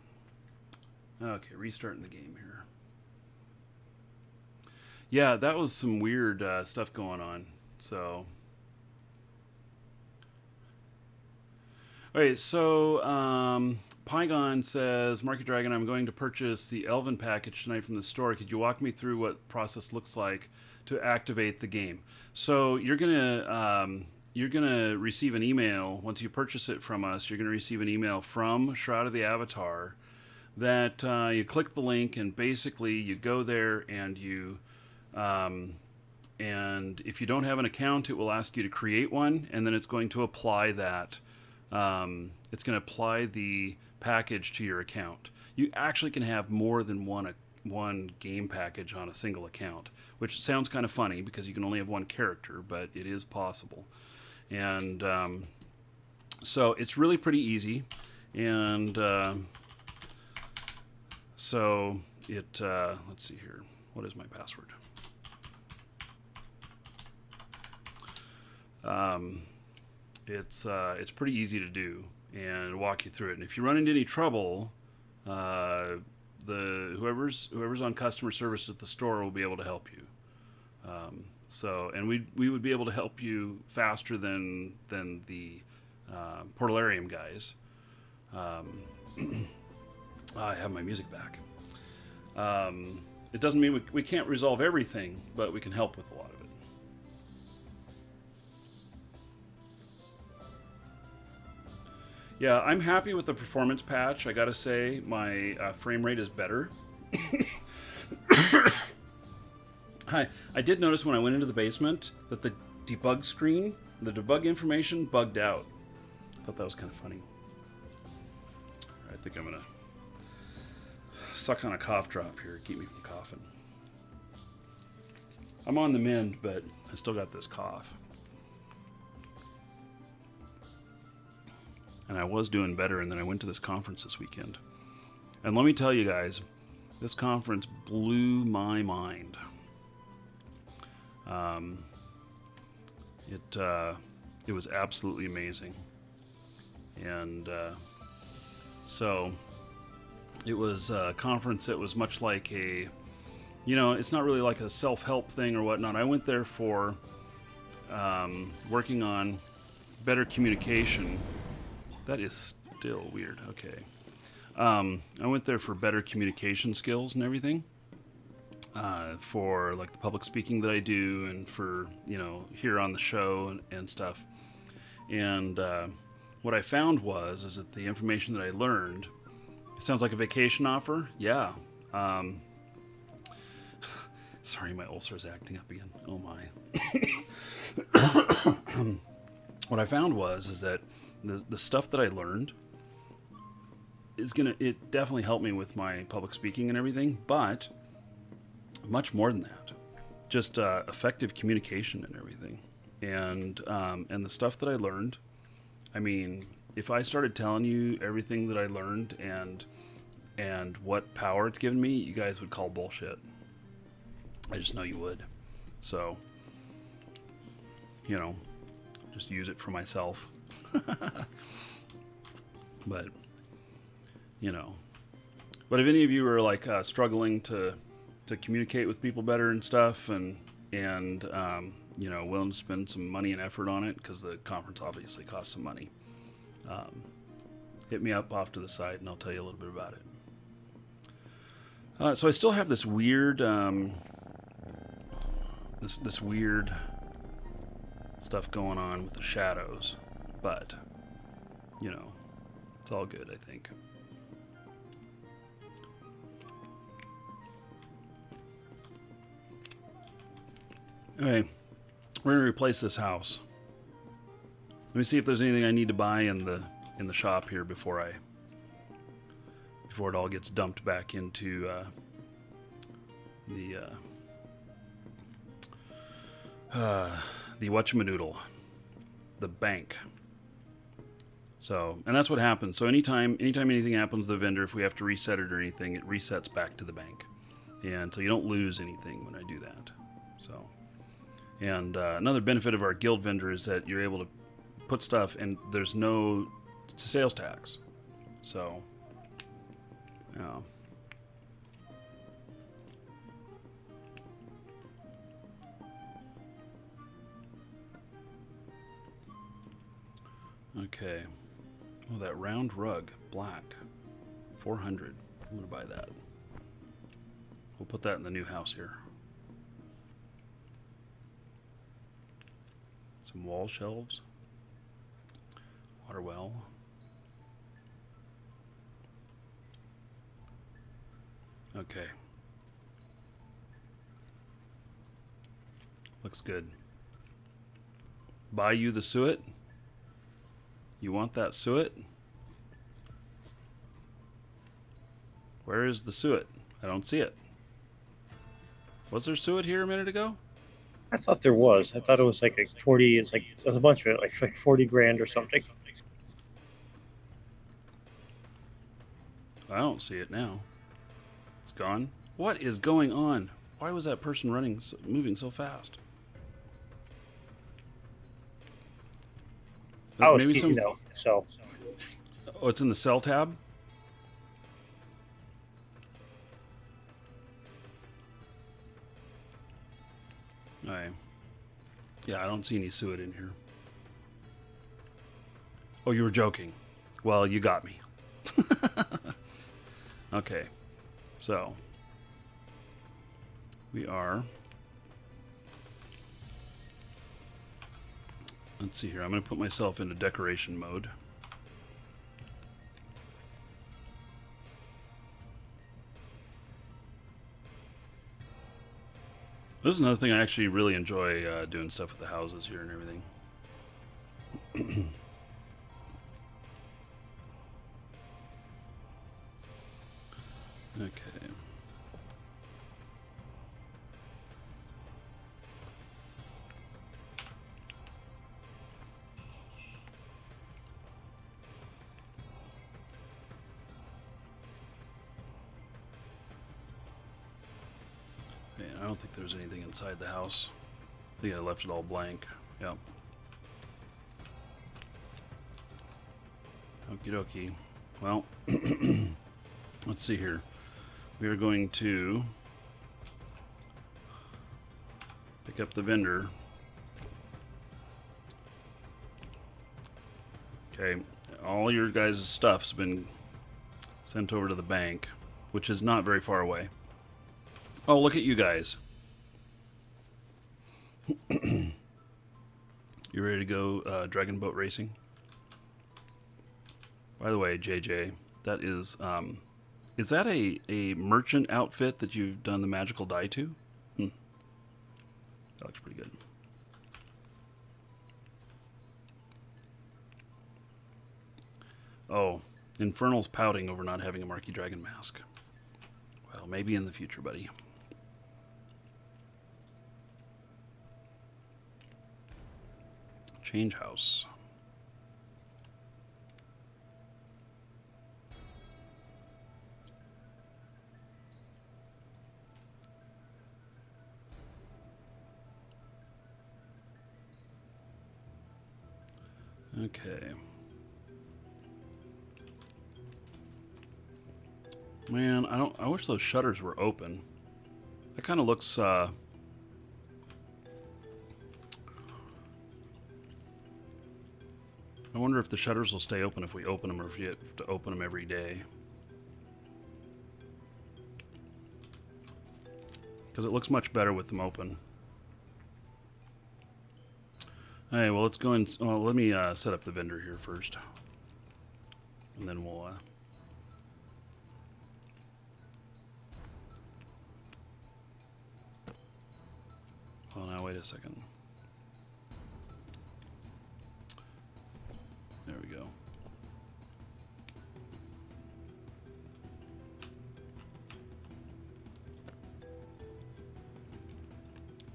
Okay, restarting the game here. Yeah, that was some weird stuff going on, so... Okay, so Pygon says, Market Dragon, I'm going to purchase the Elven package tonight from the store. Could you walk me through what process looks like to activate the game? So you're gonna receive an email once you purchase it from us. You're gonna receive an email from Shroud of the Avatar that you click the link and basically you go there and you and if you don't have an account, it will ask you to create one, and then it's going to apply that. It's going to apply the package to your account. You actually can have more than one game package on a single account, which sounds kind of funny because you can only have one character, but it is possible. And so it's really pretty easy. And so it, let's see here. What is my password? It's pretty easy to do and walk you through it. And if you run into any trouble, whoever's on customer service at the store will be able to help you. And we would be able to help you faster than the Portalarium guys. I have my music back. It doesn't mean we can't resolve everything, but we can help with a lot of it. Yeah, I'm happy with the performance patch. I gotta say, my frame rate is better. I did notice when I went into the basement that the debug screen, the debug information, bugged out. I thought that was kind of funny. I think I'm gonna suck on a cough drop here to keep me from coughing. I'm on the mend, but I still got this cough. And I was doing better, and then I went to this conference this weekend. And let me tell you guys, this conference blew my mind. It was absolutely amazing. And so it was a conference that was much like it's not really like a self-help thing or whatnot. I went there for working on better communication. That is still weird. Okay. I went there for better communication skills and everything. For like the public speaking that I do, and for here on the show and stuff. And what I found is that the information that I learned, it sounds like a vacation offer. Yeah. Sorry, my ulcer is acting up again. Oh my. What I found is that the stuff that I learned it definitely helped me with my public speaking and everything, but much more than that, just effective communication and everything. And the stuff that I learned, I mean, if I started telling you everything that I learned and what power it's given me, you guys would call bullshit. I just know you would. So, you know, just use it for myself. But, you know, but if any of you are like struggling to communicate with people better and stuff, and you know, willing to spend some money and effort on it, because the conference obviously costs some money, hit me up off to the side and I'll tell you a little bit about it. So I still have this weird this weird stuff going on with the shadows, but you know, it's all good, I think. Okay, we're gonna replace this house. Let me see if there's anything I need to buy in the shop here before it all gets dumped back into the whatchamadoodle, the bank. So, and that's what happens. So anytime anything happens to the vendor, if we have to reset it or anything, it resets back to the bank, and so you don't lose anything when I do that. So, and another benefit of our guild vendor is that you're able to put stuff and there's no sales tax. So, yeah. Okay. Oh, that round rug, black, 400. I'm gonna buy that. We'll put that in the new house here. Some wall shelves. Water well. Okay. Looks good. Buy you the suet? You want that suet? Where is the suet? I don't see it. Was there suet here a minute ago? I thought there was. I thought it was like 40. It's like there's a bunch of it, like 40 grand or something. I don't see it now. It's gone. What is going on? Why was that person moving so fast? Oh, it's easy though. So. Oh, it's in the sell tab? Alright. Yeah, I don't see any suet in here. Oh, you were joking. Well, you got me. Okay. So, we are... Let's see here. I'm going to put myself into decoration mode. This is another thing I actually really enjoy doing stuff with the houses here and everything. Okay. I don't think there's anything inside the house. I think I left it all blank. Yep. Okie dokie. Well, let's see here. We are going to pick up the vendor. Okay, all your guys' stuff's been sent over to the bank, which is not very far away. Oh, look at you guys. You ready to go dragon boat racing? By the way, JJ, that is that a merchant outfit that you've done the magical dye to? That looks pretty good. Oh, Infernal's pouting over not having a Marquee Dragon mask. Well, maybe in the future, buddy. Change house. Okay. Man, I wish those shutters were open. That kind of looks I wonder if the shutters will stay open if we open them, or if you have to open them every day. Because it looks much better with them open. Hey, well, let's go and let me set up the vendor here first, and then we'll. Oh, now wait a second. There we go.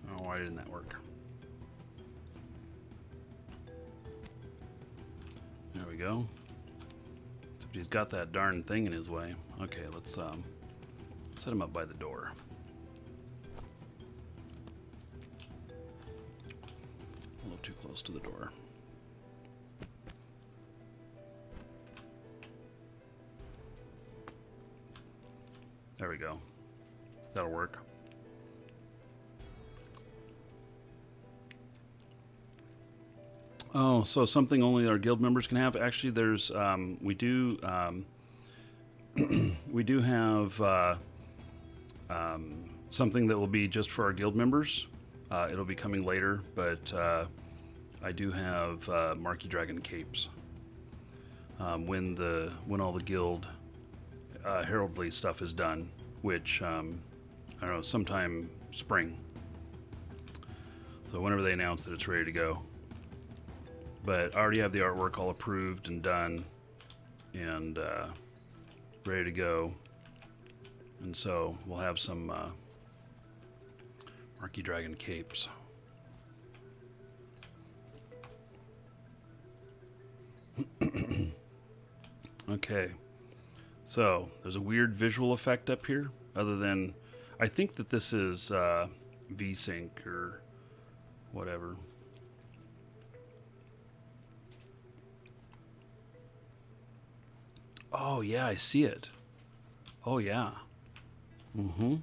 Oh, why didn't that work? There we go. Except he's got that darn thing in his way. Okay, let's set him up by the door. A little too close to the door. There we go. That'll work. Oh, so something only our guild members can have. Actually, there's we do we do have something that will be just for our guild members. It'll be coming later, but I do have Marquee Dragon capes. When all the guild heraldry stuff is done, which I don't know, sometime spring. So whenever they announce that it's ready to go. But I already have the artwork all approved and done and ready to go. And so we'll have some Marquee Dragon capes. Okay. So there's a weird visual effect up here, other than I think that this is VSync or whatever. Oh, yeah, I see it. Oh, yeah. Mm-hmm.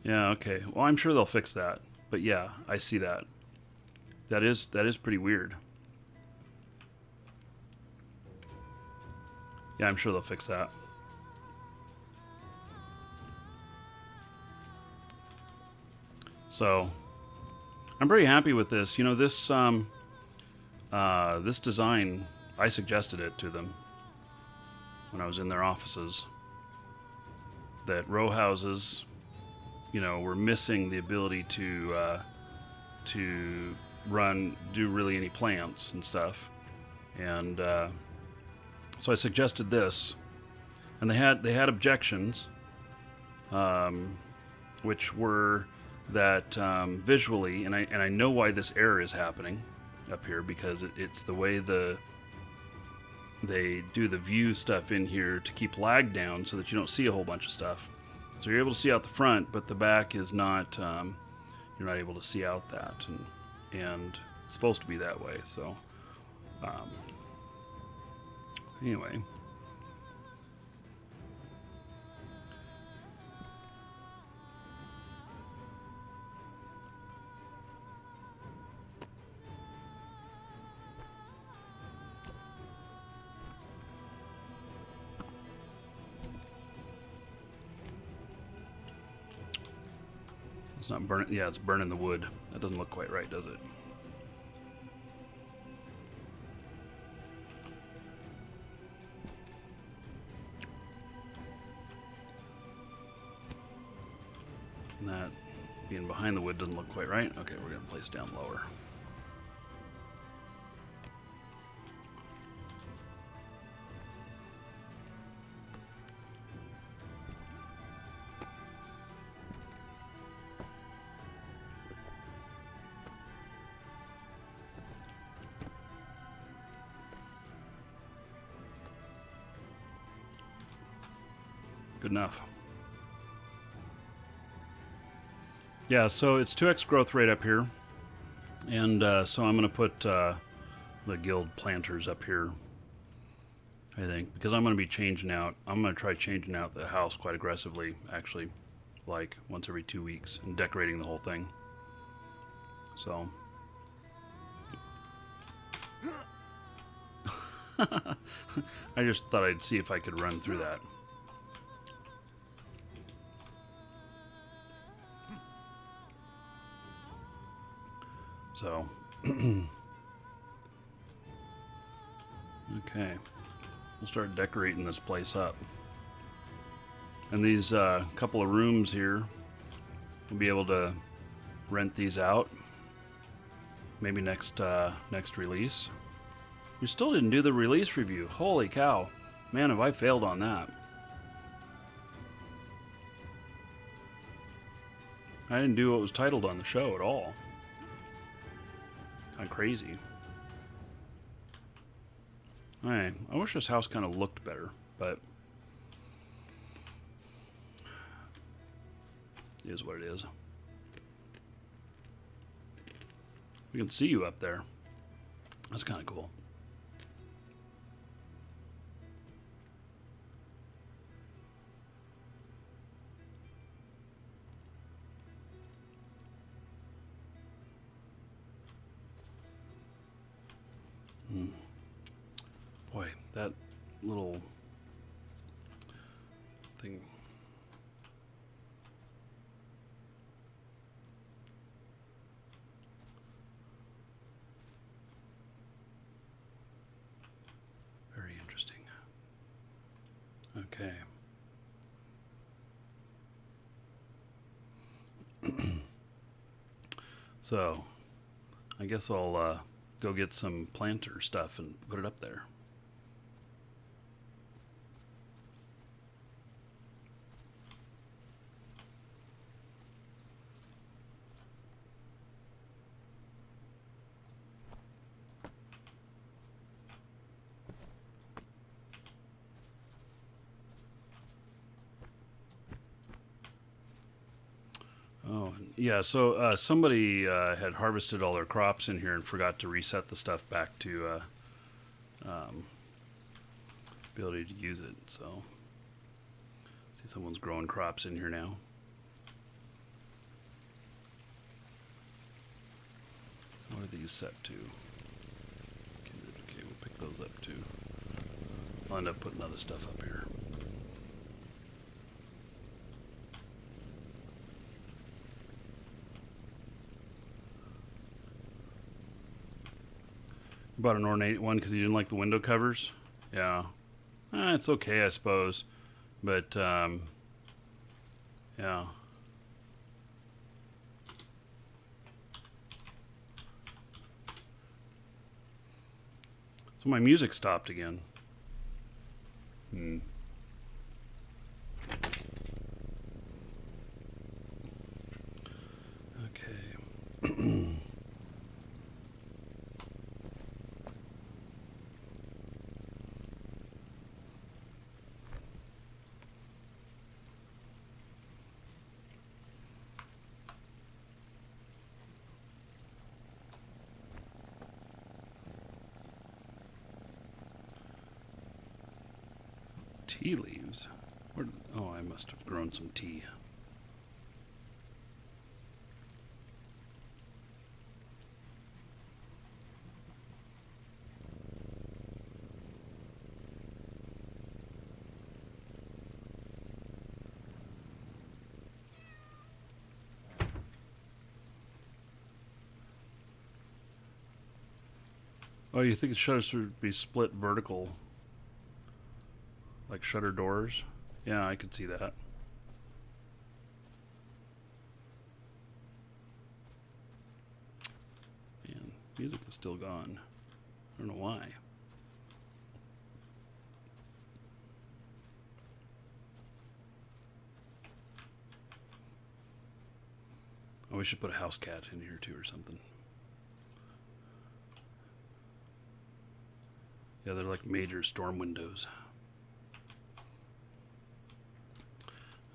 Yeah, okay. Well, I'm sure they'll fix that. But yeah, I see that. That is pretty weird. Yeah, I'm sure they'll fix that. So, I'm pretty happy with this. You know, this this design, I suggested it to them when I was in their offices, that row houses, you know, were missing the ability to do really any plants and stuff, and so I suggested this, and they had objections, which were that visually, and I know why this error is happening up here, because it's the way they do the view stuff in here to keep lag down so that you don't see a whole bunch of stuff. So you're able to see out the front, but the back is not. You're not able to see out that, and it's supposed to be that way. So anyway. It's not burning. Yeah, it's burning the wood. That doesn't look quite right, does it? And that being behind the wood doesn't look quite right. Okay, we're going to place down lower. Good enough. Yeah, so it's 2x growth rate up here. And so I'm going to put the guild planters up here, I think, because I'm going to be changing out. I'm going to try changing out the house quite aggressively, actually, like once every 2 weeks, and decorating the whole thing. So. I just thought I'd see if I could run through that. So, okay, we'll start decorating this place up. And these couple of rooms here, we'll be able to rent these out. Maybe next release. We still didn't do the release review. Holy cow. Man, have I failed on that. I didn't do what was titled on the show at all. Kind of crazy. Alright, I wish this house kind of looked better, but it is what it is. We can see you up there. That's kind of cool. Boy, that little thing. Very interesting. Okay. So, I guess I'll go get some planter stuff and put it up there. Oh, yeah, so somebody had harvested all their crops in here and forgot to reset the stuff back to ability to use it, so see someone's growing crops in here now. What are these set to? Okay, we'll pick those up too. I'll end up putting other stuff up here. Bought an ornate one because he didn't like the window covers. Yeah. It's okay, I suppose. But, yeah. So my music stopped again. Okay. Tea leaves? Oh, I must have grown some tea. Oh, you think the shutters should be split vertical? Like shutter doors? Yeah, I could see that. Man, music is still gone. I don't know why. Oh, we should put a house cat in here too or something. Yeah, they're like major storm windows.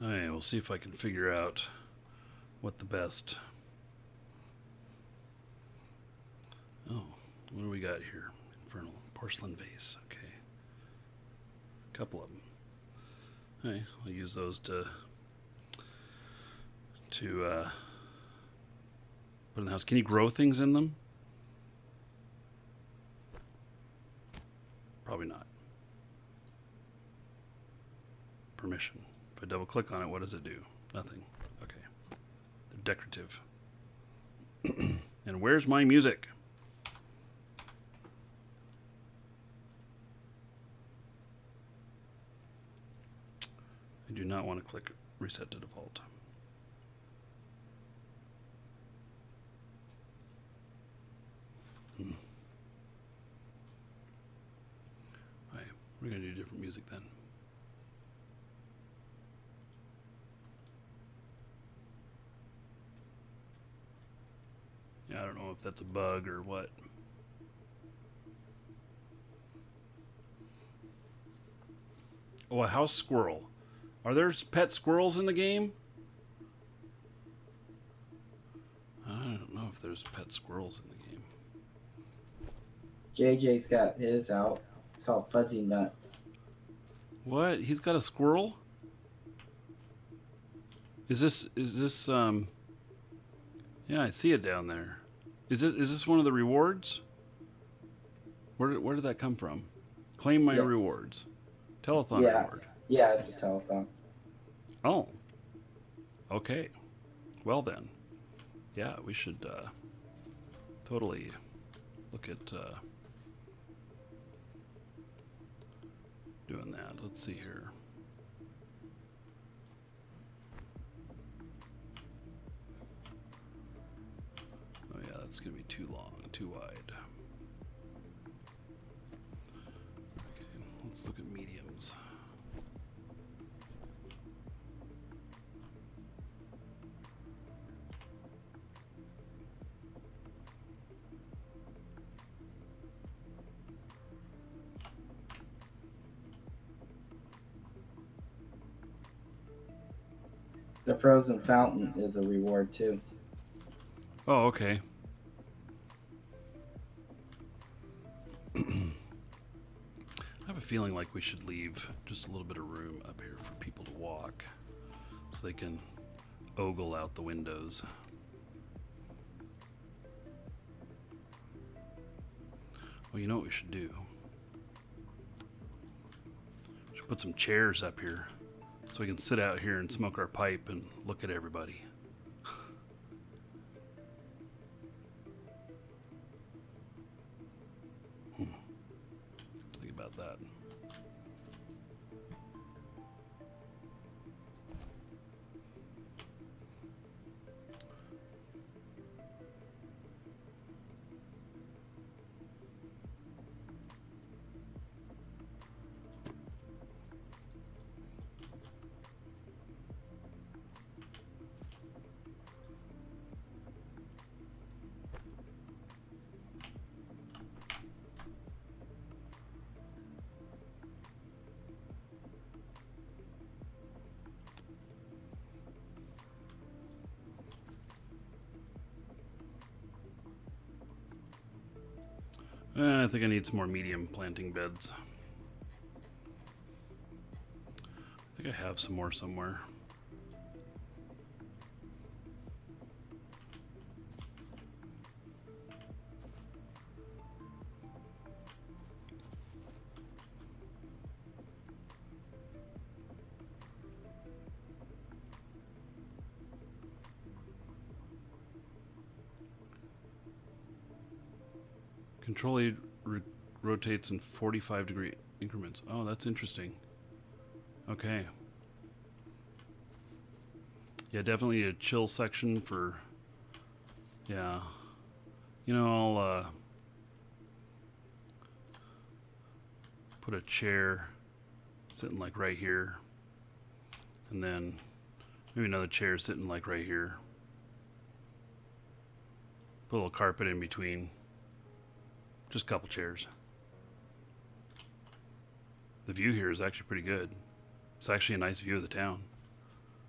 Alright, we'll see if I can figure out what the best. Oh, what do we got here? Infernal porcelain vase. Okay, a couple of them. Okay, I'll use those to put in the house. Can you grow things in them? Probably not. Permission. If I double click on it, what does it do? Nothing. Okay. They're decorative. And where's my music? I do not want to click reset to default. Alright, we're going to do different music then. Yeah, I don't know if that's a bug or what. Oh, a house squirrel. Are there pet squirrels in the game? I don't know if there's pet squirrels in the game. JJ's got his out. It's called Fuzzy Nuts. What? He's got a squirrel? Is this yeah, I see it down there. Is this one of the rewards? Where did that come from? Claim my rewards. Telethon reward. Yeah, it's a telethon. Oh. Okay. Well then. Yeah, we should totally look at doing that. Let's see here. Oh yeah, that's gonna be too long, too wide. Okay, let's look at mediums. The frozen fountain is a reward too. Oh, okay. I have a feeling like we should leave just a little bit of room up here for people to walk so they can ogle out the windows. Well, you know what we should do? We should put some chairs up here so we can sit out here and smoke our pipe and look at everybody. Think about that. I think I need some more medium planting beds. I think I have some more somewhere. Control aid rotates in 45-degree increments. Oh, that's interesting. Okay. Yeah, definitely a chill section for... Yeah. You know, I'll put a chair sitting like right here. And then maybe another chair sitting like right here. Put a little carpet in between. Just a couple chairs. The view here is actually pretty good. It's actually a nice view of the town.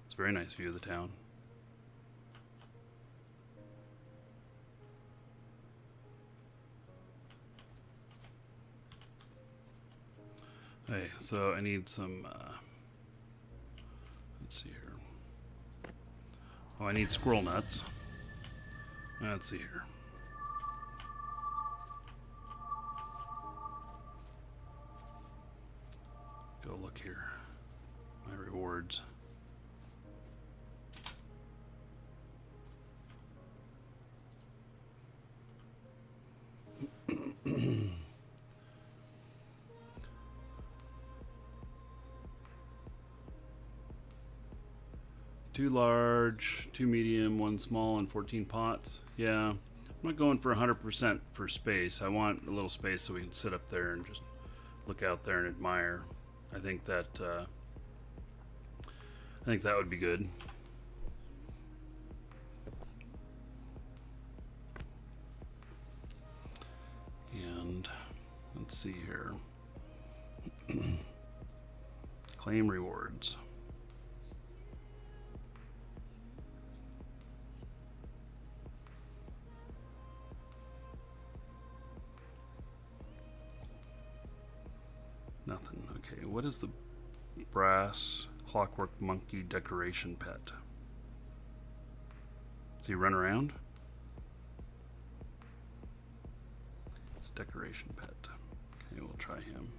It's a very nice view of the town. Hey, so I need some, let's see here. Oh, I need squirrel nuts. Let's see here. Go look here. My rewards. Two large, two medium, one small, and 14 pots. Yeah, I'm not going for 100% for space. I want a little space so we can sit up there and just look out there and admire. I think that would be good. And let's see here. Claim rewards. Nothing. Okay, what is the brass clockwork monkey decoration pet? Does he run around? It's a decoration pet. Okay, we'll try him.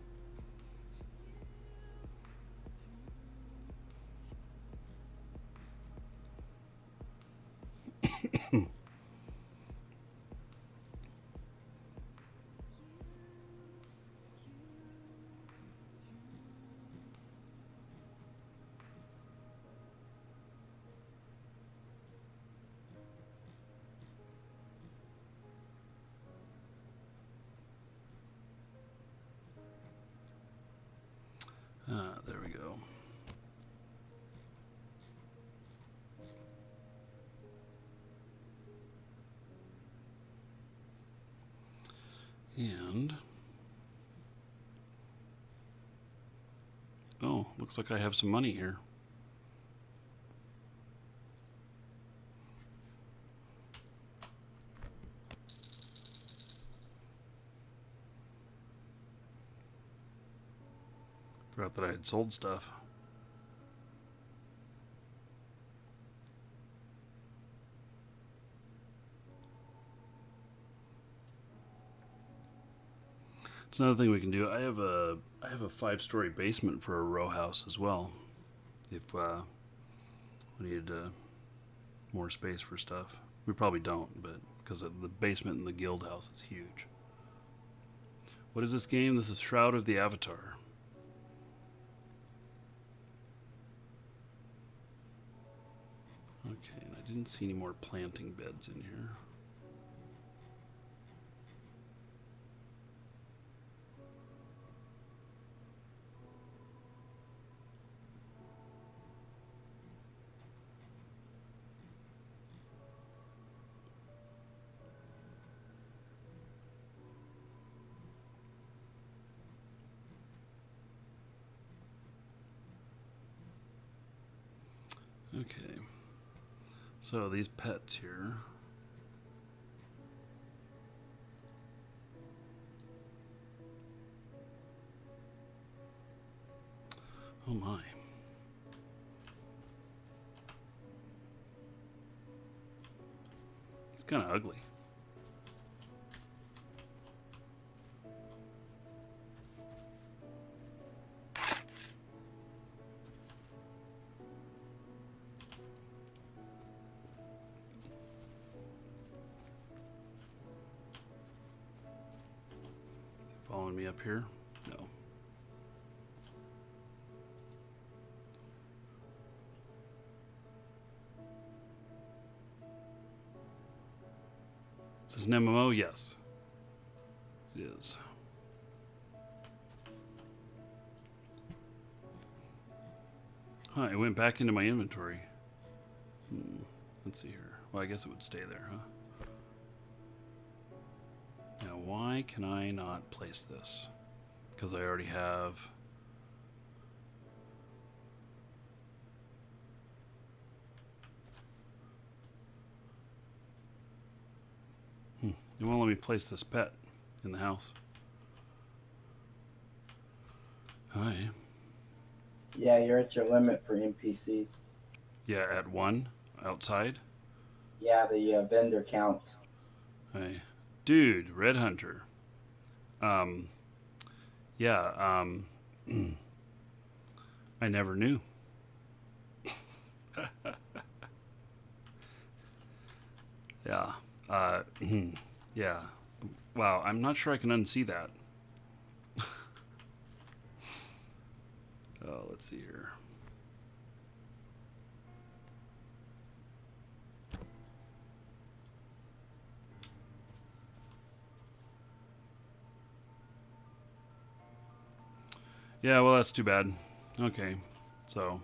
There we go. And oh, looks like I have some money here. Forgot that I had sold stuff. It's another thing we can do. I have a 5-story basement for a row house as well. If we needed more space for stuff, we probably don't, but because the basement in the guild house is huge. What is this game? This is Shroud of the Avatar. Okay, and I didn't see any more planting beds in here. Okay. So these pets here. Oh my. He's kind of ugly. Following me up here? No. Is this an MMO? Yes. It is. Huh, it went back into my inventory. Let's see here. Well, I guess it would stay there, huh? Now, why can I not place this? Because I already have... It won't let me place this pet in the house. Hi. Yeah, you're at your limit for NPCs. Yeah, at 1 outside. Yeah, the vendor counts. Hi. Dude, Red Hunter. Um, yeah, I never knew. Yeah. Yeah. Wow, I'm not sure I can unsee that. Oh, let's see here. Yeah, well, that's too bad. Okay, so.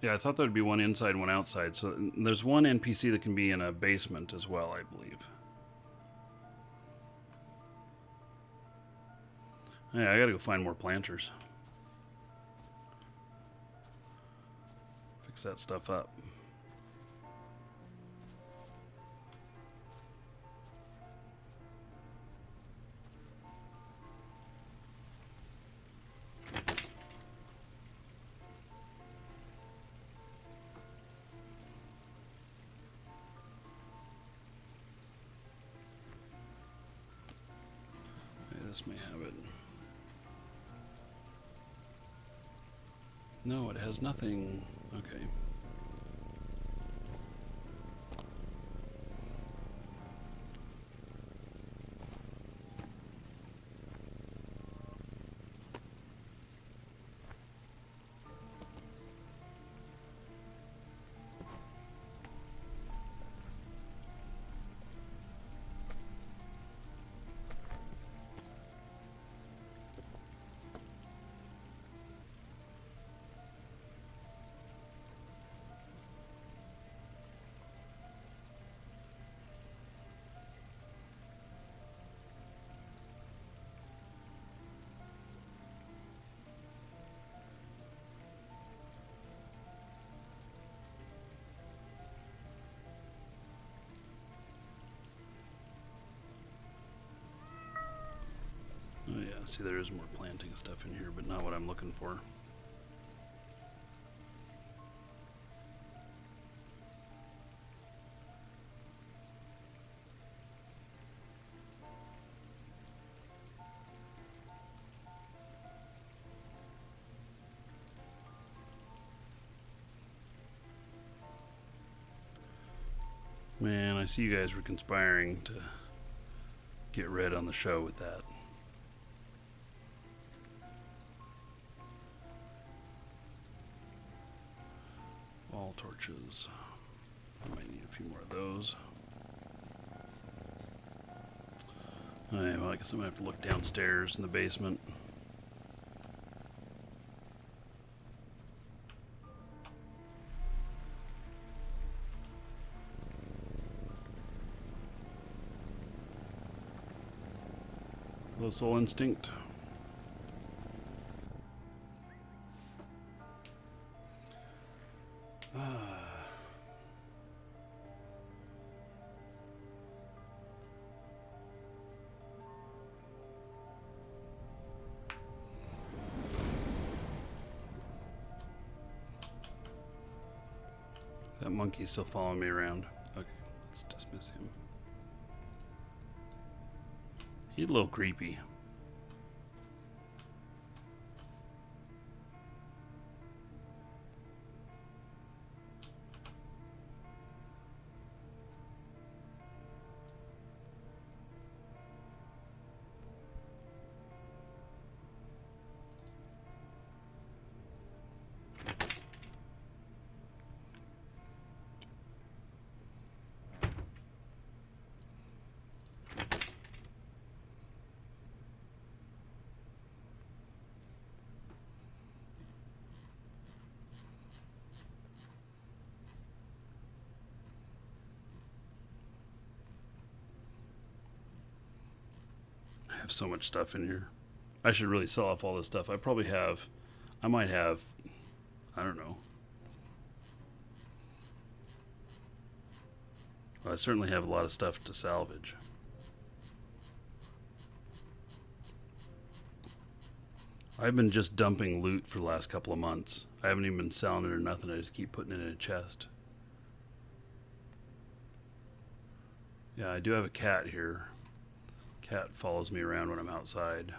Yeah, I thought there'd be one inside, one outside. So there's one NPC that can be in a basement as well, I believe. Yeah, I gotta go find more planters. Fix that stuff up. Okay, this may have it. No, it has nothing. Okay. Oh yeah, see there is more planting stuff in here, but not what I'm looking for. Man, I see you guys were conspiring to get red on the show with that. Wall torches. I might need a few more of those. Alright, well, I guess I'm gonna have to look downstairs in the basement. Hello, Soul Instinct. That monkey's still following me around. Okay, let's dismiss him. He's a little creepy. I have so much stuff in here. I should really sell off all this stuff. I might have, I don't know. Well, I certainly have a lot of stuff to salvage. I've been just dumping loot for the last couple of months. I haven't even been selling it or nothing. I just keep putting it in a chest. Yeah, I do have a cat here. Cat follows me around when I'm outside.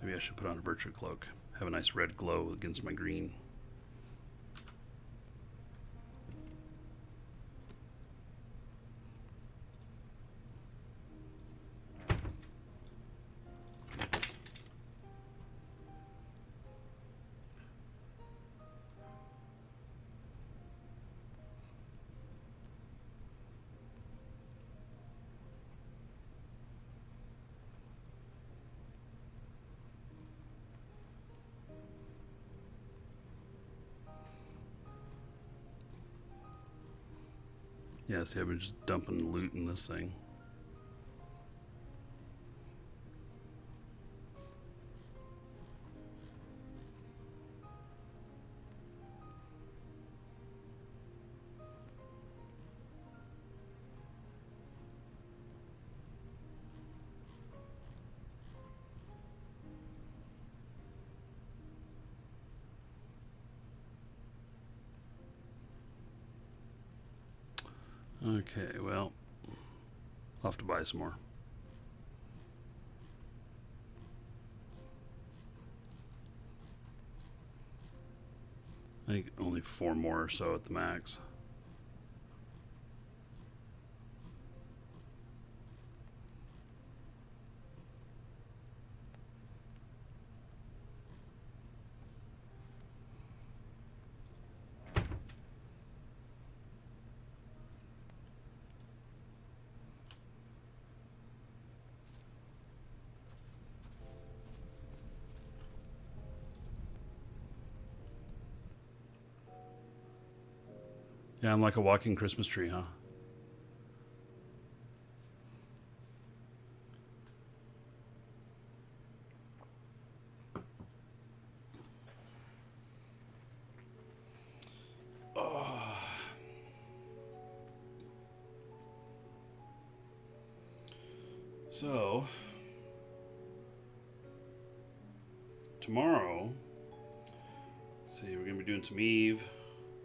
Maybe I should put on a virtue cloak. Have a nice red glow against my green. Yeah, see, I've been just dumping loot in this thing. Okay, well, I'll have to buy some more. I think only 4 more or so at the max. Yeah, I'm like a walking Christmas tree, huh? Oh. So, tomorrow, let's see, we're going to be doing some Eve,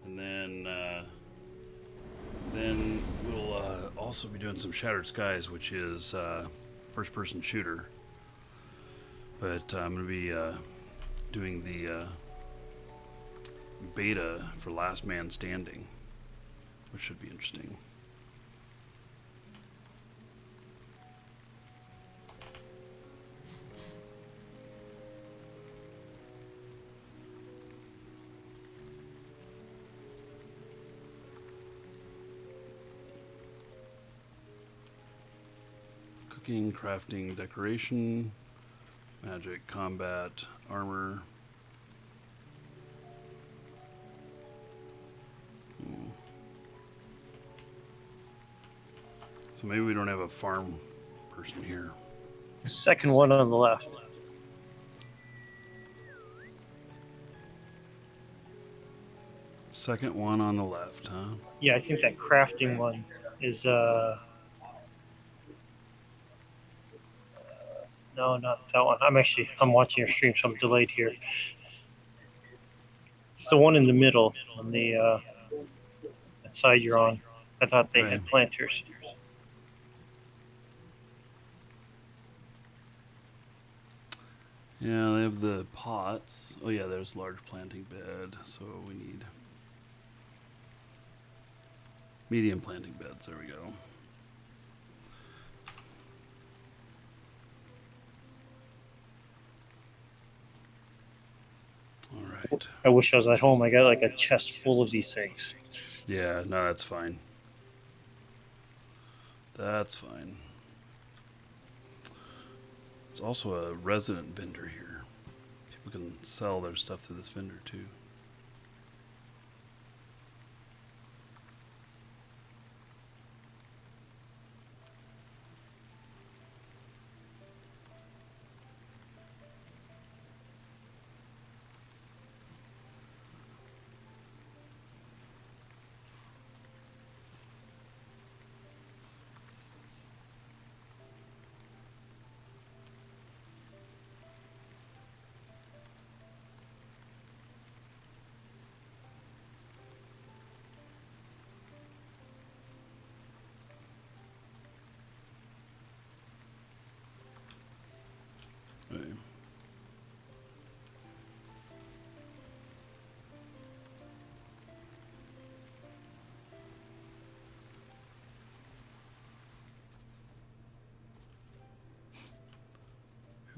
and then we'll also be doing some Shattered Skies, which is first-person shooter. But I'm going to be doing the beta for Last Man Standing, which should be interesting. Cooking, crafting, decoration, magic, combat, armor. So maybe we don't have a farm person here. The second one on the left. Second one on the left, huh? Yeah, I think that crafting one is no, not that one. I'm watching your stream, so I'm delayed here. It's the one in the middle on the that side you're on. I thought they had planters. Yeah, they have the pots. Oh yeah, there's large planting bed, so we need medium planting beds. There we go. All right. I wish I was at home. I got like a chest full of these things. Yeah, no, that's fine. That's fine. It's also a resident vendor here. People can sell their stuff through this vendor too.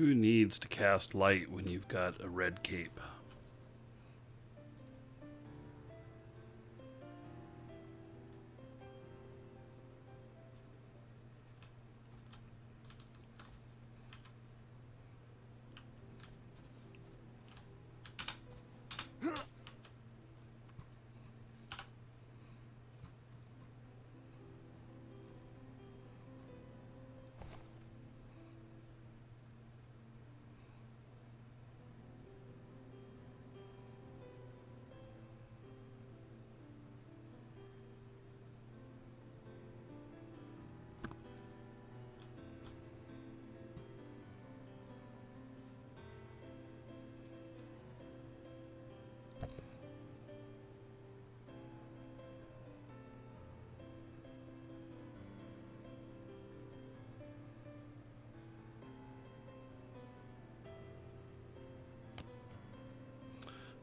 Who needs to cast light when you've got a red cape?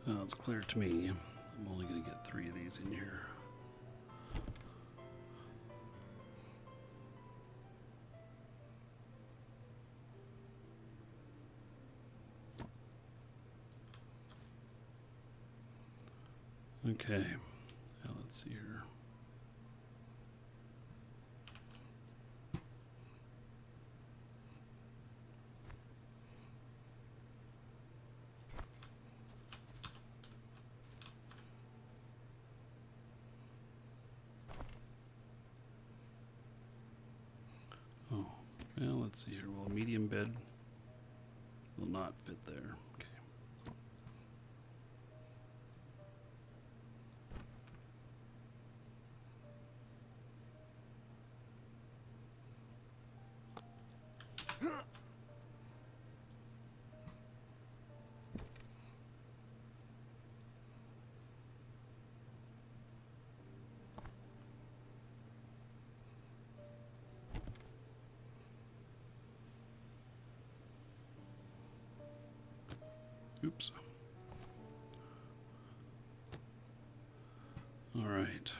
Oh, it's clear to me. I'm only going to get 3 of these in here. Okay. Now let's see here. Oh, well, let's see here. Well, a medium bed will not fit there. Okay. Oops. All right.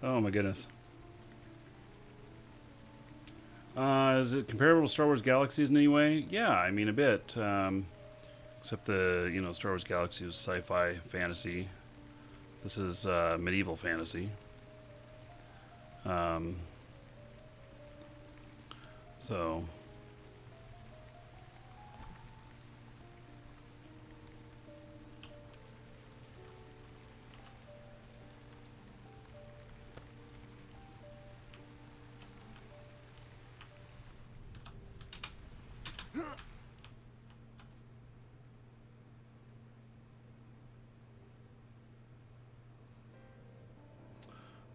Oh my goodness. Is it comparable to Star Wars Galaxies in any way? Yeah, I mean a bit. Except Star Wars Galaxy was sci-fi fantasy. This is medieval fantasy. So.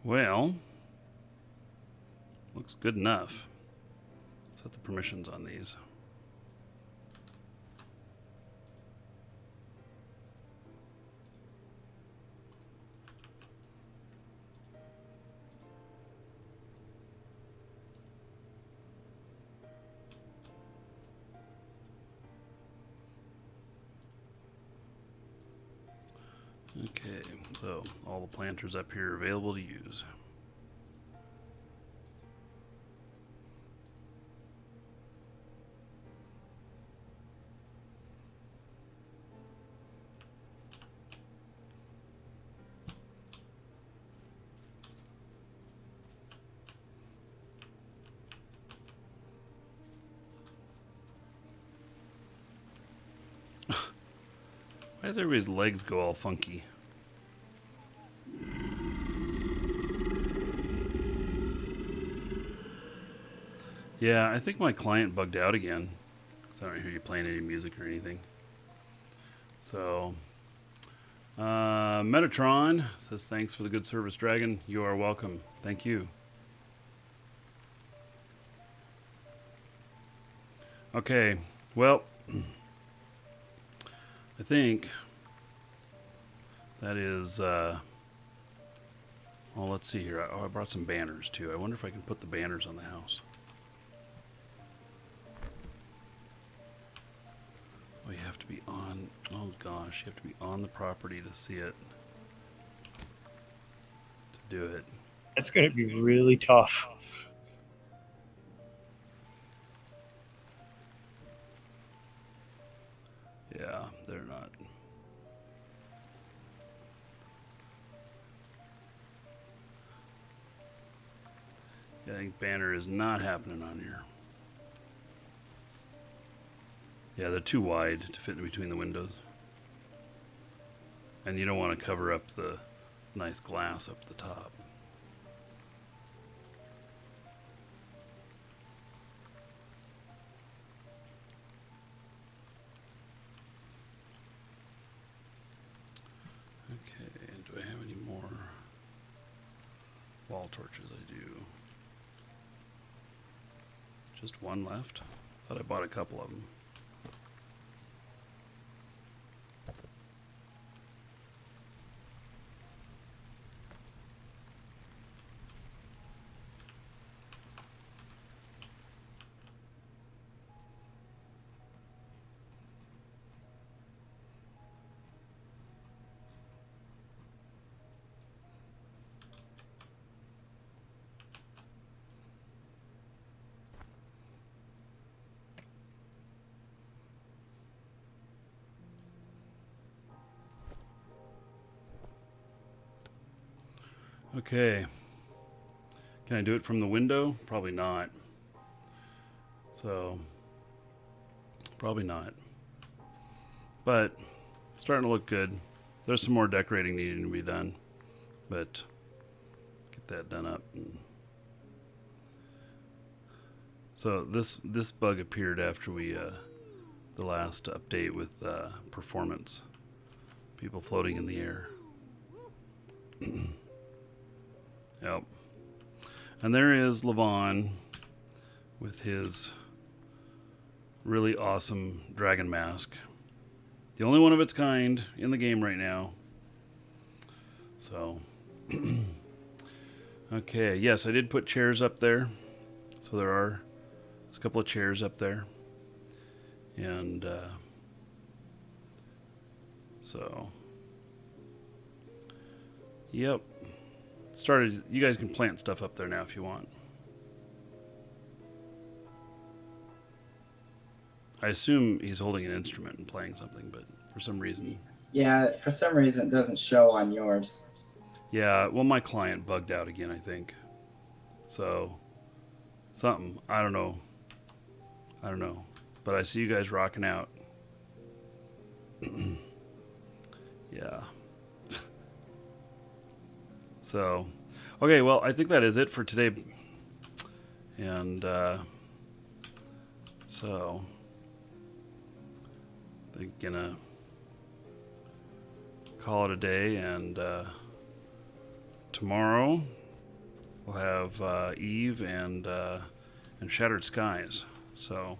Well, looks good enough. Set the permissions on these. Okay, so all the planters up here are available to use. Why does everybody's legs go all funky? Yeah, I think my client bugged out again. So I don't hear you playing any music or anything. So, Metatron says, thanks for the good service, Dragon. You are welcome. Thank you. Okay, well, I think that is, well, let's see here. Oh, I brought some banners too. I wonder if I can put the banners on the house. Oh, you have to be on, oh gosh, you have to be on the property to see it, to do it. That's going to be really tough. Yeah, they're not. Yeah, I think banner is not happening on here. Yeah, they're too wide to fit in between the windows. And you don't want to cover up the nice glass up the top. Okay, and do I have any more wall torches? I do. Just one left? Thought I bought a couple of them. Okay. Can I do it from the window? Probably not. So, probably not. But, it's starting to look good. There's some more decorating needing to be done. But, get that done up. So, this bug appeared after we, the last update with performance. People floating in the air. Yep. And there is Levon with his really awesome dragon mask. The only one of its kind in the game right now. So, okay, yes, I did put chairs up there. So there's a couple of chairs up there. And so, yep. Started. You guys can plant stuff up there now if you want. I assume he's holding an instrument and playing something, but for some reason. Yeah, for some reason it doesn't show on yours. Yeah, well, my client bugged out again, I think. So, something. I don't know. But I see you guys rocking out. Yeah. So, okay, well, I think that is it for today. And, so, they're gonna call it a day, and, tomorrow we'll have, Eve and Shattered Skies. So,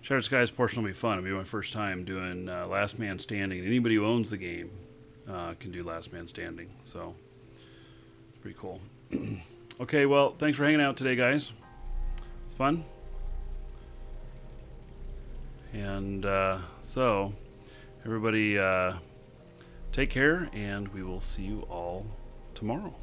Shattered Skies portion will be fun. It'll be my first time doing, Last Man Standing. Anybody who owns the game, can do Last Man Standing, so pretty cool. Okay, well, thanks for hanging out today, guys. It's fun. And so, everybody take care, and we will see you all tomorrow.